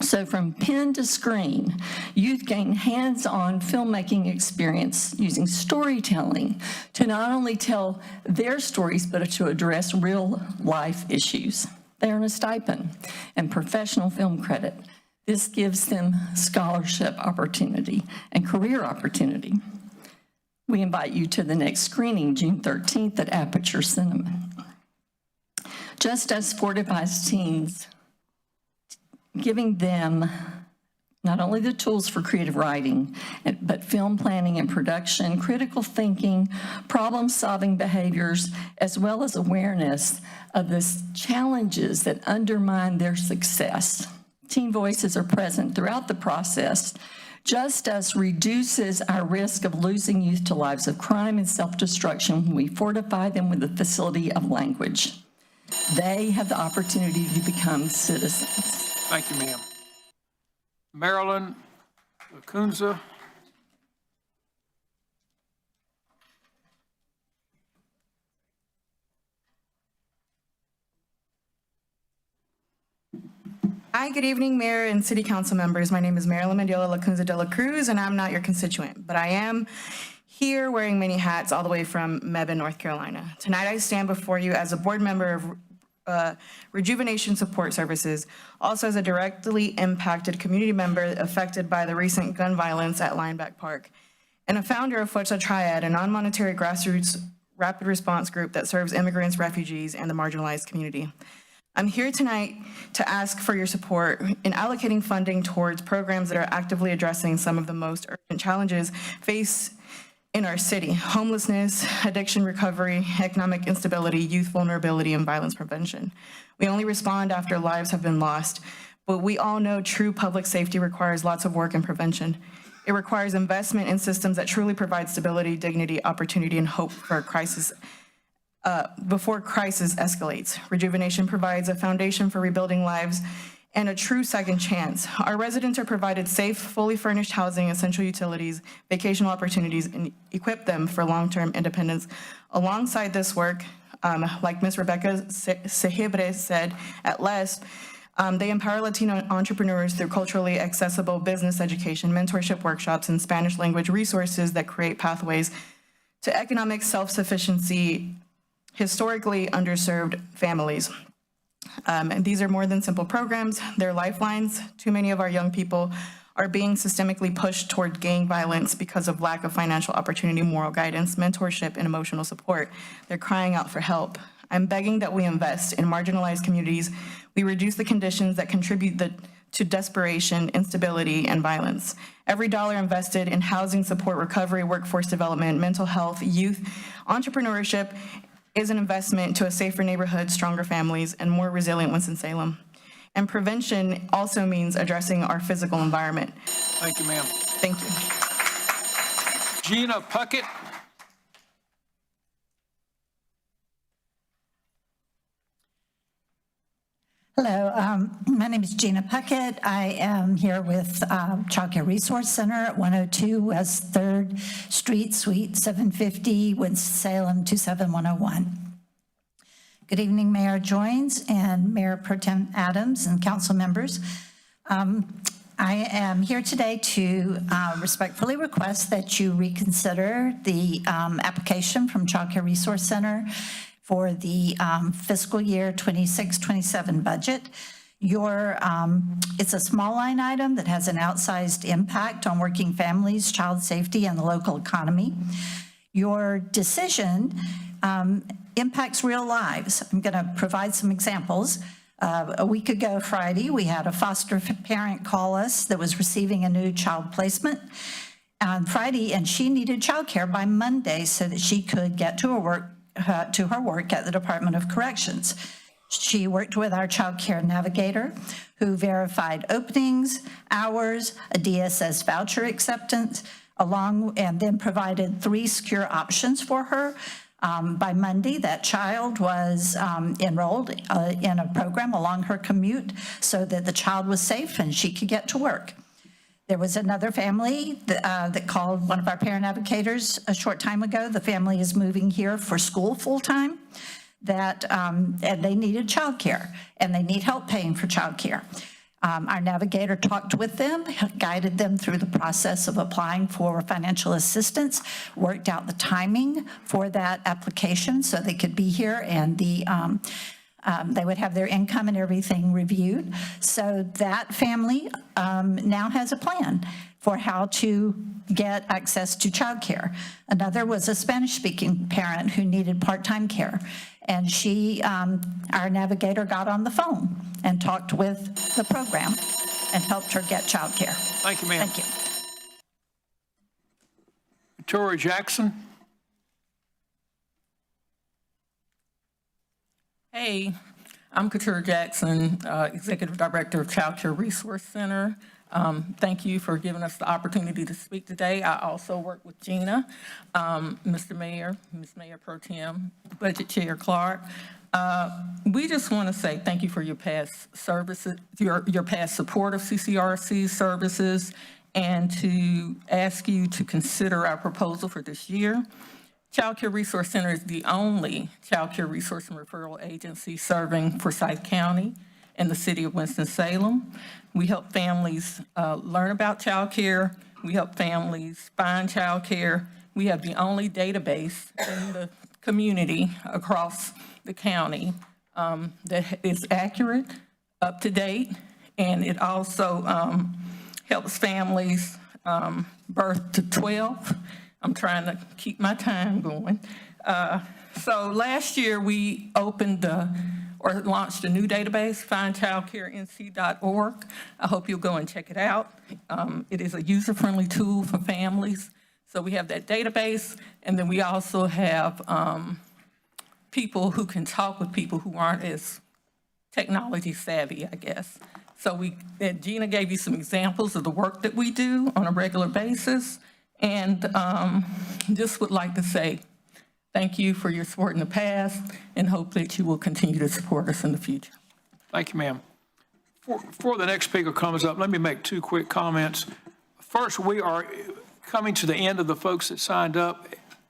So from pen to screen, youth gain hands-on filmmaking experience using storytelling to not only tell their stories, but to address real-life issues. They earn a stipend and professional film credit. This gives them scholarship opportunity and career opportunity. We invite you to the next screening, June 13th at Aperture Cinema. Just Us fortifies teens, giving them not only the tools for creative writing, but film planning and production, critical thinking, problem-solving behaviors, as well as awareness of the challenges that undermine their success. Teen voices are present throughout the process. Just Us reduces our risk of losing youth to lives of crime and self-destruction when we fortify them with the facility of language. They have the opportunity to become citizens. Thank you, ma'am. Marilyn Lacunza. Hi, good evening, Mayor and City Council members. My name is Marilyn Mendiola Lacunza de la Cruz, and I'm not your constituent, but I am here wearing many hats all the way from Mebane, North Carolina. Tonight, I stand before you as a board member of Rejuvenation Support Services, also as a directly impacted community member affected by the recent gun violence at Lineback Park, and a founder of FOCHA Triad, a non-monetary grassroots rapid response group that serves immigrants, refugees, and the marginalized community. I'm here tonight to ask for your support in allocating funding towards programs that are actively addressing some of the most urgent challenges faced in our city: homelessness, addiction recovery, economic instability, youth vulnerability, and violence prevention. We only respond after lives have been lost, but we all know true public safety requires lots of work and prevention. It requires investment in systems that truly provide stability, dignity, opportunity, and hope for a crisis before crisis escalates. Rejuvenation provides a foundation for rebuilding lives and a true second chance. Our residents are provided safe, fully furnished housing, essential utilities, vacational opportunities, and equip them for long-term independence. Alongside this work, like Ms. Rebecca Sehebre said at LES, they empower Latino entrepreneurs through culturally accessible business education, mentorship workshops, and Spanish language resources that create pathways to economic self-sufficiency historically underserved families. And these are more than simple programs, they're lifelines. Too many of our young people are being systemically pushed toward gang violence because of lack of financial opportunity, moral guidance, mentorship, and emotional support. They're crying out for help. I'm begging that we invest in marginalized communities. We reduce the conditions that contribute to desperation, instability, and violence. Every dollar invested in housing support, recovery, workforce development, mental health, youth, entrepreneurship, is an investment to a safer neighborhood, stronger families, and more resilient Winston-Salem. And prevention also means addressing our physical environment. Thank you, ma'am. Thank you. Gina Puckett. Hello, my name is Gina Puckett. I am here with Child Care Resource Center at 102 West 3rd Street, Suite 750, Winston-Salem 27101. Good evening, Mayor Joines and Mayor Pro Tem Adams and council members. I am here today to respectfully request that you reconsider the application from Child Care Resource Center for the fiscal year 26-27 budget. It's a small line item that has an outsized impact on working families, child safety, and the local economy. Your decision impacts real lives. I'm going to provide some examples. A week ago Friday, we had a foster parent call us that was receiving a new child placement. on Friday, and she needed childcare by Monday so that she could get to her work at the Department of Corrections. She worked with our childcare navigator, who verified openings, hours, a DSS voucher acceptance, and then provided 3 secure options for her. By Monday, that child was enrolled in a program along her commute so that the child was safe and she could get to work. There was another family that called one of our parent advocators a short time ago. The family is moving here for school full-time, and they needed childcare, and they need help paying for childcare. Our navigator talked with them, guided them through the process of applying for financial assistance, worked out the timing for that application so they could be here, and they would have their income and everything reviewed. So that family now has a plan for how to get access to childcare. Another was a Spanish-speaking parent who needed part-time care. And our navigator got on the phone and talked with the program and helped her get childcare. Thank you, ma'am. Thank you. Victoria Jackson. Hey, I'm Katura Jackson, Executive Director of Child Care Resource Center. Thank you for giving us the opportunity to speak today. I also work with Gina, Mr. Mayor, Ms. Mayor Pro Tem, Budget Chair Clark. We just want to say thank you for your past services, your past support of CCRC services, and to ask you to consider our proposal for this year. Child Care Resource Center is the only child care resource and referral agency serving Forsyth County and the City of Winston-Salem. We help families learn about child care. We help families find child care. We have the only database in the community across the county that is accurate, up to date, and it also helps families birth to 12. I'm trying to keep my time going. So last year we launched a new database, findchildcarenc.org. I hope you'll go and check it out. It is a user-friendly tool for families. So we have that database, and then we also have people who can talk with people who aren't as technology savvy, I guess. So Gina gave you some examples of the work that we do on a regular basis, and just would like to say thank you for your support in the past, and hope that you will continue to support us in the future. Thank you, ma'am. Before the next speaker comes up, let me make 2 quick comments. First, we are coming to the end of the folks that signed up.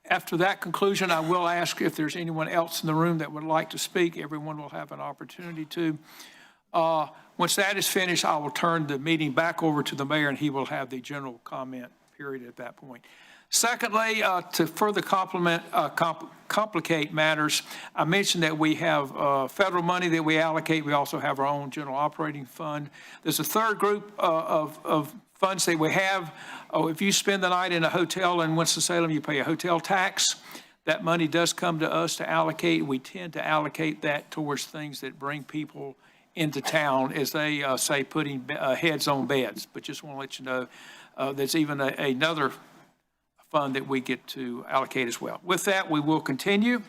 After that conclusion, I will ask if there's anyone else in the room that would like to speak. Everyone will have an opportunity to. Once that is finished, I will turn the meeting back over to the mayor, and he will have the general comment period at that point. Secondly, to further complicate matters, I mentioned that we have federal money that we allocate. We also have our own general operating fund. There's a third group of funds that we have. If you spend the night in a hotel in Winston-Salem, you pay a hotel tax. That money does come to us to allocate. We tend to allocate that towards things that bring people into town, as they say, putting heads on beds. But just want to let you know there's even another fund that we get to allocate as well. With that, we will continue.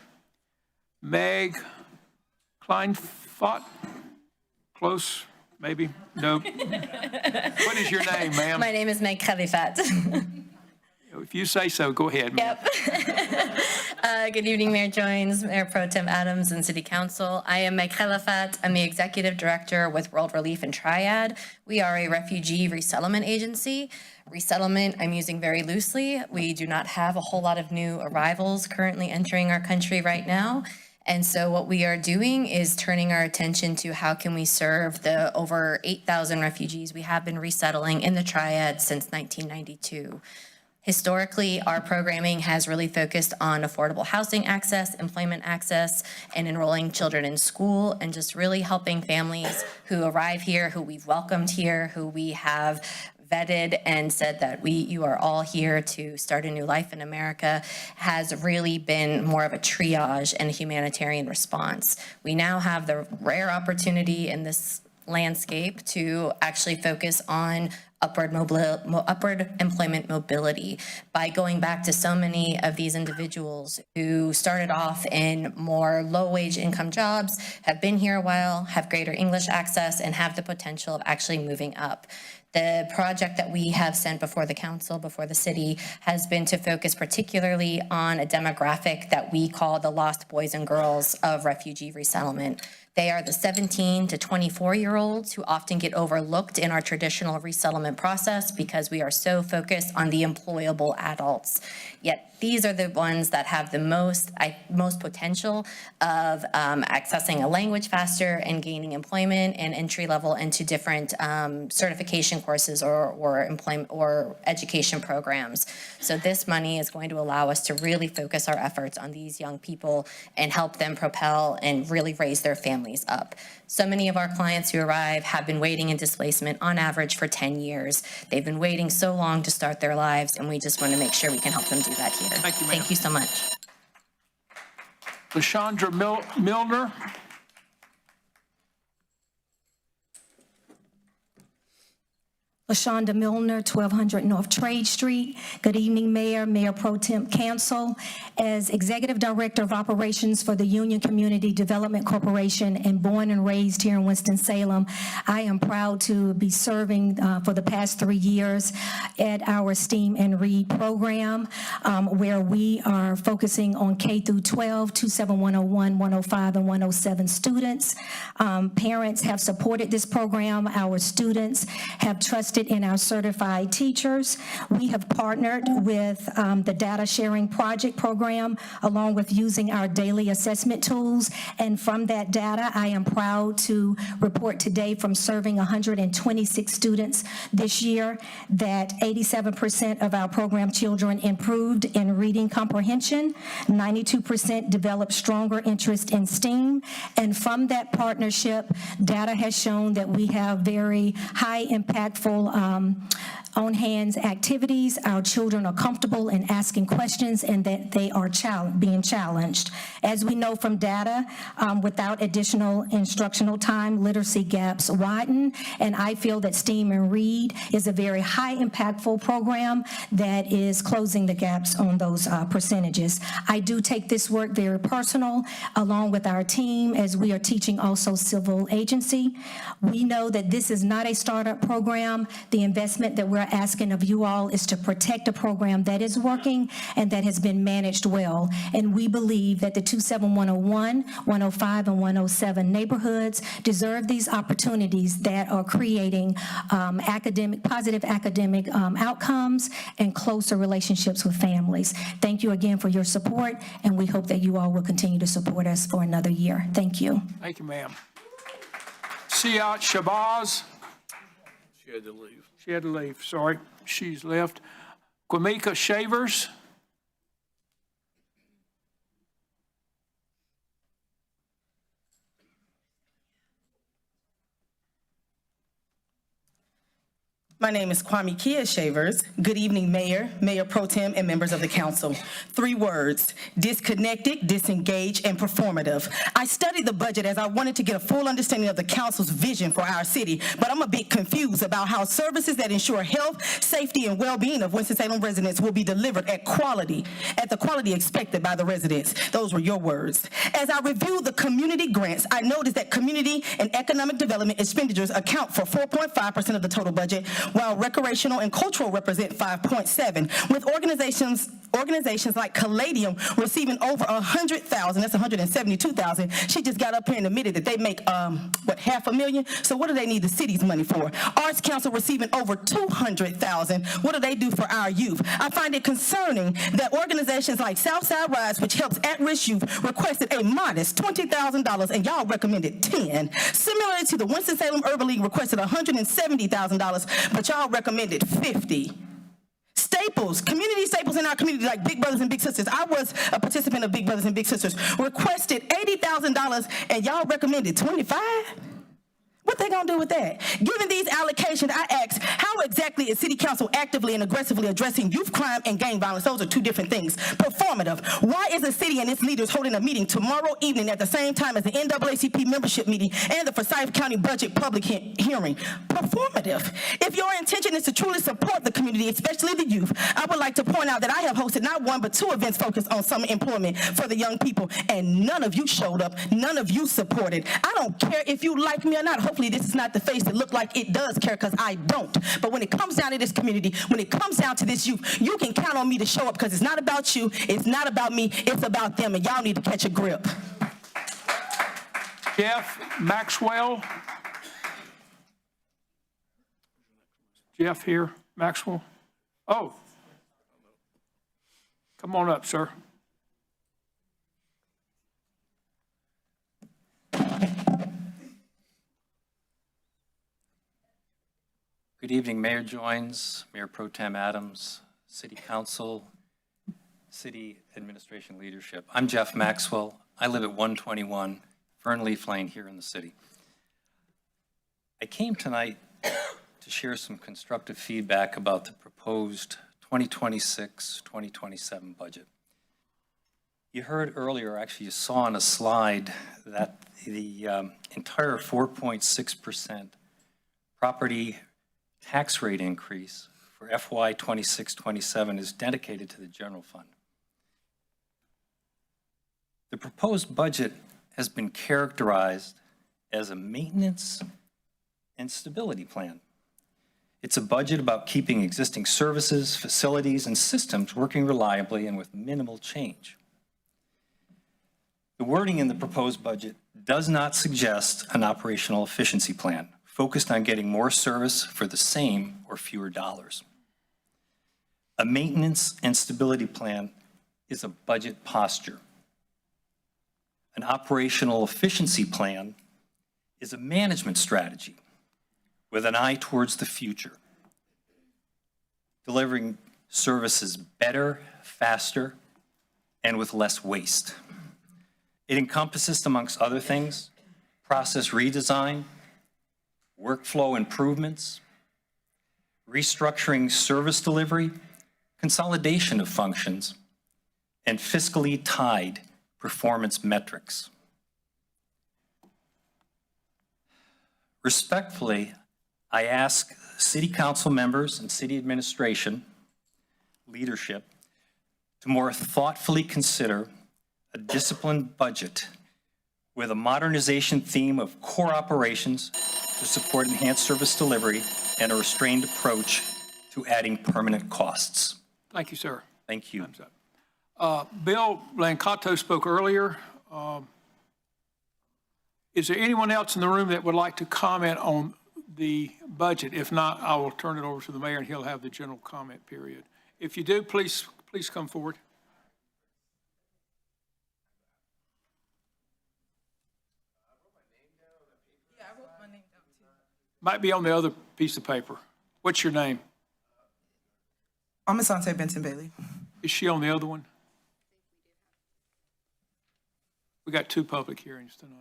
Meg Kleinfott, close, maybe, no. What is your name, ma'am? My name is Meg Khalifat. If you say so, go ahead, ma'am. Yep. Good evening, Mayor Joines, Mayor Pro Tem Adams, and City Council. I am Meg Khalifat. I'm the Executive Director with World Relief and Triad. We are a refugee resettlement agency. Resettlement, I'm using very loosely. We do not have a whole lot of new arrivals currently entering our country right now. And so what we are doing is turning our attention to how can we serve the over 8,000 refugees we have been resettling in the Triad since 1992. Historically, our programming has really focused on affordable housing access, employment access, and enrolling children in school, and just really helping families who arrive here, who we've welcomed here, who we have vetted and said that you are all here to start a new life in America, has really been more of a triage and humanitarian response. We now have the rare opportunity in this landscape to actually focus on upward employment mobility by going back to so many of these individuals who started off in more low-wage income jobs, have been here a while, have greater English access, and have the potential of actually moving up. The project that we have sent before the council, before the city, has been to focus particularly on a demographic that we call the lost boys and girls of refugee resettlement. They are the 17 to 24-year-olds who often get overlooked in our traditional resettlement process because we are so focused on the employable adults. Yet these are the ones that have the most potential of accessing a language faster and gaining employment and entry level into different certification courses or employment or education programs. So this money is going to allow us to really focus our efforts on these young people and help them propel and really raise their families up. So many of our clients who arrive have been waiting in displacement on average for 10 years. They've been waiting so long to start their lives, and we just want to make sure we can help them do that here. Thank you, ma'am. Thank you so much. LaShondra Milner. LaShonda Milner, 1200 North Trade Street. Good evening, Mayor, Mayor Pro Tem Council. As Executive Director of Operations for the Union Community Development Corporation and born and raised here in Winston-Salem, I am proud to be serving for the past 3 years at our STEAM and Read program, where we are focusing on K through 12, 27101, 105, and 107 students. Parents have supported this program. Our students have trusted in our certified teachers. We have partnered with the Data Sharing Project program, along with using our daily assessment tools. And from that data, I am proud to report today from serving 126 students this year that 87% of our program children improved in reading comprehension, 92% developed stronger interest in STEAM. And from that partnership, data has shown that we have very high impactful on-hands activities. Our children are comfortable in asking questions and that they are being challenged. As we know from data, without additional instructional time, literacy gaps widen, and I feel that STEAM and Read is a very high impactful program that is closing the gaps on those percentages. I do take this work very personal, along with our team, as we are teaching also civil agency. We know that this is not a startup program. The investment that we're asking of you all is to protect a program that is working and that has been managed well. And we believe that the 27101, 105, and 107 neighborhoods deserve these opportunities that are creating positive academic outcomes and closer relationships with families. Thank you again for your support, and we hope that you all will continue to support us for another year. Thank you. Thank you, ma'am. Siat Shabazz. She had to leave. She had to leave, sorry. She's left. Quamika Shavers. My name is Kwame Kia Shavers. Good evening, Mayor, Mayor Pro Tem, and members of the council. 3 words: disconnected, disengaged, and performative. I studied the budget as I wanted to get a full understanding of the council's vision for our city, but I'm a bit confused about how services that ensure health, safety, and well-being of Winston-Salem residents will be delivered at the quality expected by the residents. Those were your words. As I reviewed the community grants, I noticed that community and economic development expenditures account for 4.5% of the total budget, while recreational and cultural represent 5.7%, with organizations like Caladium receiving over 100,000. That's 172,000. She just got up here and admitted that they make $500,000. So what do they need the city's money for? Arts Council receiving over 200,000. What do they do for our youth? I find it concerning that organizations like Southside Rise, which helps at-risk youth, requested a modest $20,000, and y'all recommended 10. Similarly to the Winston-Salem Urban League requested $170,000, but y'all recommended 50. Staples, community staples in our community, like Big Brothers and Big Sisters. I was a participant of Big Brothers and Big Sisters. Requested $80,000, and y'all recommended 25. What they gonna do with that? Given these allocations, I ask, how exactly is City Council actively and aggressively addressing youth crime and gang violence? Those are two different things. Performative. Why is the city and its leaders holding a meeting tomorrow evening at the same time as the NAACP membership meeting and the Forsyth County budget public hearing? Performative. If your intention is to truly support the community, especially the youth, I would like to point out that I have hosted not one but two events focused on summer employment for the young people, and none of you showed up, none of you supported. I don't care if you like me or not. Hopefully this is not the face that look like it does care, because I don't. But when it comes down to this community, when it comes down to this youth, you can count on me to show up, because it's not about you, it's not about me, it's about them, and y'all need to catch a grip. Jeff Maxwell. Jeff here, Maxwell. Oh. Come on up, sir. Good evening, Mayor Joins, Mayor Pro Tem Adams, City Council, City Administration Leadership. I'm Jeff Maxwell. I live at 121 Fernleaf Lane here in the city. I came tonight to share some constructive feedback about the proposed 2026-2027 budget. You heard earlier, actually you saw on a slide that the entire 4.6% property tax rate increase for FY 26-27 is dedicated to the general fund. The proposed budget has been characterized as a maintenance and stability plan. It's a budget about keeping existing services, facilities, and systems working reliably and with minimal change. The wording in the proposed budget does not suggest an operational efficiency plan focused on getting more service for the same or fewer dollars. A maintenance and stability plan is a budget posture. An operational efficiency plan is a management strategy with an eye towards the future, delivering services better, faster, and with less waste. It encompasses, amongst other things, process redesign, workflow improvements, restructuring service delivery, consolidation of functions, and fiscally tied performance metrics. Respectfully, I ask City Council members and City Administration leadership to more thoughtfully consider a disciplined budget with a modernization theme of core operations to support enhanced service delivery and a restrained approach to adding permanent costs. Thank you, sir. Thank you. Time's up. Bill Blancato spoke earlier. Is there anyone else in the room that would like to comment on the budget? If not, I will turn it over to the mayor and he'll have the general comment period. If you do, please come forward. Might be on the other piece of paper. What's your name? I'm Asante Benson Bailey. Is she on the other one? We got two public hearings tonight.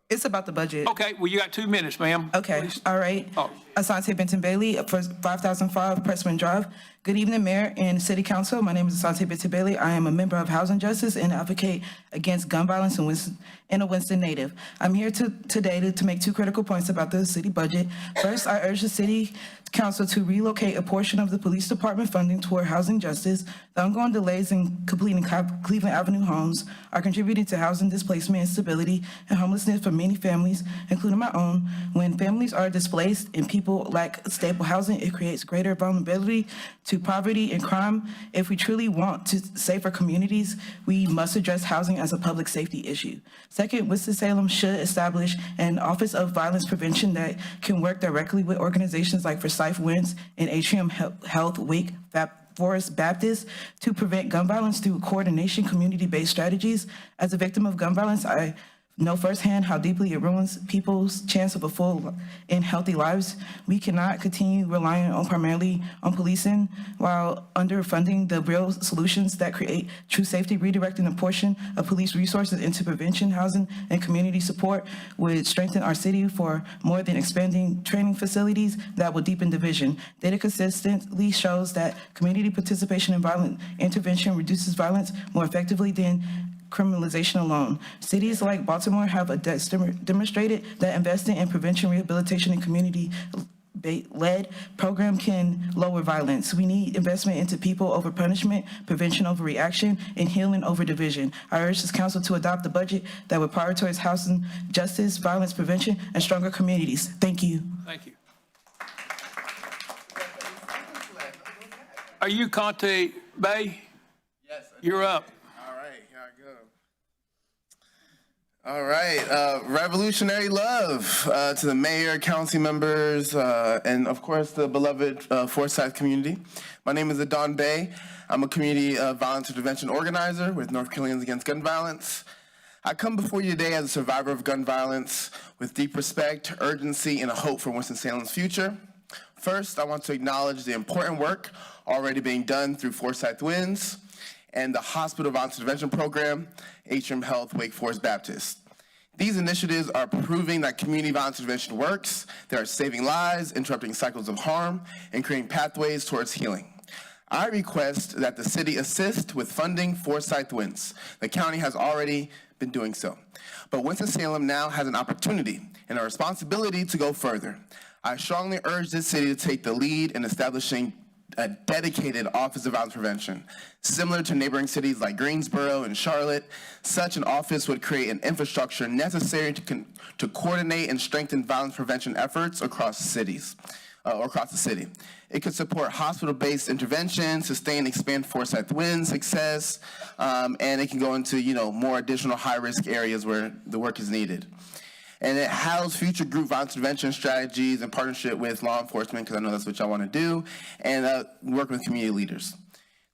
It's about the budget. Okay, well, you got 2 minutes, ma'am. Okay, Please. all right. Oh. Asante Benton Bailey for 5005 Pressman Drive. Good evening, Mayor and City Council. My name is Asante Benton Bailey. I am a member of Housing Justice and advocate against gun violence and a Winston native. I'm here today to make two critical points about the city budget. First, I urge the City Council to relocate a portion of the police department funding toward housing justice. The ongoing delays in completing Cleveland Avenue homes are contributing to housing displacement, instability, and homelessness for many families, including my own. When families are displaced and people lack stable housing, it creates greater vulnerability to poverty and crime. If we truly want to safer communities, we must address housing as a public safety issue. Second, Winston-Salem should establish an Office of Violence Prevention that can work directly with organizations like Forsyth Winds and Atrium Health, Wake Forest Baptist to prevent gun violence through coordination, community-based strategies. As a victim of gun violence, I know firsthand how deeply it ruins people's chance of a full and healthy lives. We cannot continue relying primarily on policing while underfunding the real solutions that create true safety. Redirecting a portion of police resources into prevention, housing, and community support would strengthen our city for more than expanding training facilities that will deepen division. Data consistently shows that community participation in violent intervention reduces violence more effectively than criminalization alone. Cities like Baltimore have demonstrated that investing in prevention, rehabilitation, and community-led program can lower violence. We need investment into people over punishment, prevention over reaction, and healing over division. I urge this council to adopt a budget that would prioritize housing, justice, violence prevention, and stronger communities. Thank you. Thank you. Are you Conte Bay? Yes. You're up. All right, here I go. All right, revolutionary love to the mayor, council members, and of course the beloved Forsyth community. My name is Adon Bay. I'm a community violence intervention organizer with North Carolinians Against Gun Violence. I come before you today as a survivor of gun violence with deep respect, urgency, and a hope for Winston-Salem's future. First, I want to acknowledge the important work already being done through Forsyth Winds and the Hospital Violence Intervention Program, Atrium Health, Wake Forest Baptist. These initiatives are proving that community violence intervention works. They are saving lives, interrupting cycles of harm, and creating pathways towards healing. I request that the city assist with funding Forsyth Winds. The county has already been doing so. But Winston-Salem now has an opportunity and a responsibility to go further. I strongly urge this city to take the lead in establishing a dedicated Office of Violence Prevention. Similar to neighboring cities like Greensboro and Charlotte, such an office would create an infrastructure necessary to coordinate and strengthen violence prevention efforts across cities. Across the city. It could support hospital-based intervention, sustain and expand Forsyth Winds success, and it can go into more additional high-risk areas where the work is needed. And it houses future group violence intervention strategies in partnership with law enforcement, because I know that's what y'all want to do, and work with community leaders.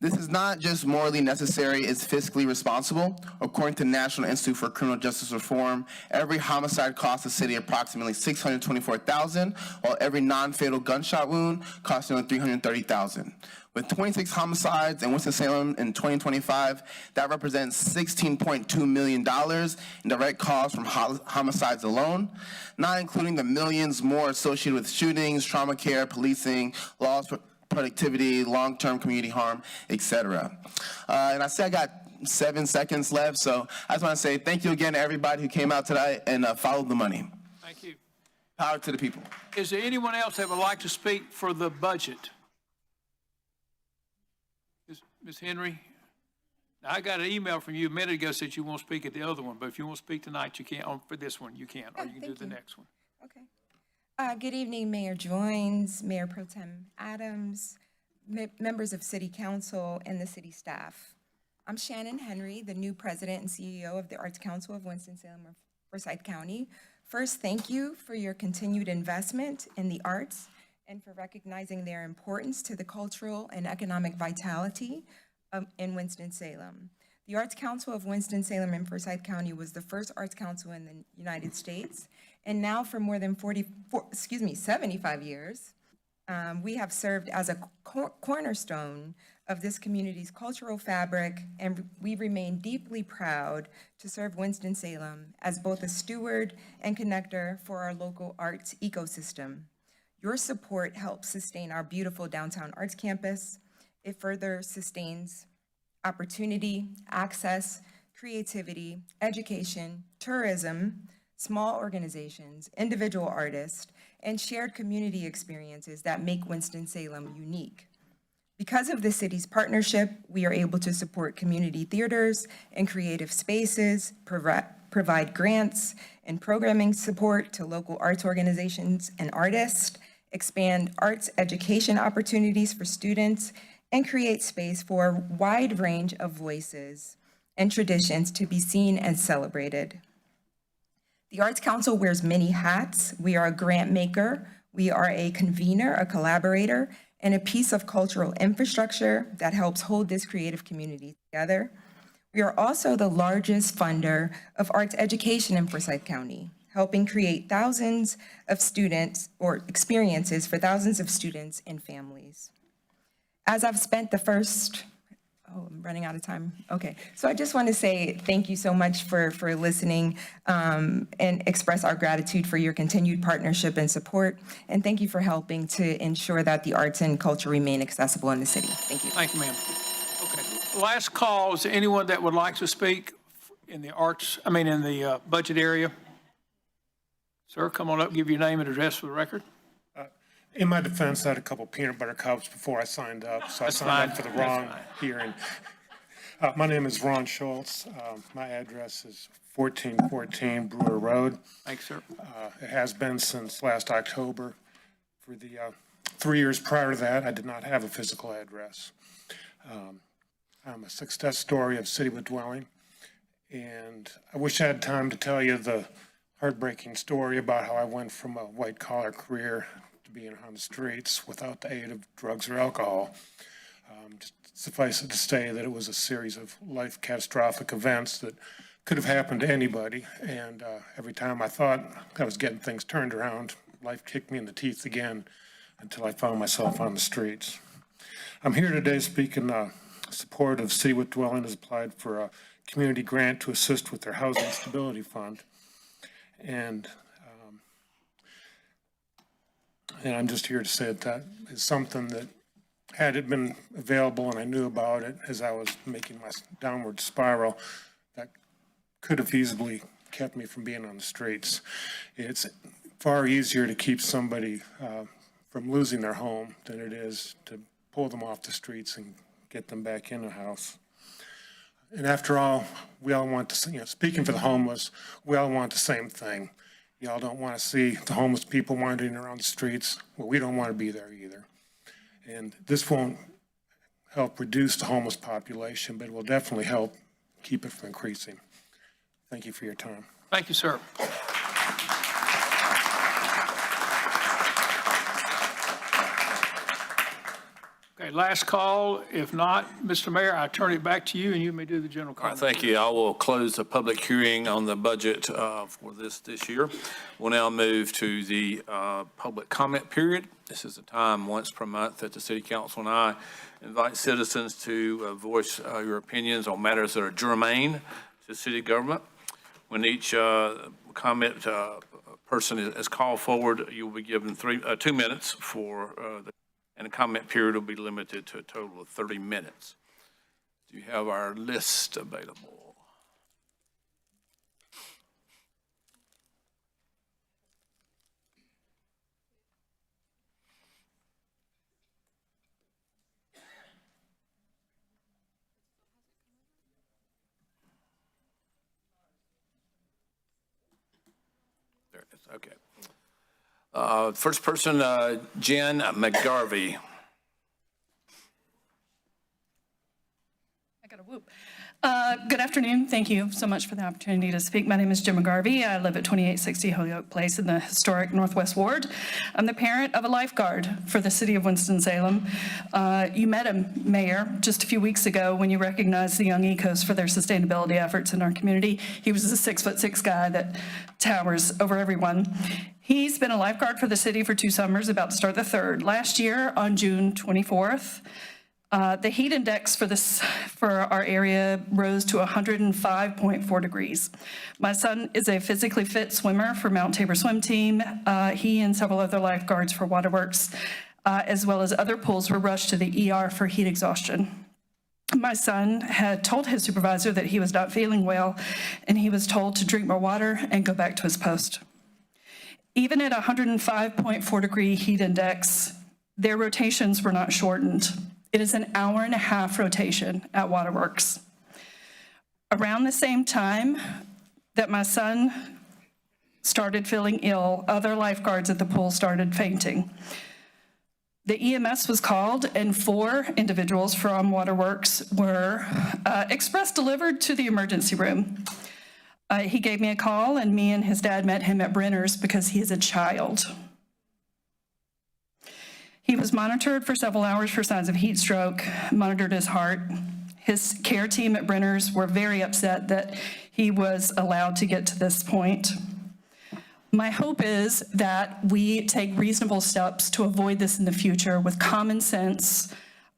This is not just morally necessary, it's fiscally responsible. According to National Institute for Criminal Justice Reform, every homicide costs the city approximately $624,000, while every non-fatal gunshot wound costs nearly $330,000. With 26 homicides in Winston-Salem in 2025, that represents $16.2 million in direct costs from homicides alone, not including the millions more associated with shootings, trauma care, policing, loss productivity, long-term community harm, etc. And I say I got 7 seconds left, so I just want to say thank you again to everybody who came out today and followed the money. Thank you. Power to the people. Is there anyone else that would like to speak for the budget? Ms. Henry? Now, I got an email from you a minute ago that said you won't speak at the other one, but if you won't speak tonight, you can't. For this one, you can, or you can do the next one. Okay. Good evening, Mayor Joines, Mayor Pro Tem Adams, members of City Council, and the city staff. I'm Shannon Henry, the new president and CEO of the Arts Council of Winston-Salem, Forsyth County. First, thank you for your continued investment in the arts and for recognizing their importance to the cultural and economic vitality in Winston-Salem. The Arts Council of Winston-Salem and Forsyth County was the first arts council in the United States, and now for more than 75 years, we have served as a cornerstone of this community's cultural fabric, and we remain deeply proud to serve Winston-Salem as both a steward and connector for our local arts ecosystem. Your support helps sustain our beautiful downtown arts campus. It further sustains opportunity, access, creativity, education, tourism, small organizations, individual artists, and shared community experiences that make Winston-Salem unique. Because of the city's partnership, we are able to support community theaters and creative spaces, provide grants and programming support to local arts organizations and artists, expand arts education opportunities for students, and create space for a wide range of voices and traditions to be seen and celebrated. The Arts Council wears many hats. We are a grant maker, we are a convener, a collaborator, and a piece of cultural infrastructure that helps hold this creative community together. We are also the largest funder of arts education in Forsyth County, helping create thousands of students or experiences for thousands of students and families. As I've spent the first, I'm running out of time. Okay, so I just want to say thank you so much for listening and express our gratitude for your continued partnership and support. And thank you for helping to ensure that the arts and culture remain accessible in the city. Thank you. Thank you, ma'am. Okay, last call. Is there anyone that would like to speak in the in the budget area? Sir, come on up, give your name and address for the record. In my defense, I had a couple peanut butter cups before I signed up, so I signed up for the wrong hearing. My name is Ron Schultz. My address is 1414 Brewer Road. Thanks, sir. It has been since last October. For the 3 years prior to that, I did not have a physical address. I'm a success story of City with Dwelling, and I wish I had time to tell you the heartbreaking story about how I went from a white-collar career to being on the streets without the aid of drugs or alcohol. Just suffice it to say that it was a series of life catastrophic events that could have happened to anybody, and every time I thought I was getting things turned around, life kicked me in the teeth again until I found myself on the streets. I'm here today speaking in support of City with Dwelling has applied for a community grant to assist with their housing stability fund. And I'm just here to say that is something that, had it been available and I knew about it as I was making my downward spiral, that could have feasibly kept me from being on the streets. It's far easier to keep somebody from losing their home than it is to pull them off the streets and get them back in a house. And after all, we all want to, speaking for the homeless, we all want the same thing. Y'all don't want to see the homeless people wandering around the streets. Well, we don't want to be there either. And this won't help reduce the homeless population, but it will definitely help keep it from increasing. Thank you for your time. Thank you, sir. Okay, last call. If not, Mr. Mayor, I turn it back to you and you may do the general comment. Thank you. I will close the public hearing on the budget for this year. We'll now move to the public comment period. This is a time once per month that the City Council and I invite citizens to voice your opinions on matters that are germane to city government. When each comment person is called forward, you will be given 2 minutes for and the comment period will be limited to a total of 30 minutes. Do you have our list available? There it is, okay. First person, Jen McGarvey. I got a whoop. Good afternoon. Thank you so much for the opportunity to speak. My name is Jen McGarvey. I live at 2860 Holyoke Place in the historic Northwest Ward. I'm the parent of a lifeguard for the City of Winston-Salem. You met him, Mayor, just a few weeks ago when you recognized the Young Ecos for their sustainability efforts in our community. He was a 6'6" guy that towers over everyone. He's been a lifeguard for the city for 2 summers, about to start the 3rd. Last year, on June 24th, the heat index for our area rose to 105.4 degrees. My son is a physically fit swimmer for Mount Tabor swim team. He and several other lifeguards for Waterworks, as well as other pools, were rushed to the ER for heat exhaustion. My son had told his supervisor that he was not feeling well, and he was told to drink more water and go back to his post. Even at 105.4 degree heat index, their rotations were not shortened. It is an 1.5-hour rotation at Waterworks. Around the same time that my son started feeling ill, other lifeguards at the pool started fainting. The EMS was called and 4 individuals from Waterworks were express delivered to the emergency room. He gave me a call, and me and his dad met him at Brenner's because he is a child. He was monitored for several hours for signs of heat stroke, monitored his heart, His care team at Brenner's were very upset that he was allowed to get to this point. My hope is that we take reasonable steps to avoid this in the future with common sense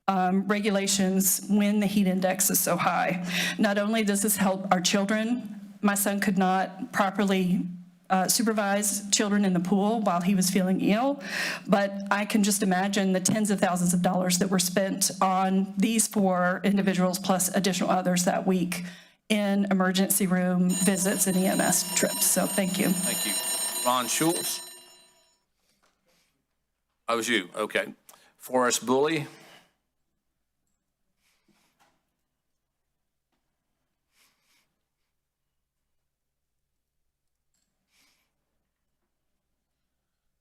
regulations when the heat index is so high. Not only does this help our children, my son could not properly supervise children in the pool while he was feeling ill, but I can just imagine the tens of thousands of dollars that were spent on these 4 individuals plus additional others that week in emergency room visits and EMS trips. So thank you. Thank you. Ron Schultz? Oh, it was you, okay. Forrest Bully?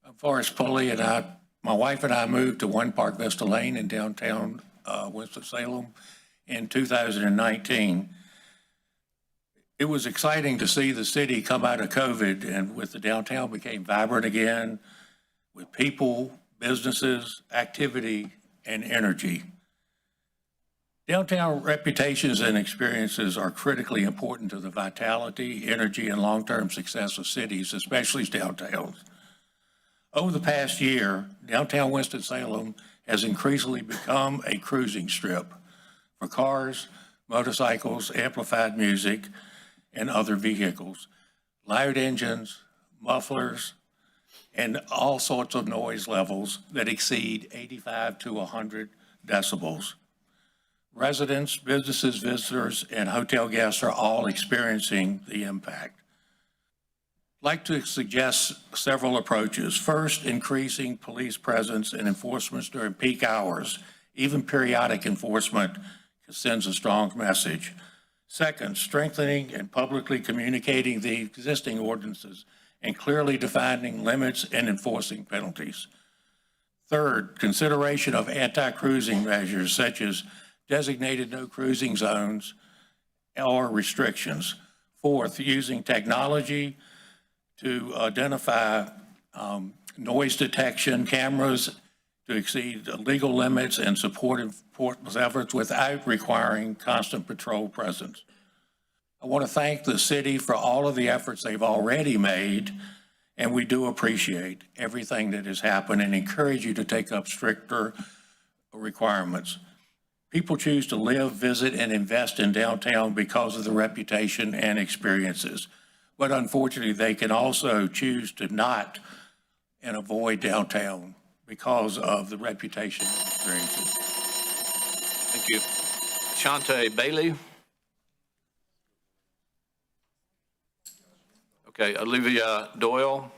I'm Forrest Pulley, and my wife and I moved to One Park Vista Lane in downtown Winston-Salem in 2019. It was exciting to see the city come out of COVID and with the downtown became vibrant again with people, businesses, activity, and energy. Downtown reputations and experiences are critically important to the vitality, energy, and long-term success of cities, especially downtowns. Over the past year, downtown Winston-Salem has increasingly become a cruising strip for cars, motorcycles, amplified music, and other vehicles, loud engines, mufflers, and all sorts of noise levels that exceed 85 to 100 decibels. Residents, businesses, visitors, and hotel guests are all experiencing the impact. I'd like to suggest several approaches. First, increasing police presence and enforcement during peak hours. Even periodic enforcement sends a strong message. Second, strengthening and publicly communicating the existing ordinances and clearly defining limits and enforcing penalties. Third, consideration of anti-cruising measures such as designated no cruising zones or restrictions. Fourth, using technology to identify noise detection cameras to exceed legal limits and support efforts without requiring constant patrol presence. I want to thank the city for all of the efforts they've already made, and we do appreciate everything that has happened and encourage you to take up stricter requirements. People choose to live, visit, and invest in downtown because of the reputation and experiences. But unfortunately, they can also choose to not and avoid downtown because of the reputation and experiences. Thank you. Shante Bailey? Okay, Olivia Doyle?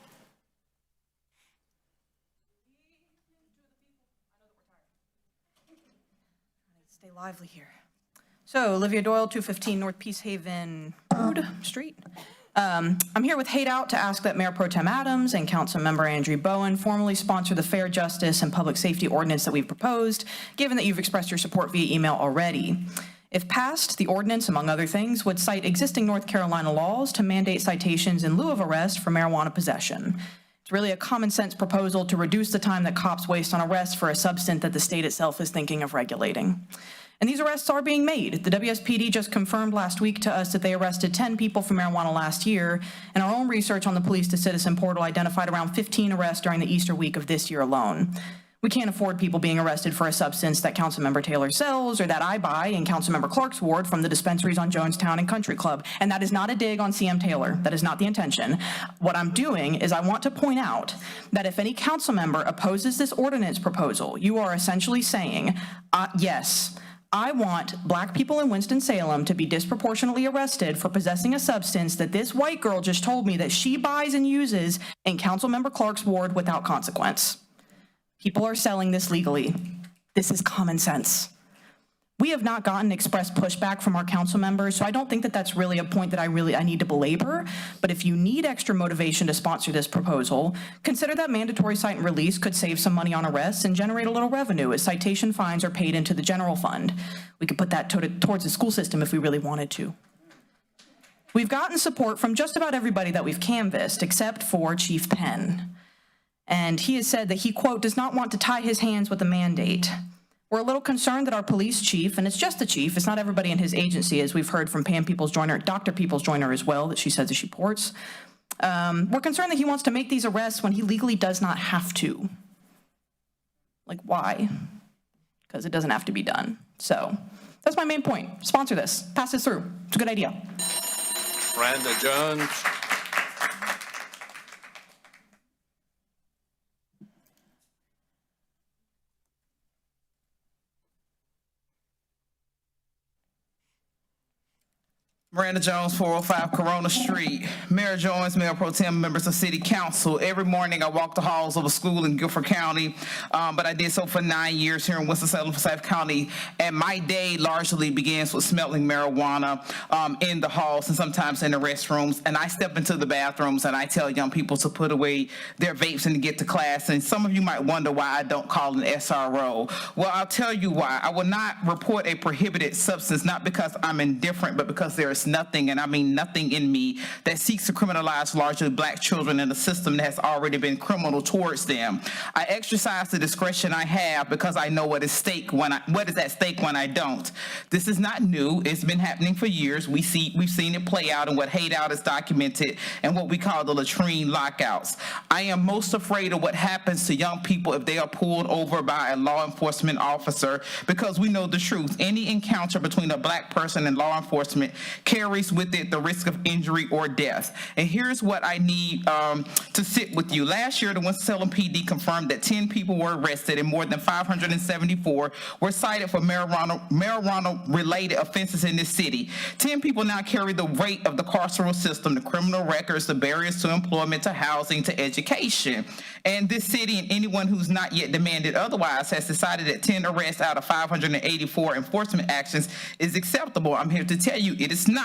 Stay lively here. So Olivia Doyle, 215 North Peace Haven Road Street. I'm here with Hate Out to ask that Mayor Pro Tem Adams and Councilmember Andrew Bowen formally sponsor the fair justice and public safety ordinance that we've proposed, given that you've expressed your support via email already. If passed, the ordinance, among other things, would cite existing North Carolina laws to mandate citations in lieu of arrest for marijuana possession. It's really a common sense proposal to reduce the time that cops waste on arrests for a substance that the state itself is thinking of regulating. And these arrests are being made. The WSPD just confirmed last week to us that they arrested 10 people for marijuana last year, and our own research on the Police to Citizen portal identified around 15 arrests during the Easter week of this year alone. We can't afford people being arrested for a substance that Councilmember Taylor sells or that I buy in Councilmember Clark's ward from the dispensaries on Jonestown and Country Club. And that is not a dig on CM Taylor. That is not the intention. What I'm doing is I want to point out that if any council member opposes this ordinance proposal, you are essentially saying, yes, I want Black people in Winston-Salem to be disproportionately arrested for possessing a substance that this white girl just told me that she buys and uses in Councilmember Clark's ward without consequence. People are selling this legally. This is common sense. We have not gotten express pushback from our council members, so I don't think that that's really a point that I need to belabor. But if you need extra motivation to sponsor this proposal, consider that mandatory cite and release could save some money on arrests and generate a little revenue as citation fines are paid into the general fund. We could put that towards the school system if we really wanted to. We've gotten support from just about everybody that we've canvassed, except for Chief Penn. And he has said that he, quote, does not want to tie his hands with a mandate. We're a little concerned that our police chief, and it's just the chief, it's not everybody in his agency, as we've heard from Pam Peoples-Joyner, Dr. Peoples-Joyner as well, that she says that she supports. We're concerned that he wants to make these arrests when he legally does not have to. Like, why? Because it doesn't have to be done. So that's my main point. Sponsor this. Pass this through. It's a good idea. Brenda Jones. Miranda Jones, 405 Corona Street. Mayor Jones, Mayor Pro Tem, members of City Council. Every morning I walk the halls of a school in Guilford County, but I did so for 9 years here in Winston-Salem, Forsyth County, and my day largely begins with smelling marijuana in the halls and sometimes in the restrooms. And I step into the bathrooms and I tell young people to put away their vapes and to get to class. And some of you might wonder why I don't call an SRO. Well, I'll tell you why. I will not report a prohibited substance, not because I'm indifferent, but because there is nothing, and I mean nothing in me, that seeks to criminalize largely black children in a system that has already been criminal towards them. I exercise the discretion I have because I know what is at stake when I don't. This is not new. It's been happening for years. We've seen it play out, and what hate out is documented and what we call the latrine lockouts. I am most afraid of what happens to young people if they are pulled over by a law enforcement officer, because we know the truth. Any encounter between a black person and law enforcement carries with it the risk of injury or death. And here's what I need to sit with you. Last year, the Winston-Salem PD confirmed that 10 people were arrested and more than 574 were cited for marijuana-related offenses in this city. 10 people now carry the weight of the carceral system, the criminal records, the barriers to employment, to housing, to education. And this city, and anyone who's not yet demanded otherwise, has decided that 10 arrests out of 584 enforcement actions is acceptable. I'm here to tell you it is not.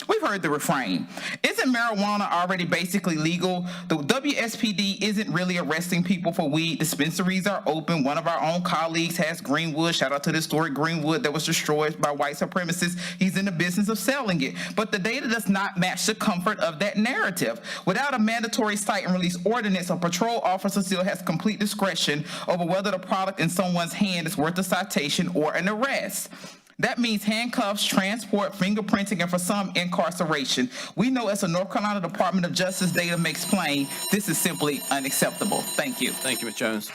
We've heard the refrain. Isn't marijuana already basically legal? The WSPD isn't really arresting people for weed. Dispensaries are open. One of our own colleagues has Greenwood. Shout out to the historic Greenwood that was destroyed by white supremacists. He's in the business of selling it. But the data does not match the comfort of that narrative. Without a mandatory cite and release ordinance, a patrol officer still has complete discretion over whether the product in someone's hand is worth a citation or an arrest. That means handcuffs, transport, fingerprinting, and for some, incarceration. We know as the North Carolina Department of Justice data makes plain, this is simply unacceptable. Thank you. Thank you, Ms. Jones.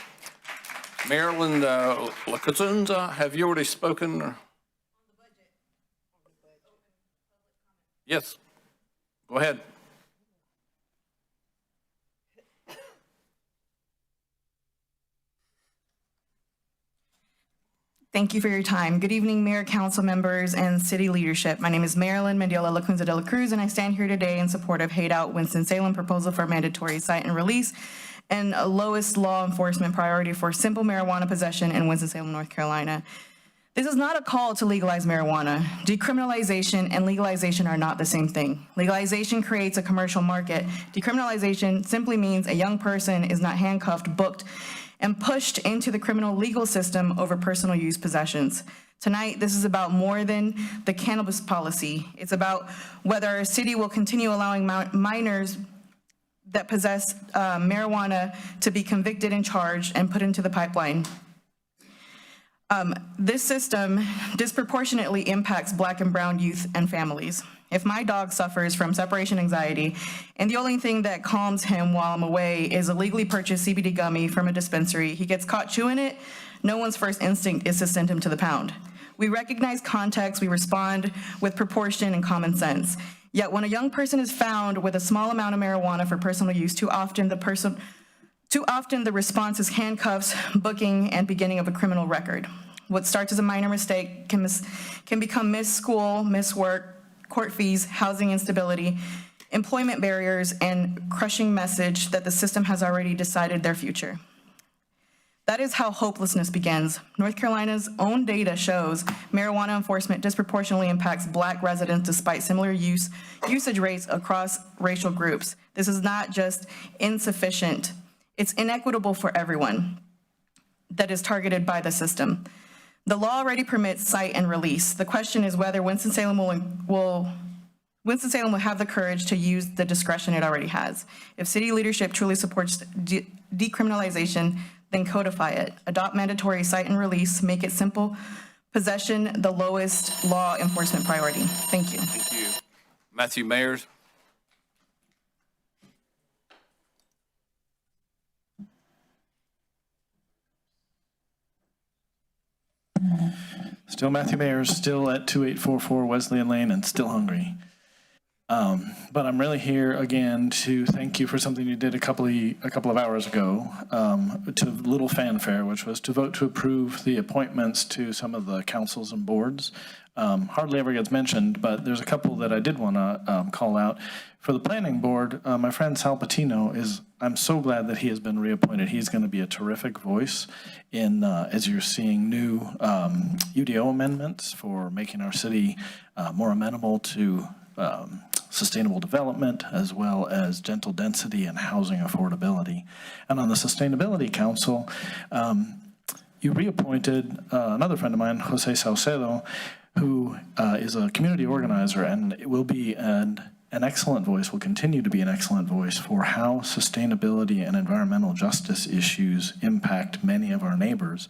Marilyn Lacazunza, have you already spoken? Yes. Go ahead. Thank you for your time. Good evening, Mayor, Council members, and city leadership. My name is Marilyn Mendiola Lacunza de la Cruz, and I stand here today in support of Hate Out Winston-Salem proposal for mandatory cite and release and a lowest law enforcement priority for simple marijuana possession in Winston-Salem, North Carolina. This is not a call to legalize marijuana. Decriminalization and legalization are not the same thing. Legalization creates a commercial market. Decriminalization simply means a young person is not handcuffed, booked, and pushed into the criminal legal system over personal use possessions. Tonight, this is about more than the cannabis policy. It's about whether our city will continue allowing minors that possess marijuana to be convicted and charged and put into the pipeline. This system disproportionately impacts Black and brown youth and families. If my dog suffers from separation anxiety, and the only thing that calms him while I'm away is a legally purchased CBD gummy from a dispensary, he gets caught chewing it, no one's first instinct is to send him to the pound. We recognize context, we respond with proportion and common sense. Yet when a young person is found with a small amount of marijuana for personal use, too often the response is handcuffs, booking, and beginning of a criminal record. What starts as a minor mistake can become missed school, missed work, court fees, housing instability, employment barriers, and crushing message that the system has already decided their future. That is how hopelessness begins. North Carolina's own data shows marijuana enforcement disproportionately impacts Black residents despite similar usage rates across racial groups. This is not just insufficient, it's inequitable for everyone that is targeted by the system. The law already permits cite and release. The question is whether Winston-Salem will have the courage to use the discretion it already has. If city leadership truly supports decriminalization, then codify it. Adopt mandatory cite and release, make it simple. Possession, the lowest law enforcement priority. Thank you. Thank you. Matthew Mayers. Still Matthew Mayers, still at 2844 Wesleyan Lane, and still hungry. But I'm really here again to thank you for something you did a couple of hours ago, to little fanfare, which was to vote to approve the appointments to some of the councils and boards. Hardly ever gets mentioned, but there's a couple that I did want to call out. For the planning board, my friend Sal Patino I'm so glad that he has been reappointed. He's going to be a terrific voice in, as you're seeing, new UDO amendments for making our city more amenable to sustainable development, as well as gentle density and housing affordability. And on the Sustainability Council, you reappointed another friend of mine, Jose Saucedo, who is a community organizer, and it will be an excellent voice, will continue to be an excellent voice for how sustainability and environmental justice issues impact many of our neighbors.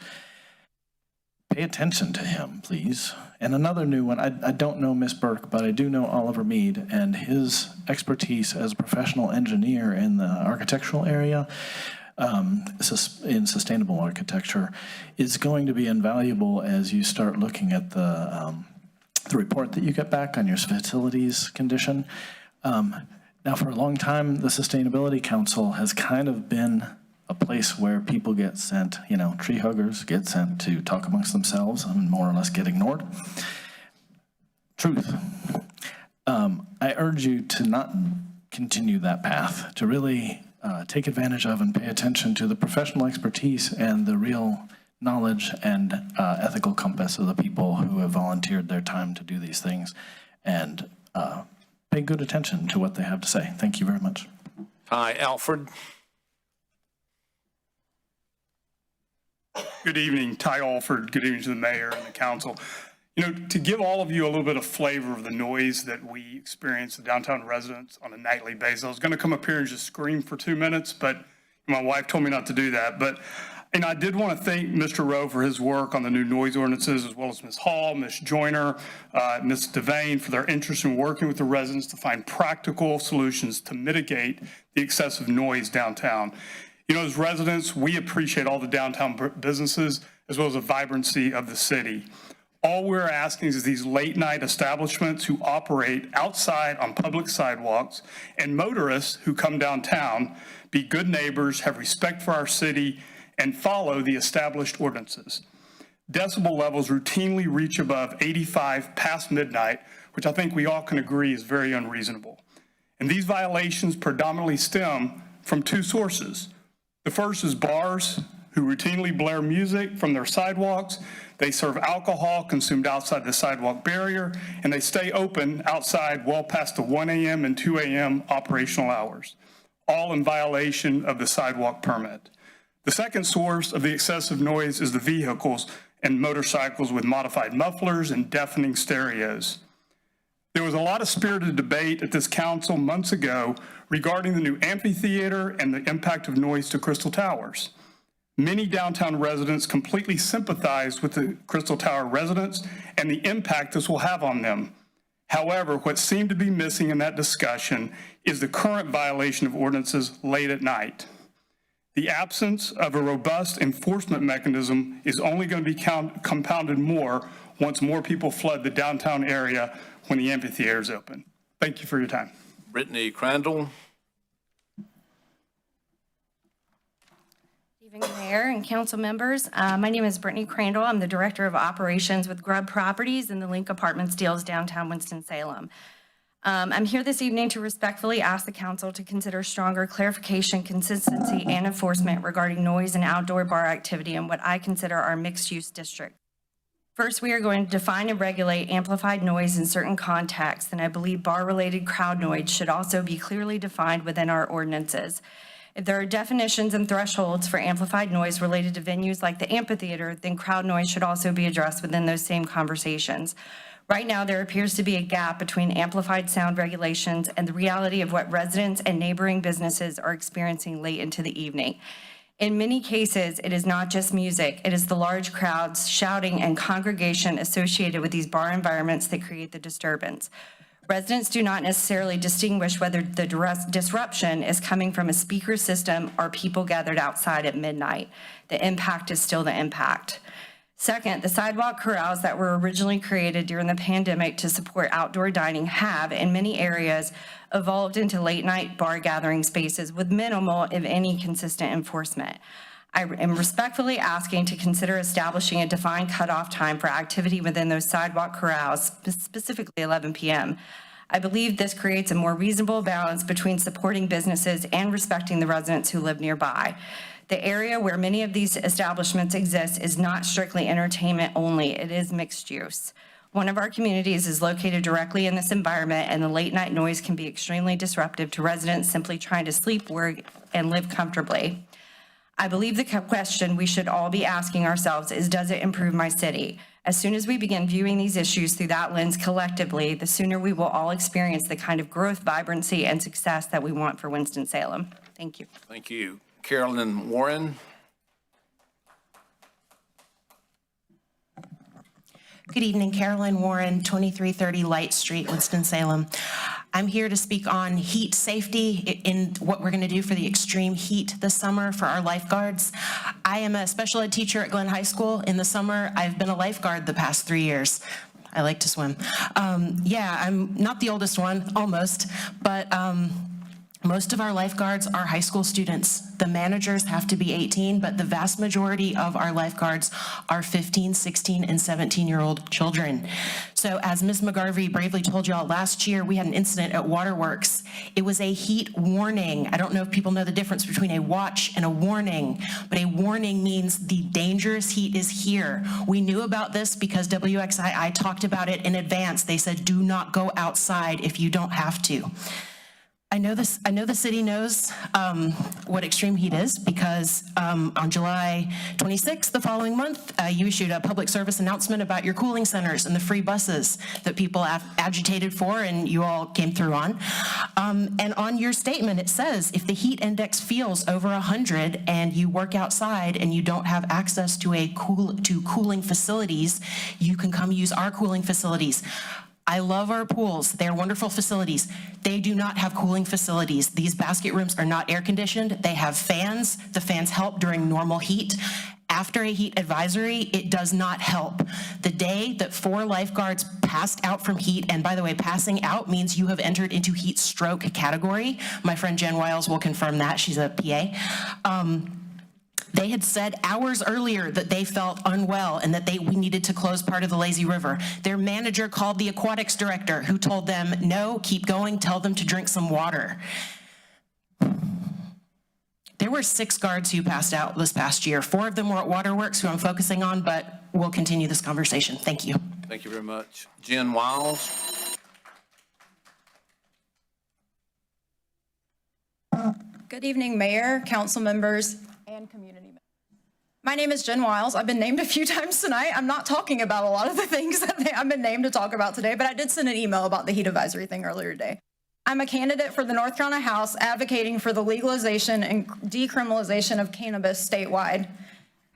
Pay attention to him, please. And another new one, I don't know Miss Burke, but I do know Oliver Mead, and his expertise as a professional engineer in the architectural area, in sustainable architecture, is going to be invaluable as you start looking at the report that you get back on your facilities condition. Now, for a long time, the Sustainability Council has kind of been a place where people get sent, tree huggers get sent to talk amongst themselves and more or less get ignored. Truth. I urge you to not continue that path, to really take advantage of and pay attention to the professional expertise and the real knowledge and ethical compass of the people who have volunteered their time to do these things, and pay good attention to what they have to say. Thank you very much. Hi, Alfred. Good evening, Ty Alford. Good evening to the mayor and the council. To give all of you a little bit of flavor of the noise that we experience, the downtown residents, on a nightly basis, I was going to come up here and just scream for 2 minutes, but my wife told me not to do that. But I did want to thank Mr. Rowe for his work on the new noise ordinances, as well as Ms. Hall, Ms. Joyner, Ms. Devane, for their interest in working with the residents to find practical solutions to mitigate the excessive noise downtown. As residents, we appreciate all the downtown businesses, as well as the vibrancy of the city. All we're asking is these late night establishments who operate outside on public sidewalks and motorists who come downtown be good neighbors, have respect for our city, and follow the established ordinances. Decibel levels routinely reach above 85 past midnight, which I think we all can agree is very unreasonable. And these violations predominantly stem from two sources. The first is bars who routinely blare music from their sidewalks. They serve alcohol consumed outside the sidewalk barrier, and they stay open outside well past the 1 a.m. and 2 a.m. operational hours, all in violation of the sidewalk permit. The second source of the excessive noise is the vehicles and motorcycles with modified mufflers and deafening stereos. There was a lot of spirited debate at this council months ago regarding the new amphitheater and the impact of noise to Crystal Towers. Many downtown residents completely sympathized with the Crystal Tower residents and the impact this will have on them. However, what seemed to be missing in that discussion is the current violation of ordinances late at night. The absence of a robust enforcement mechanism is only going to be compounded more once more people flood the downtown area when the amphitheater is open. Thank you for your time. Brittany Crandall. Good evening, Mayor and council members. My name is Brittany Crandall. I'm the Director of Operations with Grubb Properties in the Link Apartments deals downtown Winston-Salem. I'm here this evening to respectfully ask the council to consider stronger clarification, consistency, and enforcement regarding noise and outdoor bar activity in what I consider our mixed-use district. First, we are going to define and regulate amplified noise in certain contexts, and I believe bar-related crowd noise should also be clearly defined within our ordinances. If there are definitions and thresholds for amplified noise related to venues like the amphitheater, then crowd noise should also be addressed within those same conversations. Right now, there appears to be a gap between amplified sound regulations and the reality of what residents and neighboring businesses are experiencing late into the evening. In many cases, it is not just music, it is the large crowds, shouting, and congregation associated with these bar environments that create the disturbance. Residents do not necessarily distinguish whether the disruption is coming from a speaker system or people gathered outside at midnight. The impact is still the impact. Second, the sidewalk corrals that were originally created during the pandemic to support outdoor dining have, in many areas, evolved into late-night bar gathering spaces with minimal, if any, consistent enforcement. I am respectfully asking to consider establishing a defined cutoff time for activity within those sidewalk corrals, specifically 11 p.m. I believe this creates a more reasonable balance between supporting businesses and respecting the residents who live nearby. The area where many of these establishments exist is not strictly entertainment only, it is mixed use. One of our communities is located directly in this environment, and the late night noise can be extremely disruptive to residents simply trying to sleep, work, and live comfortably. I believe the question we should all be asking ourselves is, does it improve my city? As soon as we begin viewing these issues through that lens collectively, the sooner we will all experience the kind of growth, vibrancy, and success that we want for Winston-Salem. Thank you. Thank you. Carolyn Warren. Good evening, Carolyn Warren, 2330 Light Street, Winston-Salem. I'm here to speak on heat safety in what we're going to do for the extreme heat this summer for our lifeguards. I am a special ed teacher at Glenn High School. In the summer, I've been a lifeguard the past 3 years. I like to swim. Yeah, I'm not the oldest one, almost, but most of our lifeguards are high school students. The managers have to be 18, but the vast majority of our lifeguards are 15, 16, and 17-year-old children. So as Ms. McGarvey bravely told y'all, last year we had an incident at Waterworks. It was a heat warning. I don't know if people know the difference between a watch and a warning, but a warning means the dangerous heat is here. We knew about this because WXII talked about it in advance. They said, do not go outside if you don't have to. I know the city knows what extreme heat is because on July 26th, the following month, you issued a public service announcement about your cooling centers and the free buses that people agitated for and you all came through on. And on your statement, it says, if the heat index feels over 100 and you work outside and you don't have access to cooling facilities, you can come use our cooling facilities. I love our pools. They're wonderful facilities. They do not have cooling facilities. These basket rooms are not air conditioned. They have fans. The fans help during normal heat. After a heat advisory, it does not help. The day that 4 lifeguards passed out from heat, and by the way, passing out means you have entered into heat stroke category. My friend Jen Wiles will confirm that. She's a PA. They had said hours earlier that they felt unwell and that we needed to close part of the lazy river. Their manager called the aquatics director who told them, no, keep going, tell them to drink some water. There were 6 guards who passed out this past year. 4 of them were at Waterworks, who I'm focusing on, but we'll continue this conversation. Thank you. Thank you very much. Jen Wiles. Good evening, Mayor, council members, and community members. My name is Jen Wiles. I've been named a few times tonight. I'm not talking about a lot of the things that I've been named to talk about today, but I did send an email about the heat advisory thing earlier today. I'm a candidate for the North Carolina House advocating for the legalization and decriminalization of cannabis statewide.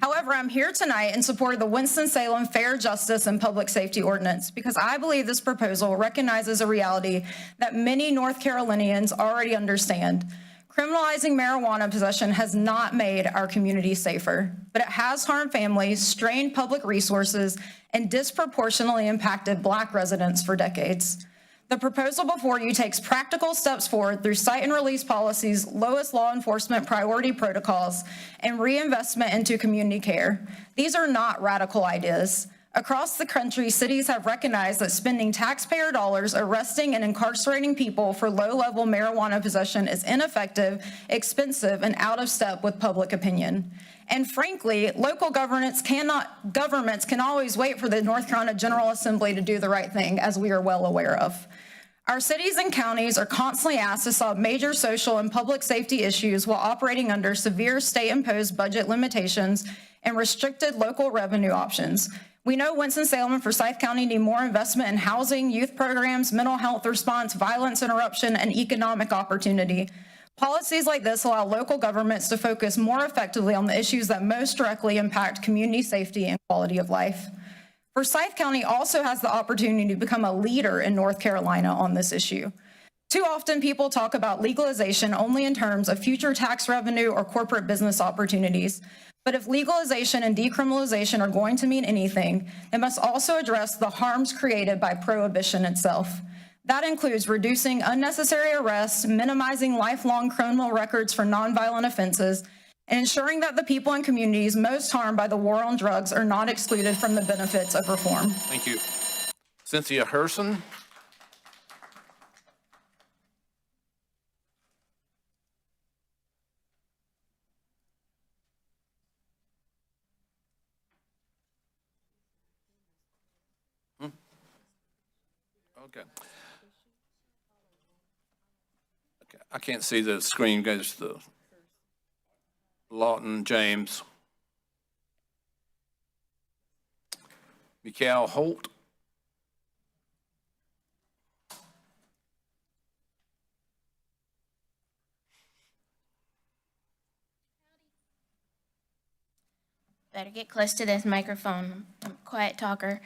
However, I'm here tonight in support of the Winston-Salem Fair Justice and Public Safety Ordinance because I believe this proposal recognizes a reality that many North Carolinians already understand. Criminalizing marijuana possession has not made our community safer, but it has harmed families, strained public resources, and disproportionately impacted Black residents for decades. The proposal before you takes practical steps forward through cite and release policies, lowest law enforcement priority protocols, and reinvestment into community care. These are not radical ideas. Across the country, cities have recognized that spending taxpayer dollars arresting and incarcerating people for low-level marijuana possession is ineffective, expensive, and out of step with public opinion. And frankly, local governments can always wait for the North Carolina General Assembly to do the right thing, as we are well aware of. Our cities and counties are constantly asked to solve major social and public safety issues while operating under severe state-imposed budget limitations and restricted local revenue options. We know Winston-Salem and Forsyth County need more investment in housing, youth programs, mental health response, violence interruption, and economic opportunity. Policies like this allow local governments to focus more effectively on the issues that most directly impact community safety and quality of life. Forsyth County also has the opportunity to become a leader in North Carolina on this issue. Too often, people talk about legalization only in terms of future tax revenue or corporate business opportunities. But if legalization and decriminalization are going to mean anything, it must also address the harms created by prohibition itself. That includes reducing unnecessary arrests, minimizing lifelong criminal records for nonviolent offenses, and ensuring that the people and communities most harmed by the war on drugs are not excluded from the benefits of reform. Thank you. Cynthia Herson. Okay. I can't see the screen, goes to Lawton James. Mikhail Holt. Better get close to this microphone. I'm a quiet talker.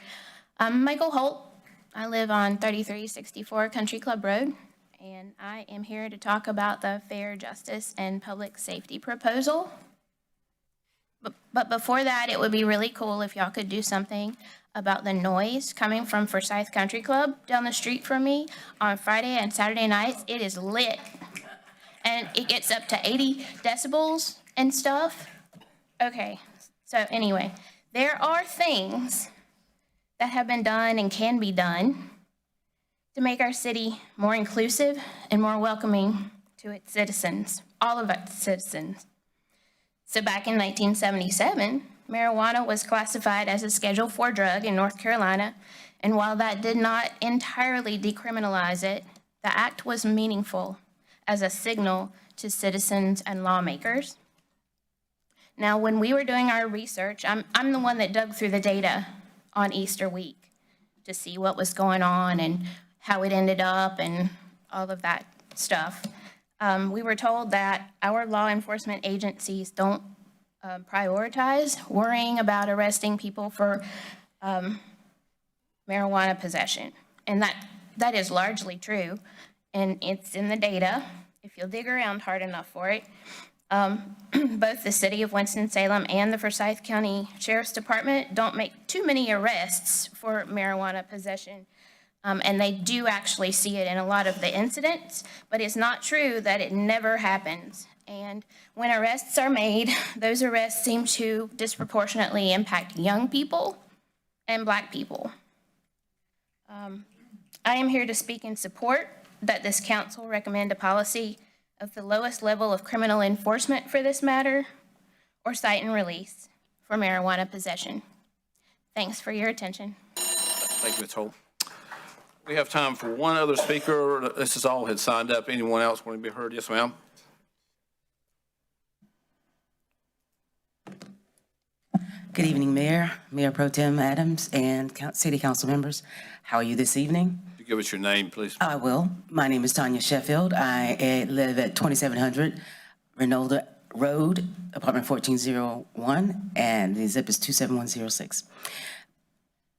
I'm Michael Holt. I live on 3364 Country Club Road, and I am here to talk about the Fair Justice and Public Safety proposal. But before that, it would be really cool if y'all could do something about the noise coming from Forsyth Country Club down the street from me on Friday and Saturday nights. It is lit, and it gets up to 80 decibels and stuff. Okay, so anyway, there are things that have been done and can be done to make our city more inclusive and more welcoming to its citizens, all of its citizens. So back in 1977, marijuana was classified as a Schedule IV drug in North Carolina, and while that did not entirely decriminalize it, the act was meaningful as a signal to citizens and lawmakers. Now, when we were doing our research, I'm the one that dug through the data on Easter week to see what was going on and how it ended up and all of that stuff. We were told that our law enforcement agencies don't prioritize worrying about arresting people for marijuana possession. And that is largely true, and it's in the data, if you'll dig around hard enough for it. Both the City of Winston-Salem and the Forsyth County Sheriff's Department don't make too many arrests for marijuana possession. And they do actually see it in a lot of the incidents, but it's not true that it never happens. And when arrests are made, those arrests seem to disproportionately impact young people and Black people. I am here to speak in support that this council recommend a policy of the lowest level of criminal enforcement for this matter, or cite and release for marijuana possession. Thanks for your attention. Thank you, Ms. Holt. We have time for one other speaker. This is all had signed up. Anyone else want to be heard? Yes, ma'am. Good evening, Mayor, Mayor Pro Tem Adams, and City Council members. How are you this evening? Could you give us your name, please? I will. My name is Tanya Sheffield. I live at 2700 Renolda Road, apartment 1401, and the zip is 27106.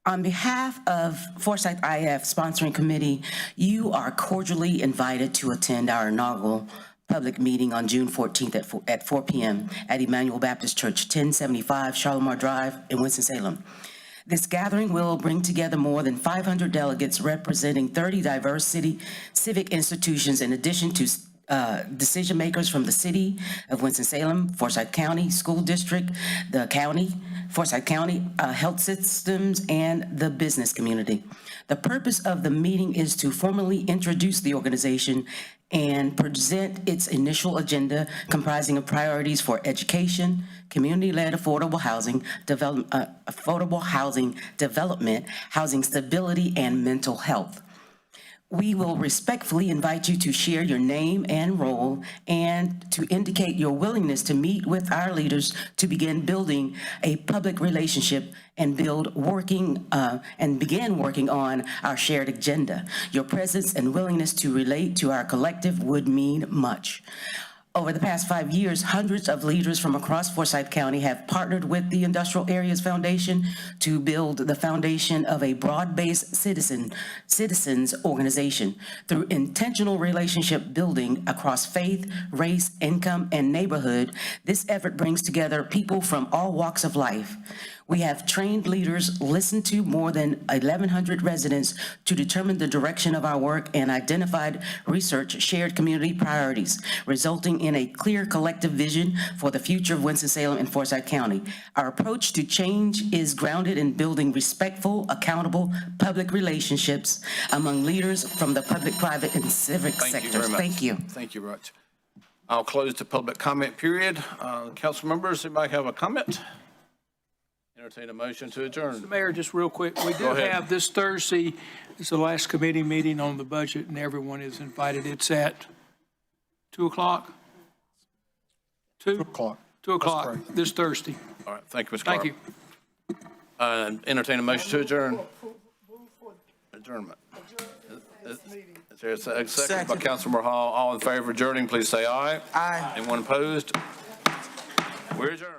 On behalf of Forsyth IF Sponsoring Committee, you are cordially invited to attend our inaugural public meeting on June 14th at 4 p.m. at Emmanuel Baptist Church, 1075 Charlemont Drive in Winston-Salem. This gathering will bring together more than 500 delegates representing 30 diverse city civic institutions, in addition to decision makers from the City of Winston-Salem, Forsyth County School District, the county, Forsyth County health systems, and the business community. The purpose of the meeting is to formally introduce the organization and present its initial agenda comprising of priorities for education, community-led affordable housing development, housing stability, and mental health. We will respectfully invite you to share your name and role and to indicate your willingness to meet with our leaders to begin building a public relationship and begin working on our shared agenda. Your presence and willingness to relate to our collective would mean much. Over the past 5 years, hundreds of leaders from across Forsyth County have partnered with the Industrial Areas Foundation to build the foundation of a broad-based citizens organization. Through intentional relationship building across faith, race, income, and neighborhood, this effort brings together people from all walks of life. We have trained leaders, listened to more than 1,100 residents to determine the direction of our work, and identified research shared community priorities, resulting in a clear collective vision for the future of Winston-Salem and Forsyth County. Our approach to change is grounded in building respectful, accountable public relationships among leaders from the public, private, and civic sectors. Thank you. Thank you, Rich. I'll close the public comment period. Council members, anybody have a comment? Entertain a motion to adjourn. Mr. Mayor, just real quick, we do have this Thursday, it's the last committee meeting on the budget, and everyone is invited. It's at 2 o'clock? 2 o'clock. 2 o'clock this Thursday. All right, thank you, Mr. Carter. Thank you. Entertain a motion to adjourn. Adjournment. Is there a second by Councilmember Hall? All in favor of adjourning, please say aye. Aye. Anyone opposed? We're adjourned.